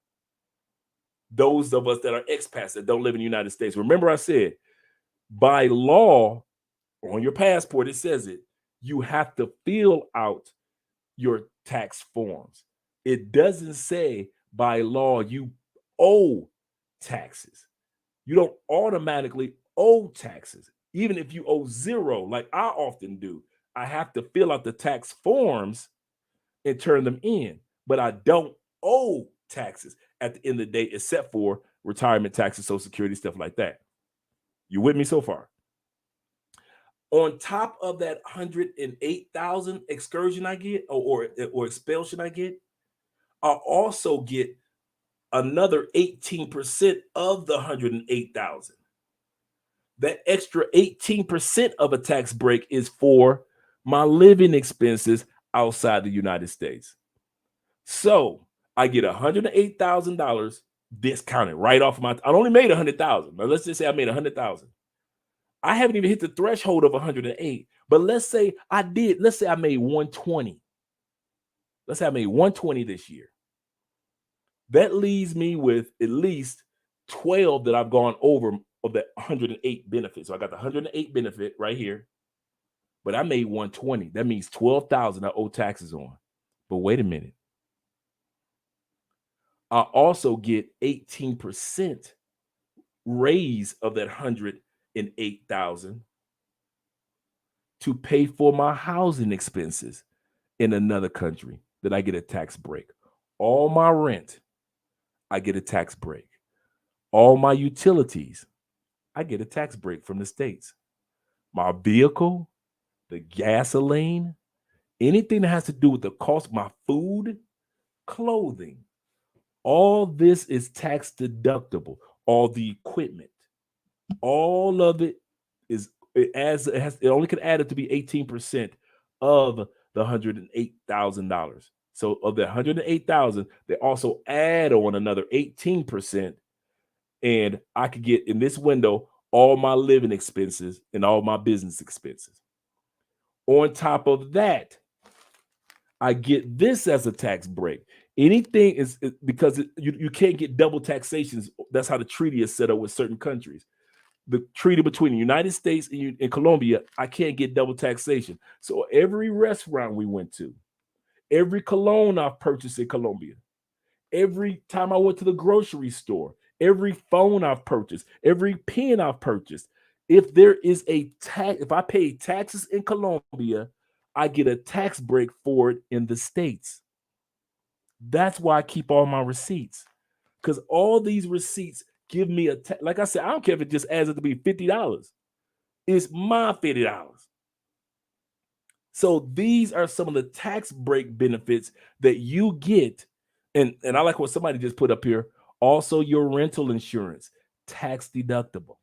A: Those of us that are expats that don't live in the United States. Remember, I said by law on your passport, it says it. You have to fill out your tax forms. It doesn't say by law you owe taxes. You don't automatically owe taxes. Even if you owe zero, like I often do, I have to fill out the tax forms and turn them in, but I don't owe taxes. at the end of the day, except for retirement taxes, Social Security, stuff like that. You with me so far? On top of that 108,000 excursion I get or expulsion I get, I also get another 18% of the 108,000. That extra 18% of a tax break is for my living expenses outside the United States. So I get $108,000 discounted right off my. I only made 100,000. Now let's just say I made 100,000. I haven't even hit the threshold of 108. But let's say I did. Let's say I made 120. Let's say I made 120 this year. That leaves me with at least 12 that I've gone over of that 108 benefit. So I got the 108 benefit right here, but I made 120. That means 12,000 I owe taxes on. But wait a minute. I also get 18% raise of that 108,000 to pay for my housing expenses in another country that I get a tax break. All my rent, I get a tax break. All my utilities, I get a tax break from the States. My vehicle, the gasoline, anything that has to do with the cost of my food, clothing, all this is tax deductible. All the equipment, all of it is it only can add it to be 18% of the $108,000. So of the 108,000, they also add on another 18%, and I could get in this window all my living expenses and all my business expenses. On top of that, I get this as a tax break. Anything is because you can't get double taxations. That's how the treaty is set up with certain countries. The treaty between the United States and Colombia, I can't get double taxation. So every restaurant we went to, every cologne I've purchased in Colombia, every time I went to the grocery store, every phone I've purchased, every pen I've purchased, if there is a tax, if I pay taxes in Colombia, I get a tax break for it in the States. That's why I keep all my receipts, because all these receipts give me like I said, I don't care if it just adds up to be $50. It's my $50. So these are some of the tax break benefits that you get. And I like what somebody just put up here. Also, your rental insurance, tax deductible.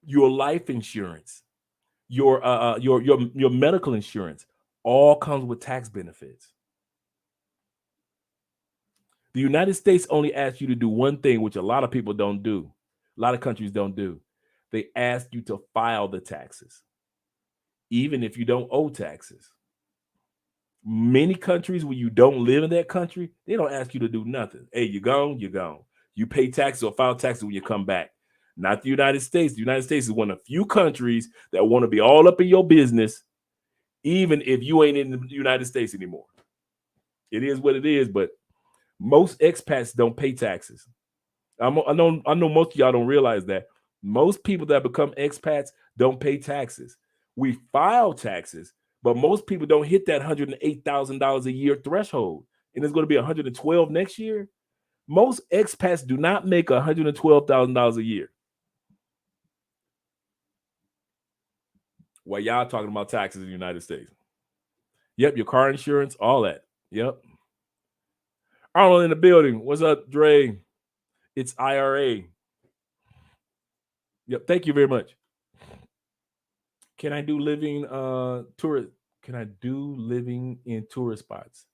A: Your life insurance, your medical insurance, all comes with tax benefits. The United States only asks you to do one thing, which a lot of people don't do. A lot of countries don't do. They ask you to file the taxes, even if you don't owe taxes. Many countries where you don't live in that country, they don't ask you to do nothing. Hey, you're gone, you're gone. You pay taxes or file taxes when you come back. Not the United States. The United States is one of the few countries that want to be all up in your business, even if you ain't in the United States anymore. It is what it is, but most expats don't pay taxes. I know most of y'all don't realize that. Most people that become expats don't pay taxes. We file taxes, but most people don't hit that $108,000 a year threshold. And it's going to be $112 next year. Most expats do not make $112,000 a year. While y'all talking about taxes in the United States. Yep, your car insurance, all that. Yep. Arnold in the building. What's up, Dre? It's IRA. Yep. Thank you very much. Can I do living tourist? Can I do living in tourist spots?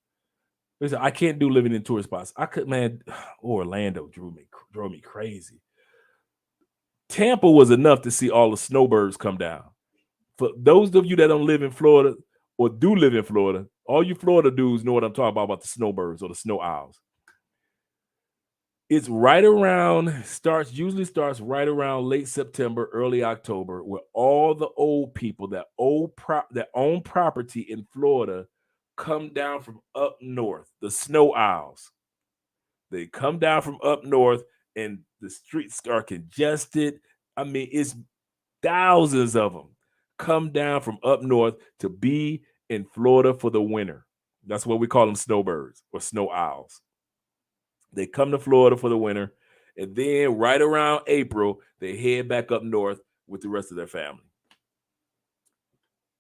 A: Listen, I can't do living in tourist spots. I could, man. Orlando drove me crazy. Tampa was enough to see all the snowbirds come down. For those of you that don't live in Florida or do live in Florida, all you Florida dudes know what I'm talking about the snowbirds or the snow owls. It's right around, usually starts right around late September, early October, where all the old people that own property in Florida come down from up north, the snow owls. They come down from up north and the streets are congested. I mean, it's thousands of them come down from up north to be in Florida for the winter. That's what we call them, snowbirds or snow owls. They come to Florida for the winter, and then right around April, they head back up north with the rest of their family.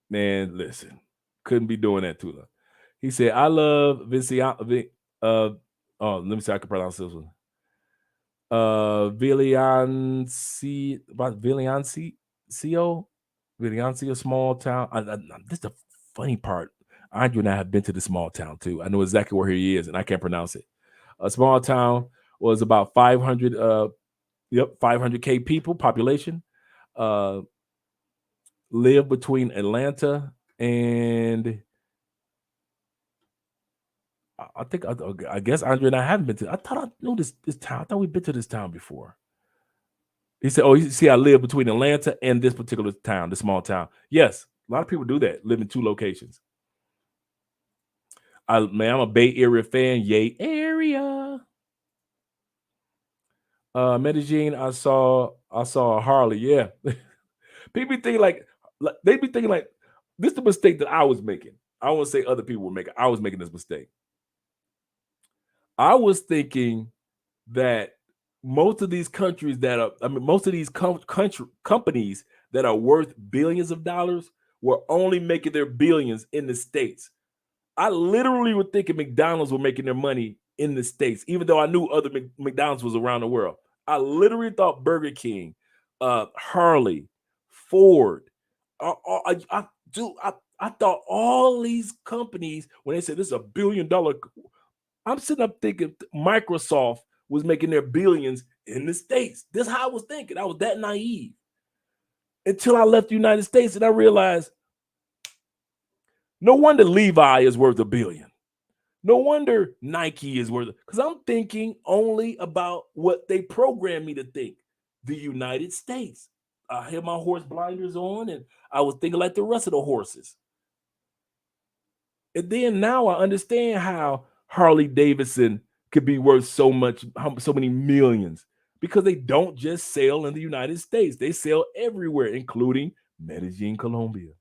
A: Man, listen, couldn't be doing that too long. He said, "I love Vincian." Oh, let me see. I can pronounce this one. Villianci, about Villianci, Villianci, a small town. This is the funny part. Andrew and I have been to the small town too. I know exactly where he is, and I can't pronounce it. A small town was about 500. 500K people population. Live between Atlanta and I guess Andre and I haven't been to. I thought I knew this town. I thought we'd been to this town before. He said, "Oh, you see, I live between Atlanta and this particular town, the small town." Yes, a lot of people do that. Live in two locations. I'm a Bay Area fan. Yay, area. Medellin, I saw a Harley. Yeah, people be thinking like they be thinking like this is the mistake that I was making. I won't say other people were making. I was making this mistake. I was thinking that most of these countries most of these companies that are worth billions of dollars were only making their billions in the States. I literally was thinking McDonald's were making their money in the States, even though I knew other McDonald's was around the world. I literally thought Burger King, Harley, Ford, I thought all these companies, when they said this is $1 billion, I'm sitting up thinking Microsoft was making their billions in the States. This is how I was thinking. I was that naive until I left the United States and I realized no wonder Levi is worth $1 billion. No wonder Nike is worth it, because I'm thinking only about what they programmed me to think. The United States. I had my horse blinders on and I was thinking like the rest of the horses. And then now I understand how Harley Davidson could be worth so many millions, because they don't just sell in the United States. They sell everywhere, including Medellin, Colombia.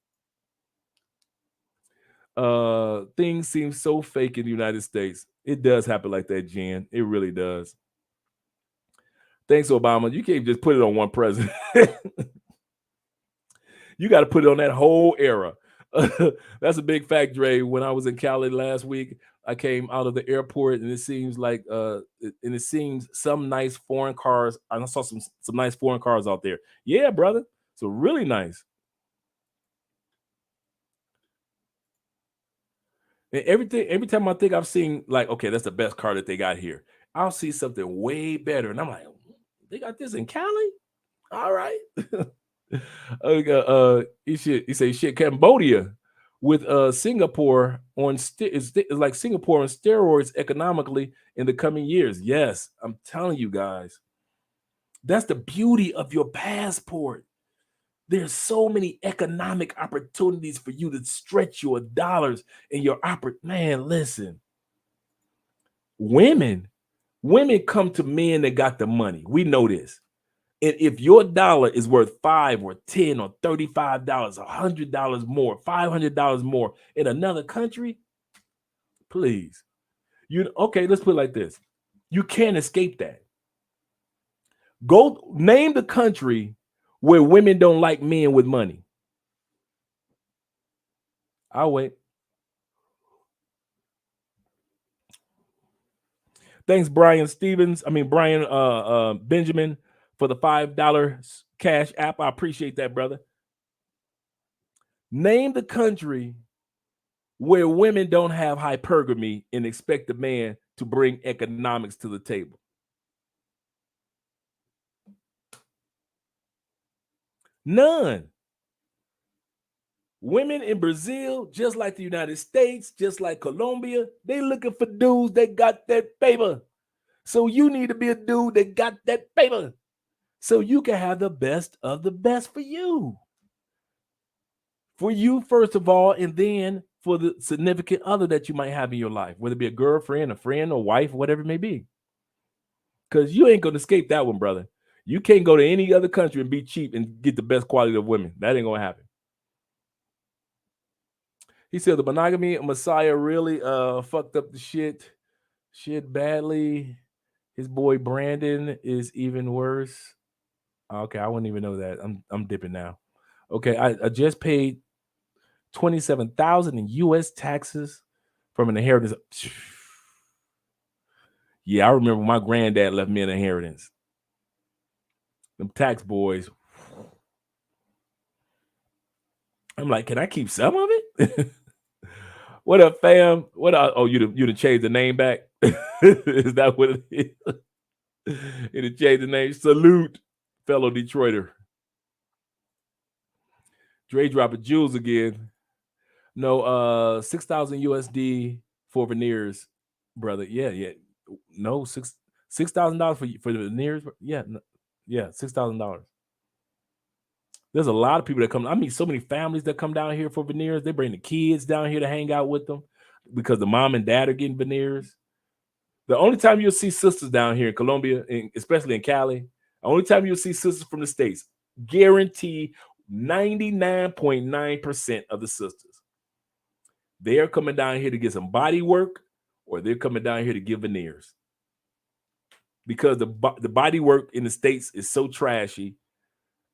A: Things seem so fake in the United States. It does happen like that, Jen. It really does. Thanks, Obama. You can't just put it on one president. You got to put it on that whole era. That's a big fact, Dre. When I was in Cali last week, I came out of the airport, and it seems like some nice foreign cars. I saw some nice foreign cars out there. Yeah, brother. So really nice. And every time I think I've seen, like, okay, that's the best car that they got here, I'll see something way better, and I'm like, they got this in Cali? All right. He say shit. Cambodia with Singapore is like Singapore on steroids economically in the coming years. Yes, I'm telling you guys, that's the beauty of your passport. There's so many economic opportunities for you to stretch your dollars and your man. Listen, women come to men that got the money. We know this. And if your dollar is worth $5 or $10 or $35, $100 more, $500 more in another country, please, let's put it like this. You can't escape that. Go name the country where women don't like men with money. I'll wait. Thanks, Brian Benjamin, for the $5 cash app. I appreciate that, brother. Name the country where women don't have hypergamy and expect a man to bring economics to the table. None. Women in Brazil, just like the United States, just like Colombia, they looking for dudes that got that paper. So you need to be a dude that got that paper, so you can have the best of the best for you. For you, first of all, and then for the significant other that you might have in your life, whether it be a girlfriend, a friend, or wife, whatever it may be. Because you ain't going to escape that one, brother. You can't go to any other country and be cheap and get the best quality of women. That ain't going to happen. He said the monogamy Messiah really fucked up the shit badly. His boy Brandon is even worse. Okay, I wouldn't even know that. I'm dipping now. Okay, I just paid 27,000 in U.S. taxes from an inheritance. Yeah, I remember my granddad left me an inheritance. Them tax boys. I'm like, can I keep some of it? What up, fam? What? Oh, you to change the name back? Is that what it is? You to change the name. Salute, fellow Detroiter. Dre dropping jewels again. No, 6,000 USD for veneers, brother. Yeah. No, $6,000 for the veneers. Yeah, $6,000. There's a lot of people that come. I meet so many families that come down here for veneers. They bring the kids down here to hang out with them because the mom and dad are getting veneers. The only time you'll see sisters down here in Colombia, especially in Cali, the only time you'll see sisters from the States, guarantee 99.9% of the sisters, they are coming down here to get some body work or they're coming down here to get veneers. Because the body work in the States is so trashy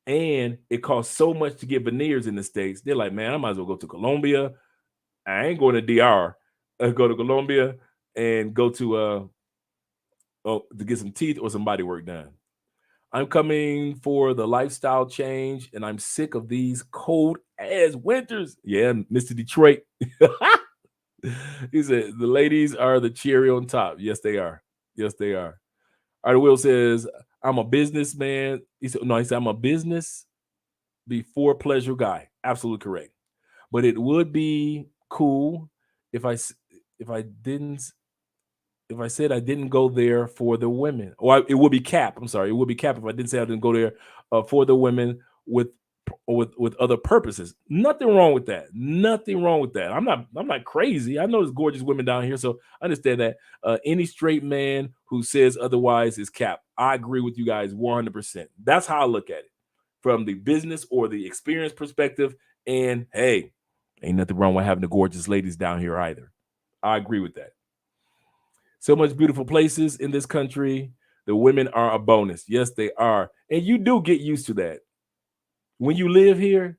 A: and it costs so much to get veneers in the States. They're like, man, I might as well go to Colombia. I ain't going to DR. I go to Colombia and go to get some teeth or some body work done. I'm coming for the lifestyle change, and I'm sick of these cold ass winters. Yeah, Mr. Detroit. He said the ladies are the cherry on top. Yes, they are. Yes, they are. All right, Will says, I'm a businessman. He said, I'm a business before pleasure guy. Absolutely correct. But it would be cool if I said I didn't go there for the women, or it would be cap. I'm sorry, it would be cap if I didn't say I didn't go there for the women with other purposes. Nothing wrong with that. Nothing wrong with that. I'm not crazy. I know there's gorgeous women down here, so I understand that. Any straight man who says otherwise is cap. I agree with you guys 100%. That's how I look at it from the business or the experience perspective. And hey, ain't nothing wrong with having the gorgeous ladies down here either. I agree with that. So much beautiful places in this country. The women are a bonus. Yes, they are. And you do get used to that. When you live here,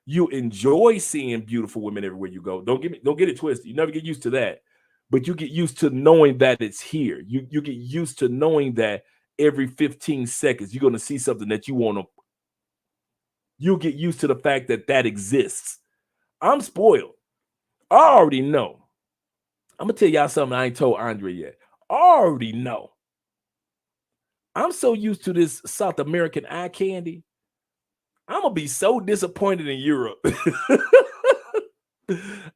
A: you enjoy seeing beautiful women everywhere you go. Don't get it twisted. You never get used to that. But you get used to knowing that it's here. You get used to knowing that every 15 seconds you're going to see something that you want to. You'll get used to the fact that exists. I'm spoiled. I already know. I'm going to tell y'all something I ain't told Andre yet. I already know. I'm so used to this South American eye candy. I'm going to be so disappointed in Europe.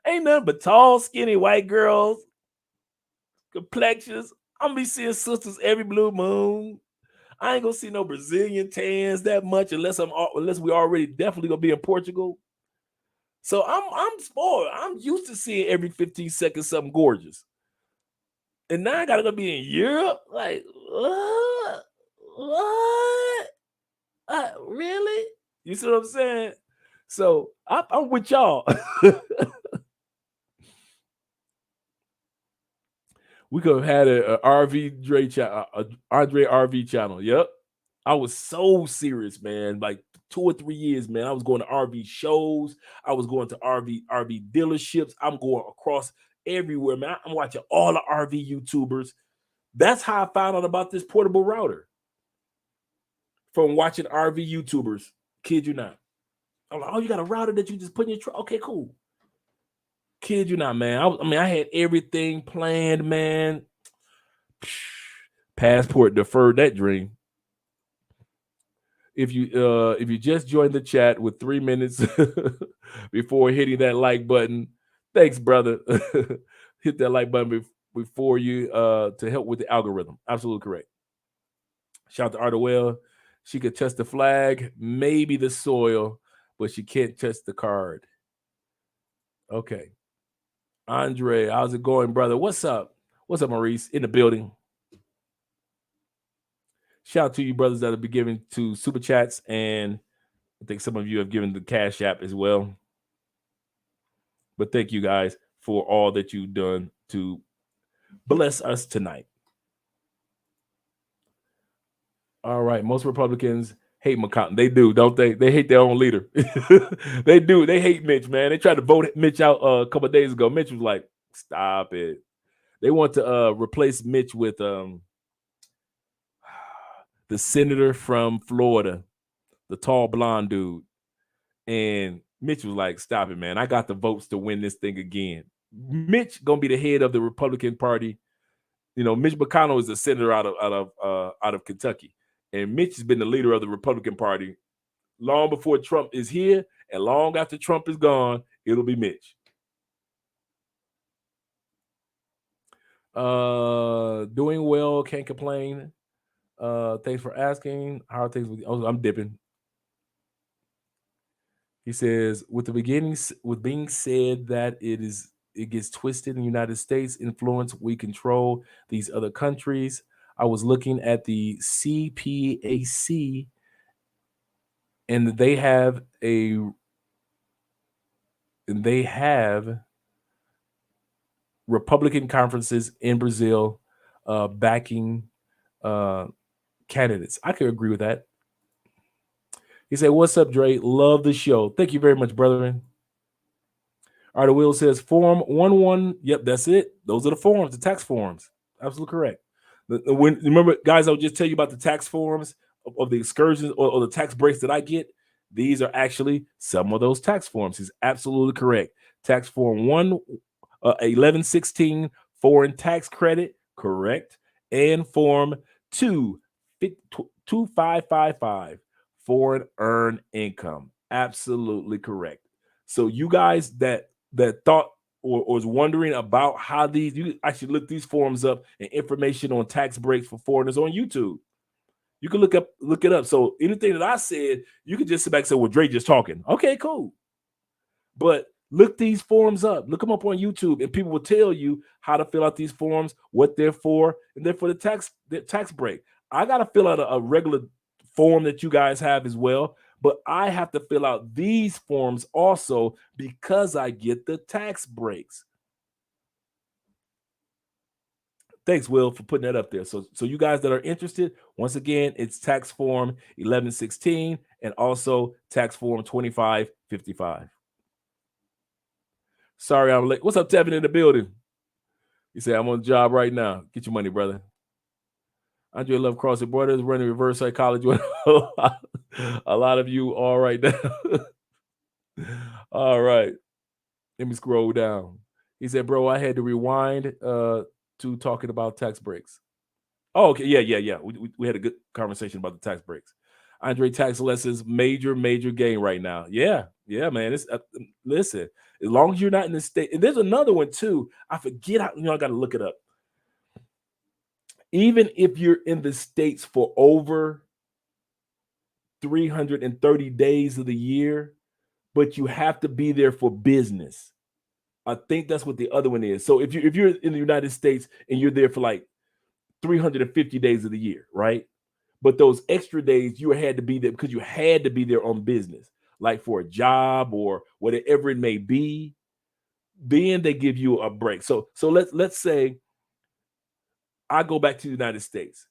A: Ain't nothing but tall, skinny white girls, complexions. I'm going to be seeing sisters every blue moon. I ain't going to see no Brazilian tans that much unless we already definitely going to be in Portugal. So I'm spoiled. I'm used to seeing every 15 seconds something gorgeous. And now I gotta go be in Europe? Like, what? Really? You see what I'm saying? So I'm with y'all. We could have had a RV Dre Andre RV channel. Yep. I was so serious, man. Like 2 or 3 years, man. I was going to RV shows. I was going to RV dealerships. I'm going across everywhere, man. I'm watching all the RV YouTubers. That's how I found out about this portable router. From watching RV YouTubers. Kid you not. I'm like, oh, you got a router that you just put in your truck? Okay, cool. Kid you not, man. I had everything planned, man. Passport deferred that dream. If you just joined the chat with 3 minutes before hitting that like button, thanks, brother. Hit that like button before you to help with the algorithm. Absolutely correct. Shout out to Artwell. She could touch the flag, maybe the soil, but she can't touch the card. Okay. Andre, how's it going, brother? What's up? What's up, Maurice? In the building. Shout out to you brothers that have been giving to Super Chats, and I think some of you have given the Cash App as well. But thank you guys for all that you've done to bless us tonight. All right. Most Republicans hate McConnell. They do, don't they? They hate their own leader. They do. They hate Mitch, man. They tried to vote Mitch out a couple of days ago. Mitch was like, "Stop it." They want to replace Mitch with the senator from Florida, the tall blonde dude. And Mitch was like, "Stop it, man. I got the votes to win this thing again." Mitch gonna be the head of the Republican Party. You know, Mitch McConnell is a senator out of Kentucky, and Mitch has been the leader of the Republican Party long before Trump is here, and long after Trump is gone, it'll be Mitch. Doing well, can't complain. Thanks for asking. How are things with you? Oh, I'm dipping. He says, with being said that it gets twisted in the United States, influence, we control these other countries. I was looking at the CPAC, and they have Republican conferences in Brazil backing candidates. I could agree with that. He said, "What's up, Dre? Love the show. Thank you very much, brethren." Artie Will says, Form 11. Yep, that's it. Those are the forms, the tax forms. Absolutely correct. Remember, guys, I'll just tell you about the tax forms of the excursions or the tax breaks that I get. These are actually some of those tax forms. He's absolutely correct. Tax form 1116, foreign tax credit, correct. And form 2555, foreign earned income. Absolutely correct. So you guys that thought or was wondering about how these, you actually look these forms up and information on tax breaks for foreigners on YouTube. You can look it up. So anything that I said, you can just sit back and say, well, Dre just talking. Okay, cool. But look these forms up. Look them up on YouTube, and people will tell you how to fill out these forms, what they're for, and they're for the tax break. I got to fill out a regular form that you guys have as well, but I have to fill out these forms also because I get the tax breaks. Thanks, Will, for putting that up there. So you guys that are interested, once again, it's tax form 1116 and also tax form 2555. Sorry, I'm late. What's up, Tevin, in the building? He said, I'm on the job right now. Get your money, brother. Andre Love Crossing Borders, running reverse psychology. A lot of you are right now. All right. Let me scroll down. He said, bro, I had to rewind to talking about tax breaks. Oh, okay. Yeah. We had a good conversation about the tax breaks. Andre, tax lessons, major gain right now. Yeah, man. It's listen, as long as you're not in the state, and there's another one too. I forget how, I got to look it up. Even if you're in the States for over 330 days of the year, but you have to be there for business. I think that's what the other one is. So if you're in the United States and you're there for like 350 days of the year, right? But those extra days you had to be there because you had to be there on business, like for a job or whatever it may be. Then they give you a break. So let's say I go back to the United States,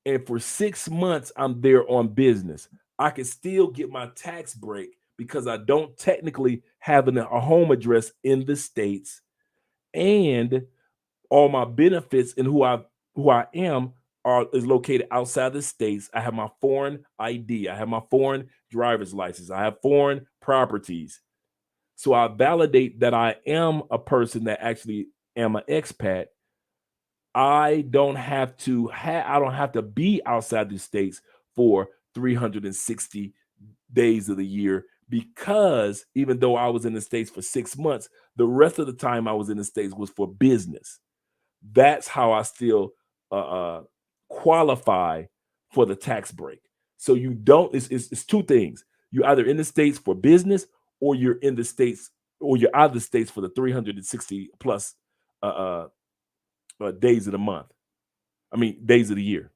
A: and for 6 months I'm there on business. I can still get my tax break because I don't technically have a home address in the States, and all my benefits and who I am is located outside the States. I have my foreign ID. I have my foreign driver's license. I have foreign properties. So I validate that I am a person that actually am an expat. I don't have to be outside the States for 360 days of the year, because even though I was in the States for 6 months, the rest of the time I was in the States was for business. That's how I still qualify for the tax break. So you don't, it's two things. You're either in the States for business, or you're in the States, or you're out of the States for the 360 plus days of the month. Days of the year.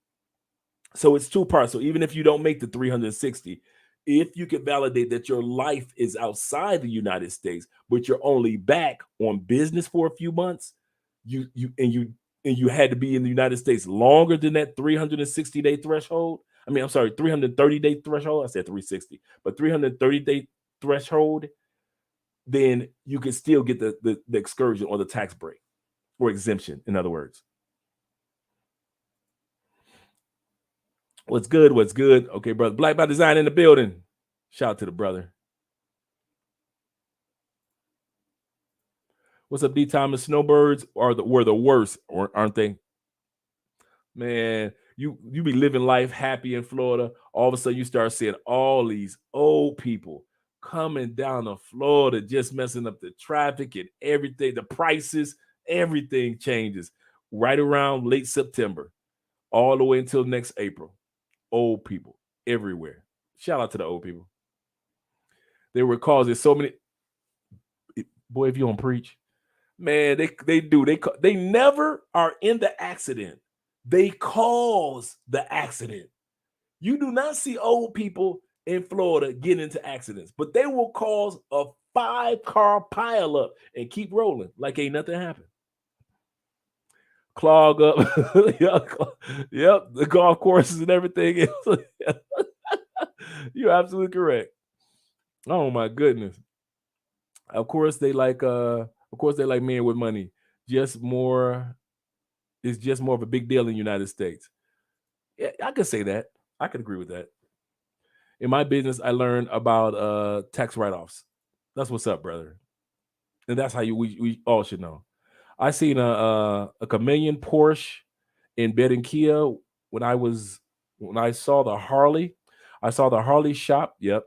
A: So it's two parts. So even if you don't make the 360, if you can validate that your life is outside the United States, but you're only back on business for a few months, you had to be in the United States longer than that 360-day threshold, I mean, I'm sorry, 330-day threshold. I said 360, but 330-day threshold, then you can still get the excursion or the tax break or exemption, in other words. What's good? What's good? Okay, brother. Black by Design in the building. Shout out to the brother. What's up, D Thomas? Snowbirds were the worst, or aren't they? Man, you be living life happy in Florida. All of a sudden, you start seeing all these old people coming down to Florida, just messing up the traffic and everything. The prices, everything changes right around late September, all the way until next April. Old people everywhere. Shout out to the old people. They were causing so many. Boy, if you don't preach, man, they do. They never are in the accident. They cause the accident. You do not see old people in Florida get into accidents, but they will cause a 5-car pileup and keep rolling like ain't nothing happened. Clog up, yep, the golf courses and everything else. You're absolutely correct. Oh my goodness. Of course they like men with money. Just more, it's just more of a big deal in the United States. Yeah, I could say that. I could agree with that. In my business, I learned about tax write-offs. That's what's up, brother. And that's how we all should know. I seen a chameleon Porsche in Kia when I saw the Harley. I saw the Harley shop. Yep.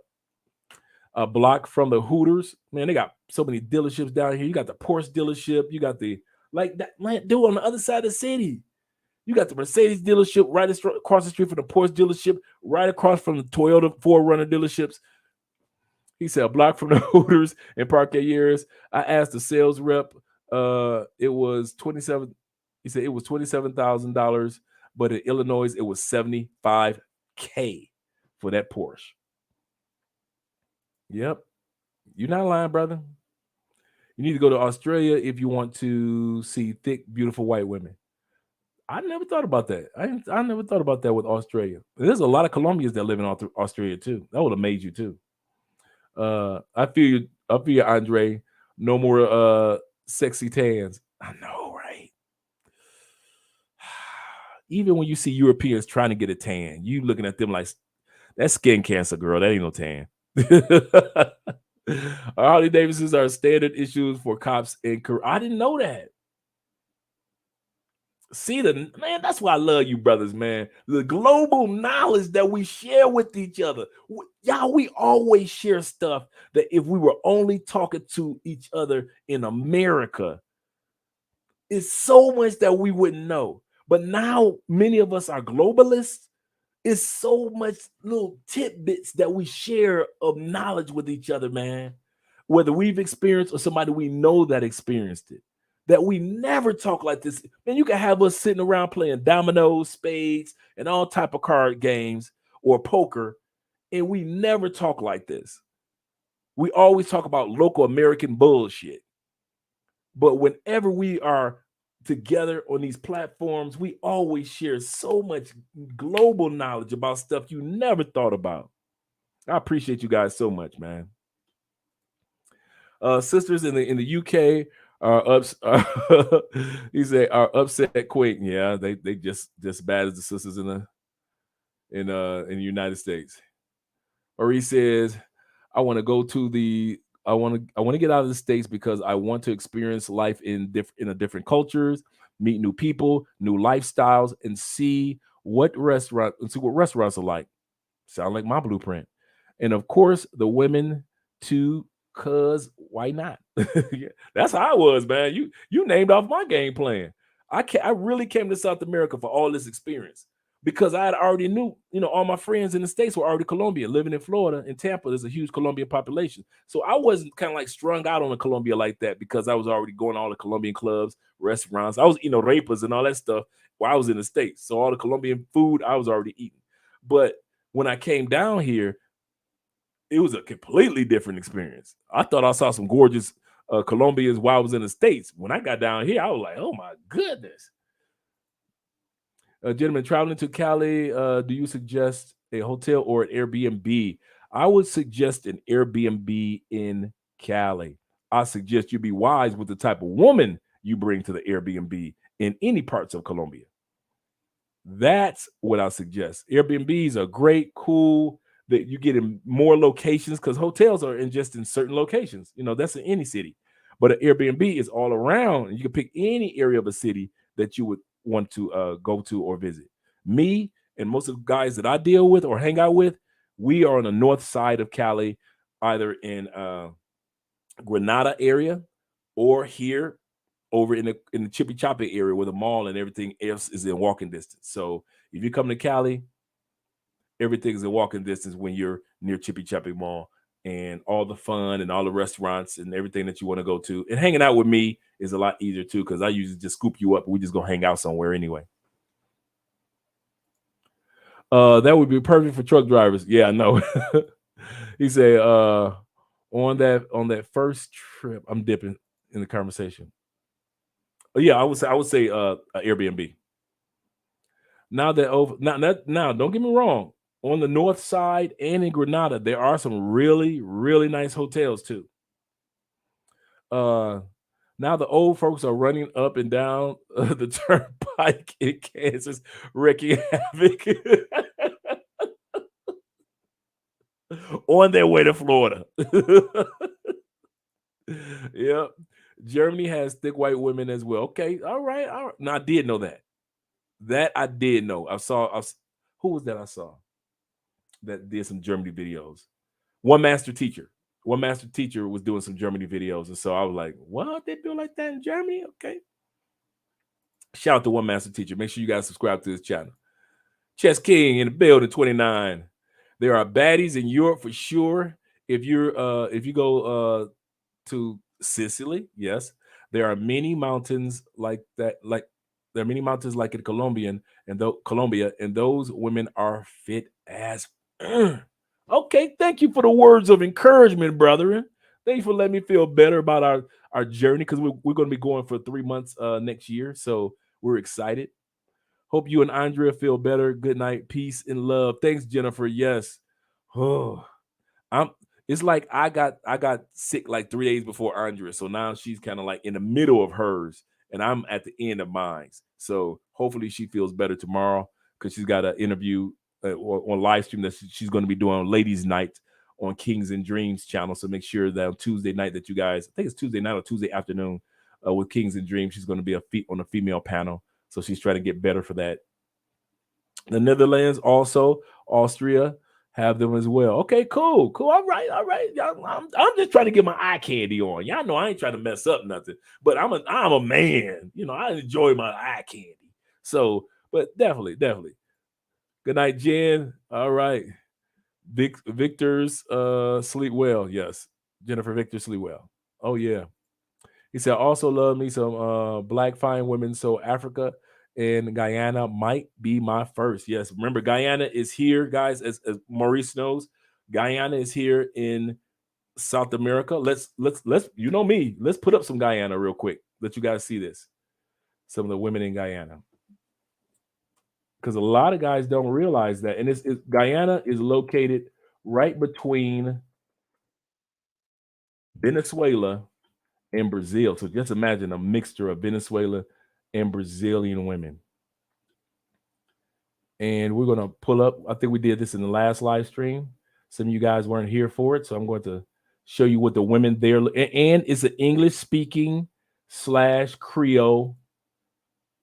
A: A block from the Hooters. Man, they got so many dealerships down here. You got the Porsche dealership. You got the like that man, dude, on the other side of the city. You got the Mercedes dealership right across the street from the Porsche dealership, right across from the Toyota 4Runner dealerships. He said a block from the Hooters and Parquet Years. I asked the sales rep. It was 27. He said it was $27,000, but in Illinois it was $75K for that Porsche. Yep, you're not lying, brother. You need to go to Australia if you want to see thick, beautiful white women. I never thought about that. I never thought about that with Australia. There's a lot of Colombians that live in Australia too. That would have made you too. I feel you, Andre. No more sexy tans. I know, right? Even when you see Europeans trying to get a tan, you looking at them like that's skin cancer, girl. That ain't no tan. Harley Davidsons are standard issues for cops in Korea. I didn't know that. See man, that's why I love you brothers, man. The global knowledge that we share with each other. Y'all, we always share stuff that if we were only talking to each other in America, it's so much that we wouldn't know. But now many of us are globalists. It's so much little tidbits that we share of knowledge with each other, man. Whether we've experienced or somebody we know that experienced it. That we never talk like this. Man, you can have us sitting around playing dominoes, spades, and all type of card games or poker, and we never talk like this. We always talk about local American bullshit. But whenever we are together on these platforms, we always share so much global knowledge about stuff you never thought about. I appreciate you guys so much, man. Sisters in the UK are he said are upset quick. Yeah, they just bad as the sisters in the United States. Or he says, I want to go to I want to get out of the States because I want to experience life in different cultures, meet new people, new lifestyles, and see what restaurants are like. Sound like my blueprint. And of course, the women too, cause why not? Yeah, that's how I was, man. You named off my game plan. I really came to South America for all this experience because I had already knew, all my friends in the States were already Colombian, living in Florida, in Tampa. There's a huge Colombian population. So I wasn't kind of like strung out on the Colombia like that because I was already going to all the Colombian clubs, restaurants. I was eating repas and all that stuff while I was in the States. So all the Colombian food I was already eating. But when I came down here, it was a completely different experience. I thought I saw some gorgeous Colombians while I was in the States. When I got down here, I was like, oh my goodness. Gentlemen, traveling to Cali, do you suggest a hotel or an Airbnb? I would suggest an Airbnb in Cali. I suggest you be wise with the type of woman you bring to the Airbnb in any parts of Colombia. That's what I suggest. Airbnbs are great, cool. That you get in more locations because hotels are in just in certain locations. That's in any city. But an Airbnb is all around, and you can pick any area of a city that you would want to go to or visit. Me and most of the guys that I deal with or hang out with, we are on the north side of Cali, either in Granada area or here over in the Chippy Choppy area where the mall and everything else is in walking distance. So if you come to Cali, everything is in walking distance when you're near Chippy Choppy Mall, and all the fun and all the restaurants and everything that you want to go to. And hanging out with me is a lot easier too, because I usually just scoop you up and we just go hang out somewhere anyway. That would be perfect for truck drivers. Yeah, I know. He said, on that first trip, I'm dipping in the conversation. Yeah, I would say Airbnb. Now, don't get me wrong. On the north side and in Granada, there are some really, really nice hotels too. Uh, now the old folks are running up and down the turnpike in Kansas, wreaking havoc on their way to Florida. Yep. Germany has thick white women as well. Okay, all right, all right. Now I did know that. That I did know. Who was that I saw that did some Germany videos? One master teacher. One master teacher was doing some Germany videos, and so I was like, "What they do like that in Germany?" Okay. Shout out to one master teacher. Make sure you guys subscribe to this channel. Chess King in the building, 29. There are baddies in Europe for sure. If you go to Sicily, yes, there are many mountains like that. Like there are many mountains like in Colombia, and those women are fit as. Okay, thank you for the words of encouragement, brethren. Thank you for letting me feel better about our journey, because we're going to be going for 3 months next year, so we're excited. Hope you and Andrea feel better. Good night, peace and love. Thanks, Jennifer. Yes. Oh, I'm it's like I got sick like 3 days before Andrea. So now she's kind of like in the middle of hers, and I'm at the end of mine. So hopefully she feels better tomorrow, because she's got an interview on live stream that she's going to be doing on Ladies Night on Kings and Dreams channel. So make sure that on Tuesday night that you guys, I think it's Tuesday night or Tuesday afternoon, with Kings and Dreams, she's going to be on a female panel. So she's trying to get better for that. The Netherlands also, Austria have them as well. Okay, cool. All right, all right. I'm just trying to get my eye candy on. Y'all know I ain't trying to mess up nothing, but I'm a man. I enjoy my eye candy. So, but definitely. Good night, Jen. All right. Victor's sleep well. Yes. Jennifer Victor sleep well. Oh yeah. He said, also love me some black fine women. So Africa and Guyana might be my first. Yes. Remember, Guyana is here, guys, as Maurice knows. Guyana is here in South America. Let's you know me. Let's put up some Guyana real quick. Let you guys see this. Some of the women in Guyana. Because a lot of guys don't realize that. And Guyana is located right between Venezuela and Brazil. So just imagine a mixture of Venezuela and Brazilian women. And we're going to pull up. I think we did this in the last live stream. Some of you guys weren't here for it. So I'm going to show you what the women there. And it's an English speaking / Creole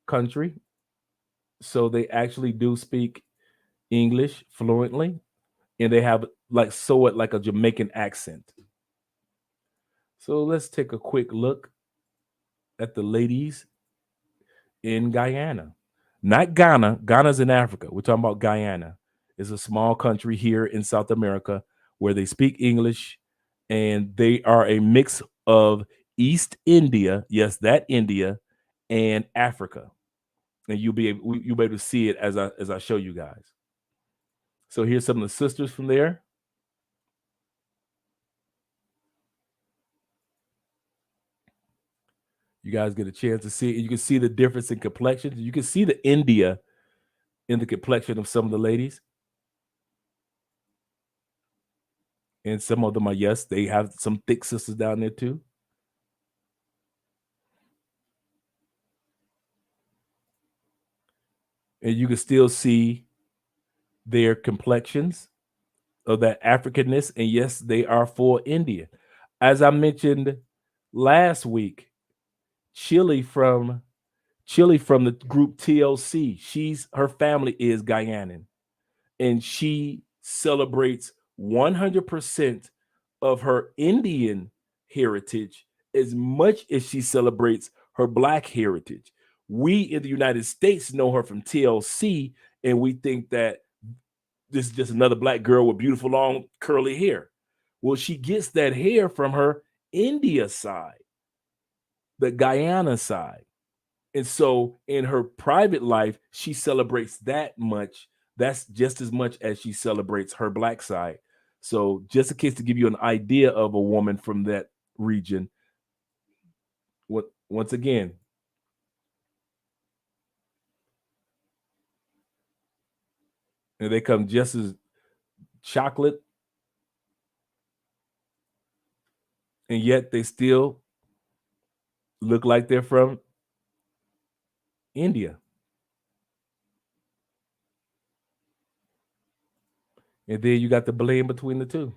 A: country. So they actually do speak English fluently. And they have like a Jamaican accent. So let's take a quick look at the ladies in Guyana. Not Ghana. Ghana's in Africa. We're talking about Guyana. It's a small country here in South America where they speak English, and they are a mix of East India, yes, that India, and Africa. And you'll be able to see it as I show you guys. So here's some of the sisters from there. You guys get a chance to see it. You can see the difference in complexions. You can see the India in the complexion of some of the ladies. And some of them are, yes, they have some thick sisters down there too. And you can still see their complexions of that Africanness. And yes, they are full Indian. As I mentioned last week, Chile from the group TLC, her family is Guyanan, and she celebrates 100% of her Indian heritage as much as she celebrates her Black heritage. We in the United States know her from TLC, and we think that this is just another Black girl with beautiful long curly hair. Well, she gets that hair from her India side, the Guyana side. And so in her private life, she celebrates that much. That's just as much as she celebrates her Black side. So just in case to give you an idea of a woman from that region, once again, and they come just as chocolate, and yet they still look like they're from India. And then you got the blend between the two.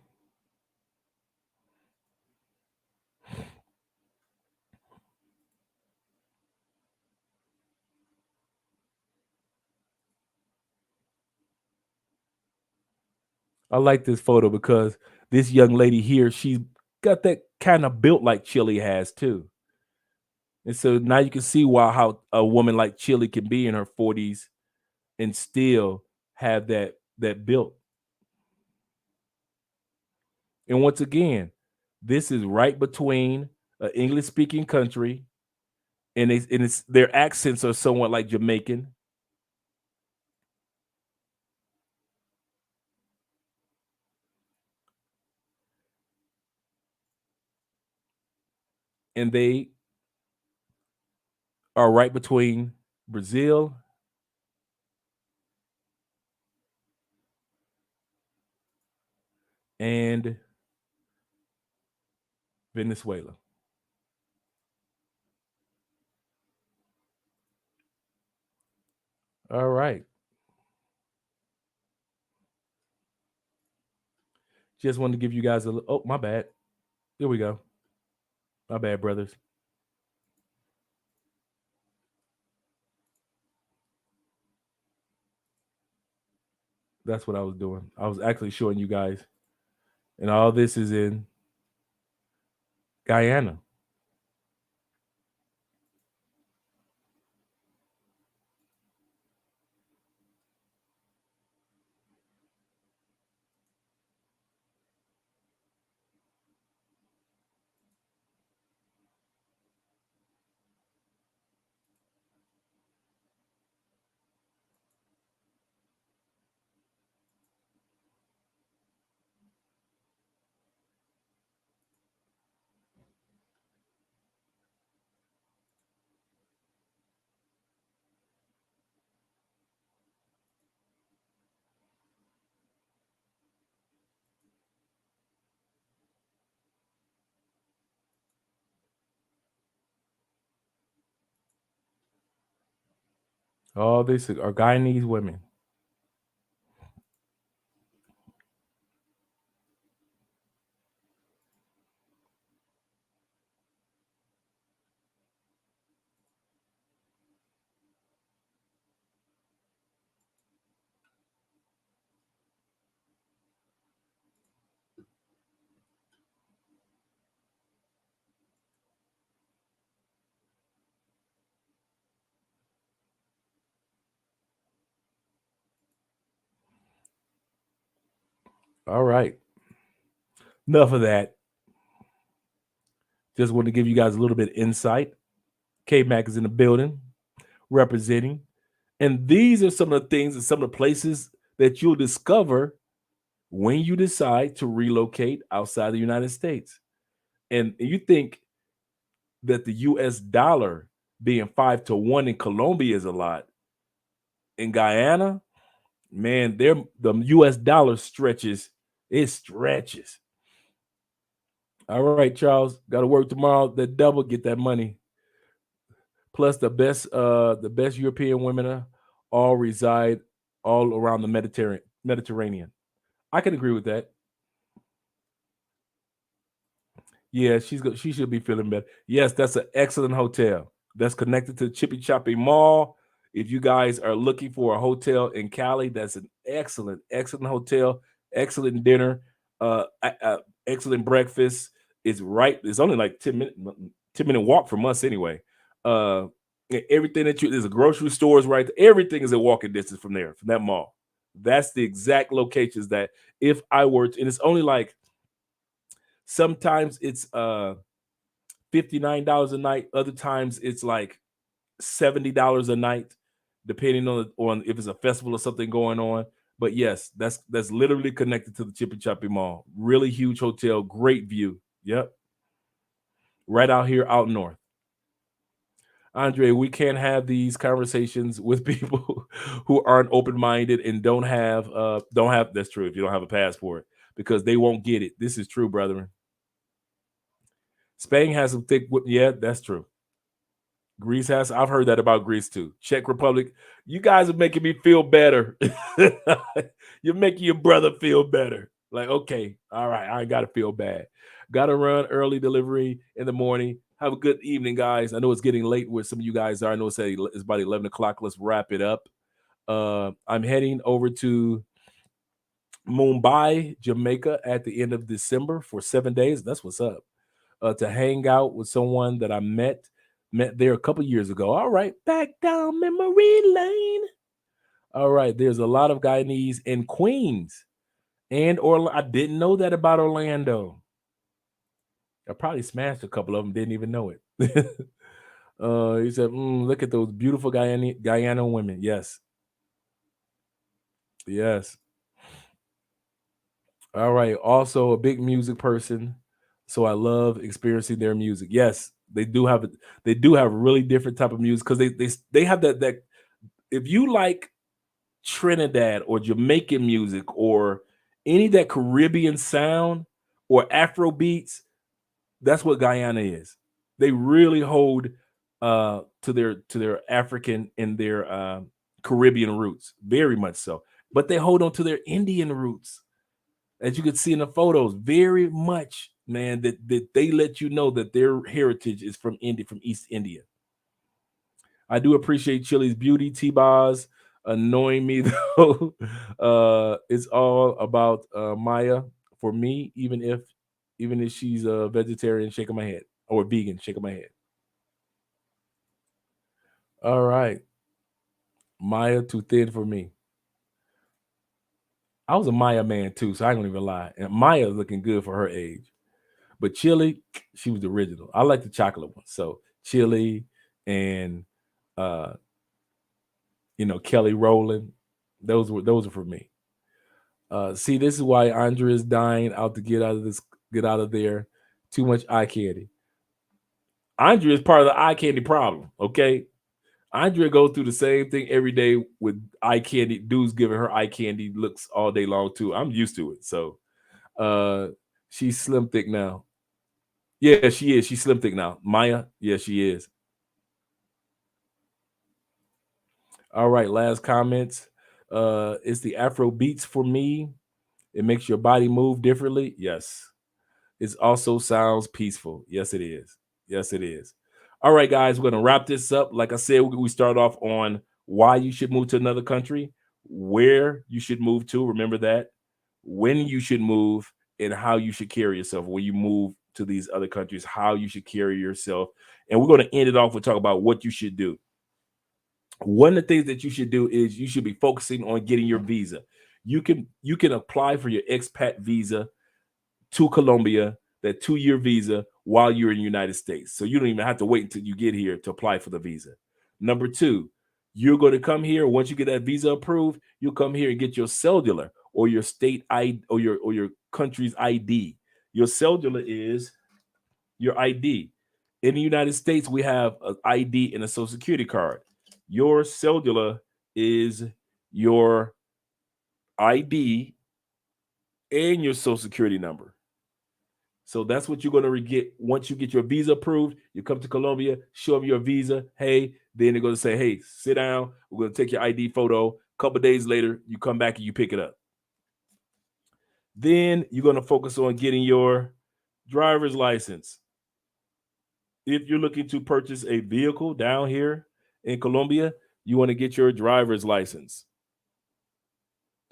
A: I like this photo because this young lady here, she's got that kind of built like Chile has too. And so now you can see how a woman like Chile can be in her 40s and still have that built. And once again, this is right between an English speaking country, and it's their accents are somewhat like Jamaican. And they are right between Brazil and Venezuela. All right. Just wanted to give you guys oh, my bad. Here we go. My bad, brothers. That's what I was doing. I was actually showing you guys. And all this is in Guyana. All this are Guyanese women. All right. Enough of that. Just want to give you guys a little bit of insight. K-Mac is in the building representing. And these are some of the things and some of the places that you'll discover when you decide to relocate outside the United States. And you think that the US dollar being 5 to 1 in Colombia is a lot. in Guyana, man, the US dollar stretches. It stretches. All right, Charles, got to work tomorrow. That double, get that money. Plus the best European women all reside all around the Mediterranean. I can agree with that. Yeah, she should be feeling better. Yes, that's an excellent hotel. That's connected to Chippy Choppy Mall. If you guys are looking for a hotel in Cali, that's an excellent hotel, excellent dinner, excellent breakfast. It's right. It's only like 10-minute walk from us anyway. Everything there's a grocery stores right there. Everything is a walking distance from there, from that mall. That's the exact locations that if I were to, and it's only like sometimes it's $59 a night. Other times it's like $70 a night, depending on if it's a festival or something going on. But yes, that's literally connected to the Chippy Choppy Mall. Really huge hotel, great view. Yep, right out here, out north. Andre, we can't have these conversations with people who aren't open-minded and don't have. That's true. If you don't have a passport, because they won't get it. This is true, brethren. Spain has some thick. Yeah, that's true. Greece has. I've heard that about Greece too. Czech Republic. You guys are making me feel better. You're making your brother feel better. Like, okay, all right, I gotta feel bad. Gotta run early delivery in the morning. Have a good evening, guys. I know it's getting late where some of you guys are. I know it's about 11 o'clock. Let's wrap it up. I'm heading over to Mumbai, Jamaica at the end of December for 7 days. That's what's up. To hang out with someone that I met there a couple years ago. All right, back down memory lane. All right, there's a lot of Guyanese in Queens and I didn't know that about Orlando. I probably smashed a couple of them, didn't even know it. He said, look at those beautiful Guyana women. Yes. Yes. All right. Also a big music person. So I love experiencing their music. Yes, they do have really different type of music because they have that if you like Trinidad or Jamaican music or any of that Caribbean sound or Afro beats, that's what Guyana is. They really hold to their African and their Caribbean roots, very much so. But they hold on to their Indian roots. As you can see in the photos, very much, man, that they let you know that their heritage is from India, from East India. I do appreciate Chili's beauty, T-Boz, annoying me though. It's all about Maya for me, even if she's a vegetarian, shaking my head, or vegan, shaking my head. All right. Maya too thin for me. I was a Maya man too, so I ain't gonna even lie. And Maya's looking good for her age. But Chili, she was the original. I like the chocolate one. So Chili and Kelly Rowland, those are for me. See, this is why Andrea is dying out to get out of there. Too much eye candy. Andrea is part of the eye candy problem. Okay, Andrea goes through the same thing every day with eye candy. Dudes giving her eye candy looks all day long too. I'm used to it. So she's slim thick now. Yeah, she is. She's slim thick now. Maya, yeah, she is. All right, last comments. It's the Afro beats for me. It makes your body move differently. Yes. It also sounds peaceful. Yes, it is. Yes, it is. All right, guys, we're going to wrap this up. Like I said, we start off on why you should move to another country, where you should move to. Remember that. When you should move and how you should carry yourself when you move to these other countries, how you should carry yourself. And we're going to end it off with talk about what you should do. One of the things that you should do is you should be focusing on getting your visa. You can apply for your expat visa to Colombia, that 2-year visa, while you're in the United States. So you don't even have to wait until you get here to apply for the visa. Number 2, you're going to come here. Once you get that visa approved, you'll come here and get your cellular or your state ID or your country's ID. Your cellular is your ID. In the United States, we have an ID and a social security card. Your cellular is your ID and your social security number. So that's what you're going to get once you get your visa approved. You come to Colombia, show them your visa. Hey, then they're going to say, hey, sit down. We're going to take your ID photo. A couple of days later, you come back and you pick it up. Then you're going to focus on getting your driver's license. If you're looking to purchase a vehicle down here in Colombia, you want to get your driver's license.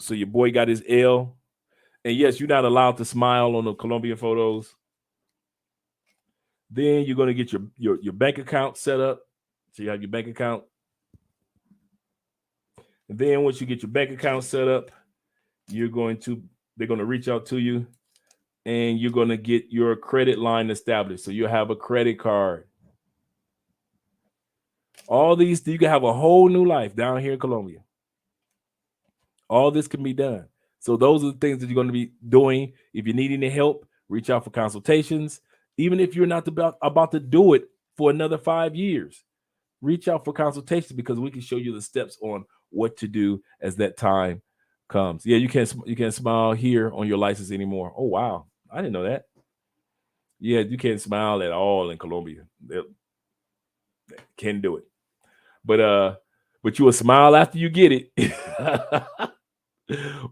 A: So your boy got his L. And yes, you're not allowed to smile on the Colombian photos. Then you're going to get your bank account set up. So you have your bank account. And then once you get your bank account set up, they're going to reach out to you and you're going to get your credit line established. So you have a credit card. All these, you can have a whole new life down here in Colombia. All this can be done. So those are the things that you're going to be doing. If you need any help, reach out for consultations. Even if you're not about to do it for another 5 years, reach out for consultations because we can show you the steps on what to do as that time comes. Yeah, you can't smile here on your license anymore. Oh, wow. I didn't know that. Yeah, you can't smile at all in Colombia. They can't do it. But you will smile after you get it.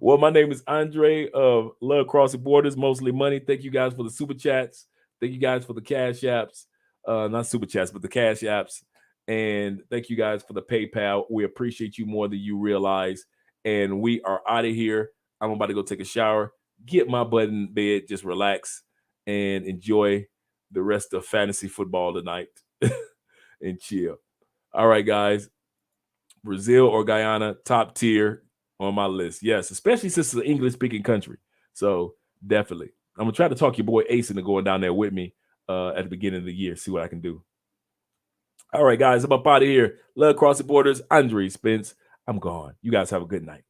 A: Well, my name is Andre of Love Crossing Borders, Mostly Money. Thank you guys for the super chats. Thank you guys for the cash apps. Not super chats, but the cash apps. And thank you guys for the PayPal. We appreciate you more than you realize. And we are out of here. I'm about to go take a shower, get my butt in bed, just relax and enjoy the rest of fantasy football tonight and chill. All right, guys. Brazil or Guyana, top tier on my list. Yes, especially since it's an English-speaking country. So definitely. I'm going to try to talk your boy Ace into going down there with me at the beginning of the year, see what I can do. All right, guys, I'm up out of here. Love Crossing Borders, Andre Spence. I'm gone. You guys have a good night.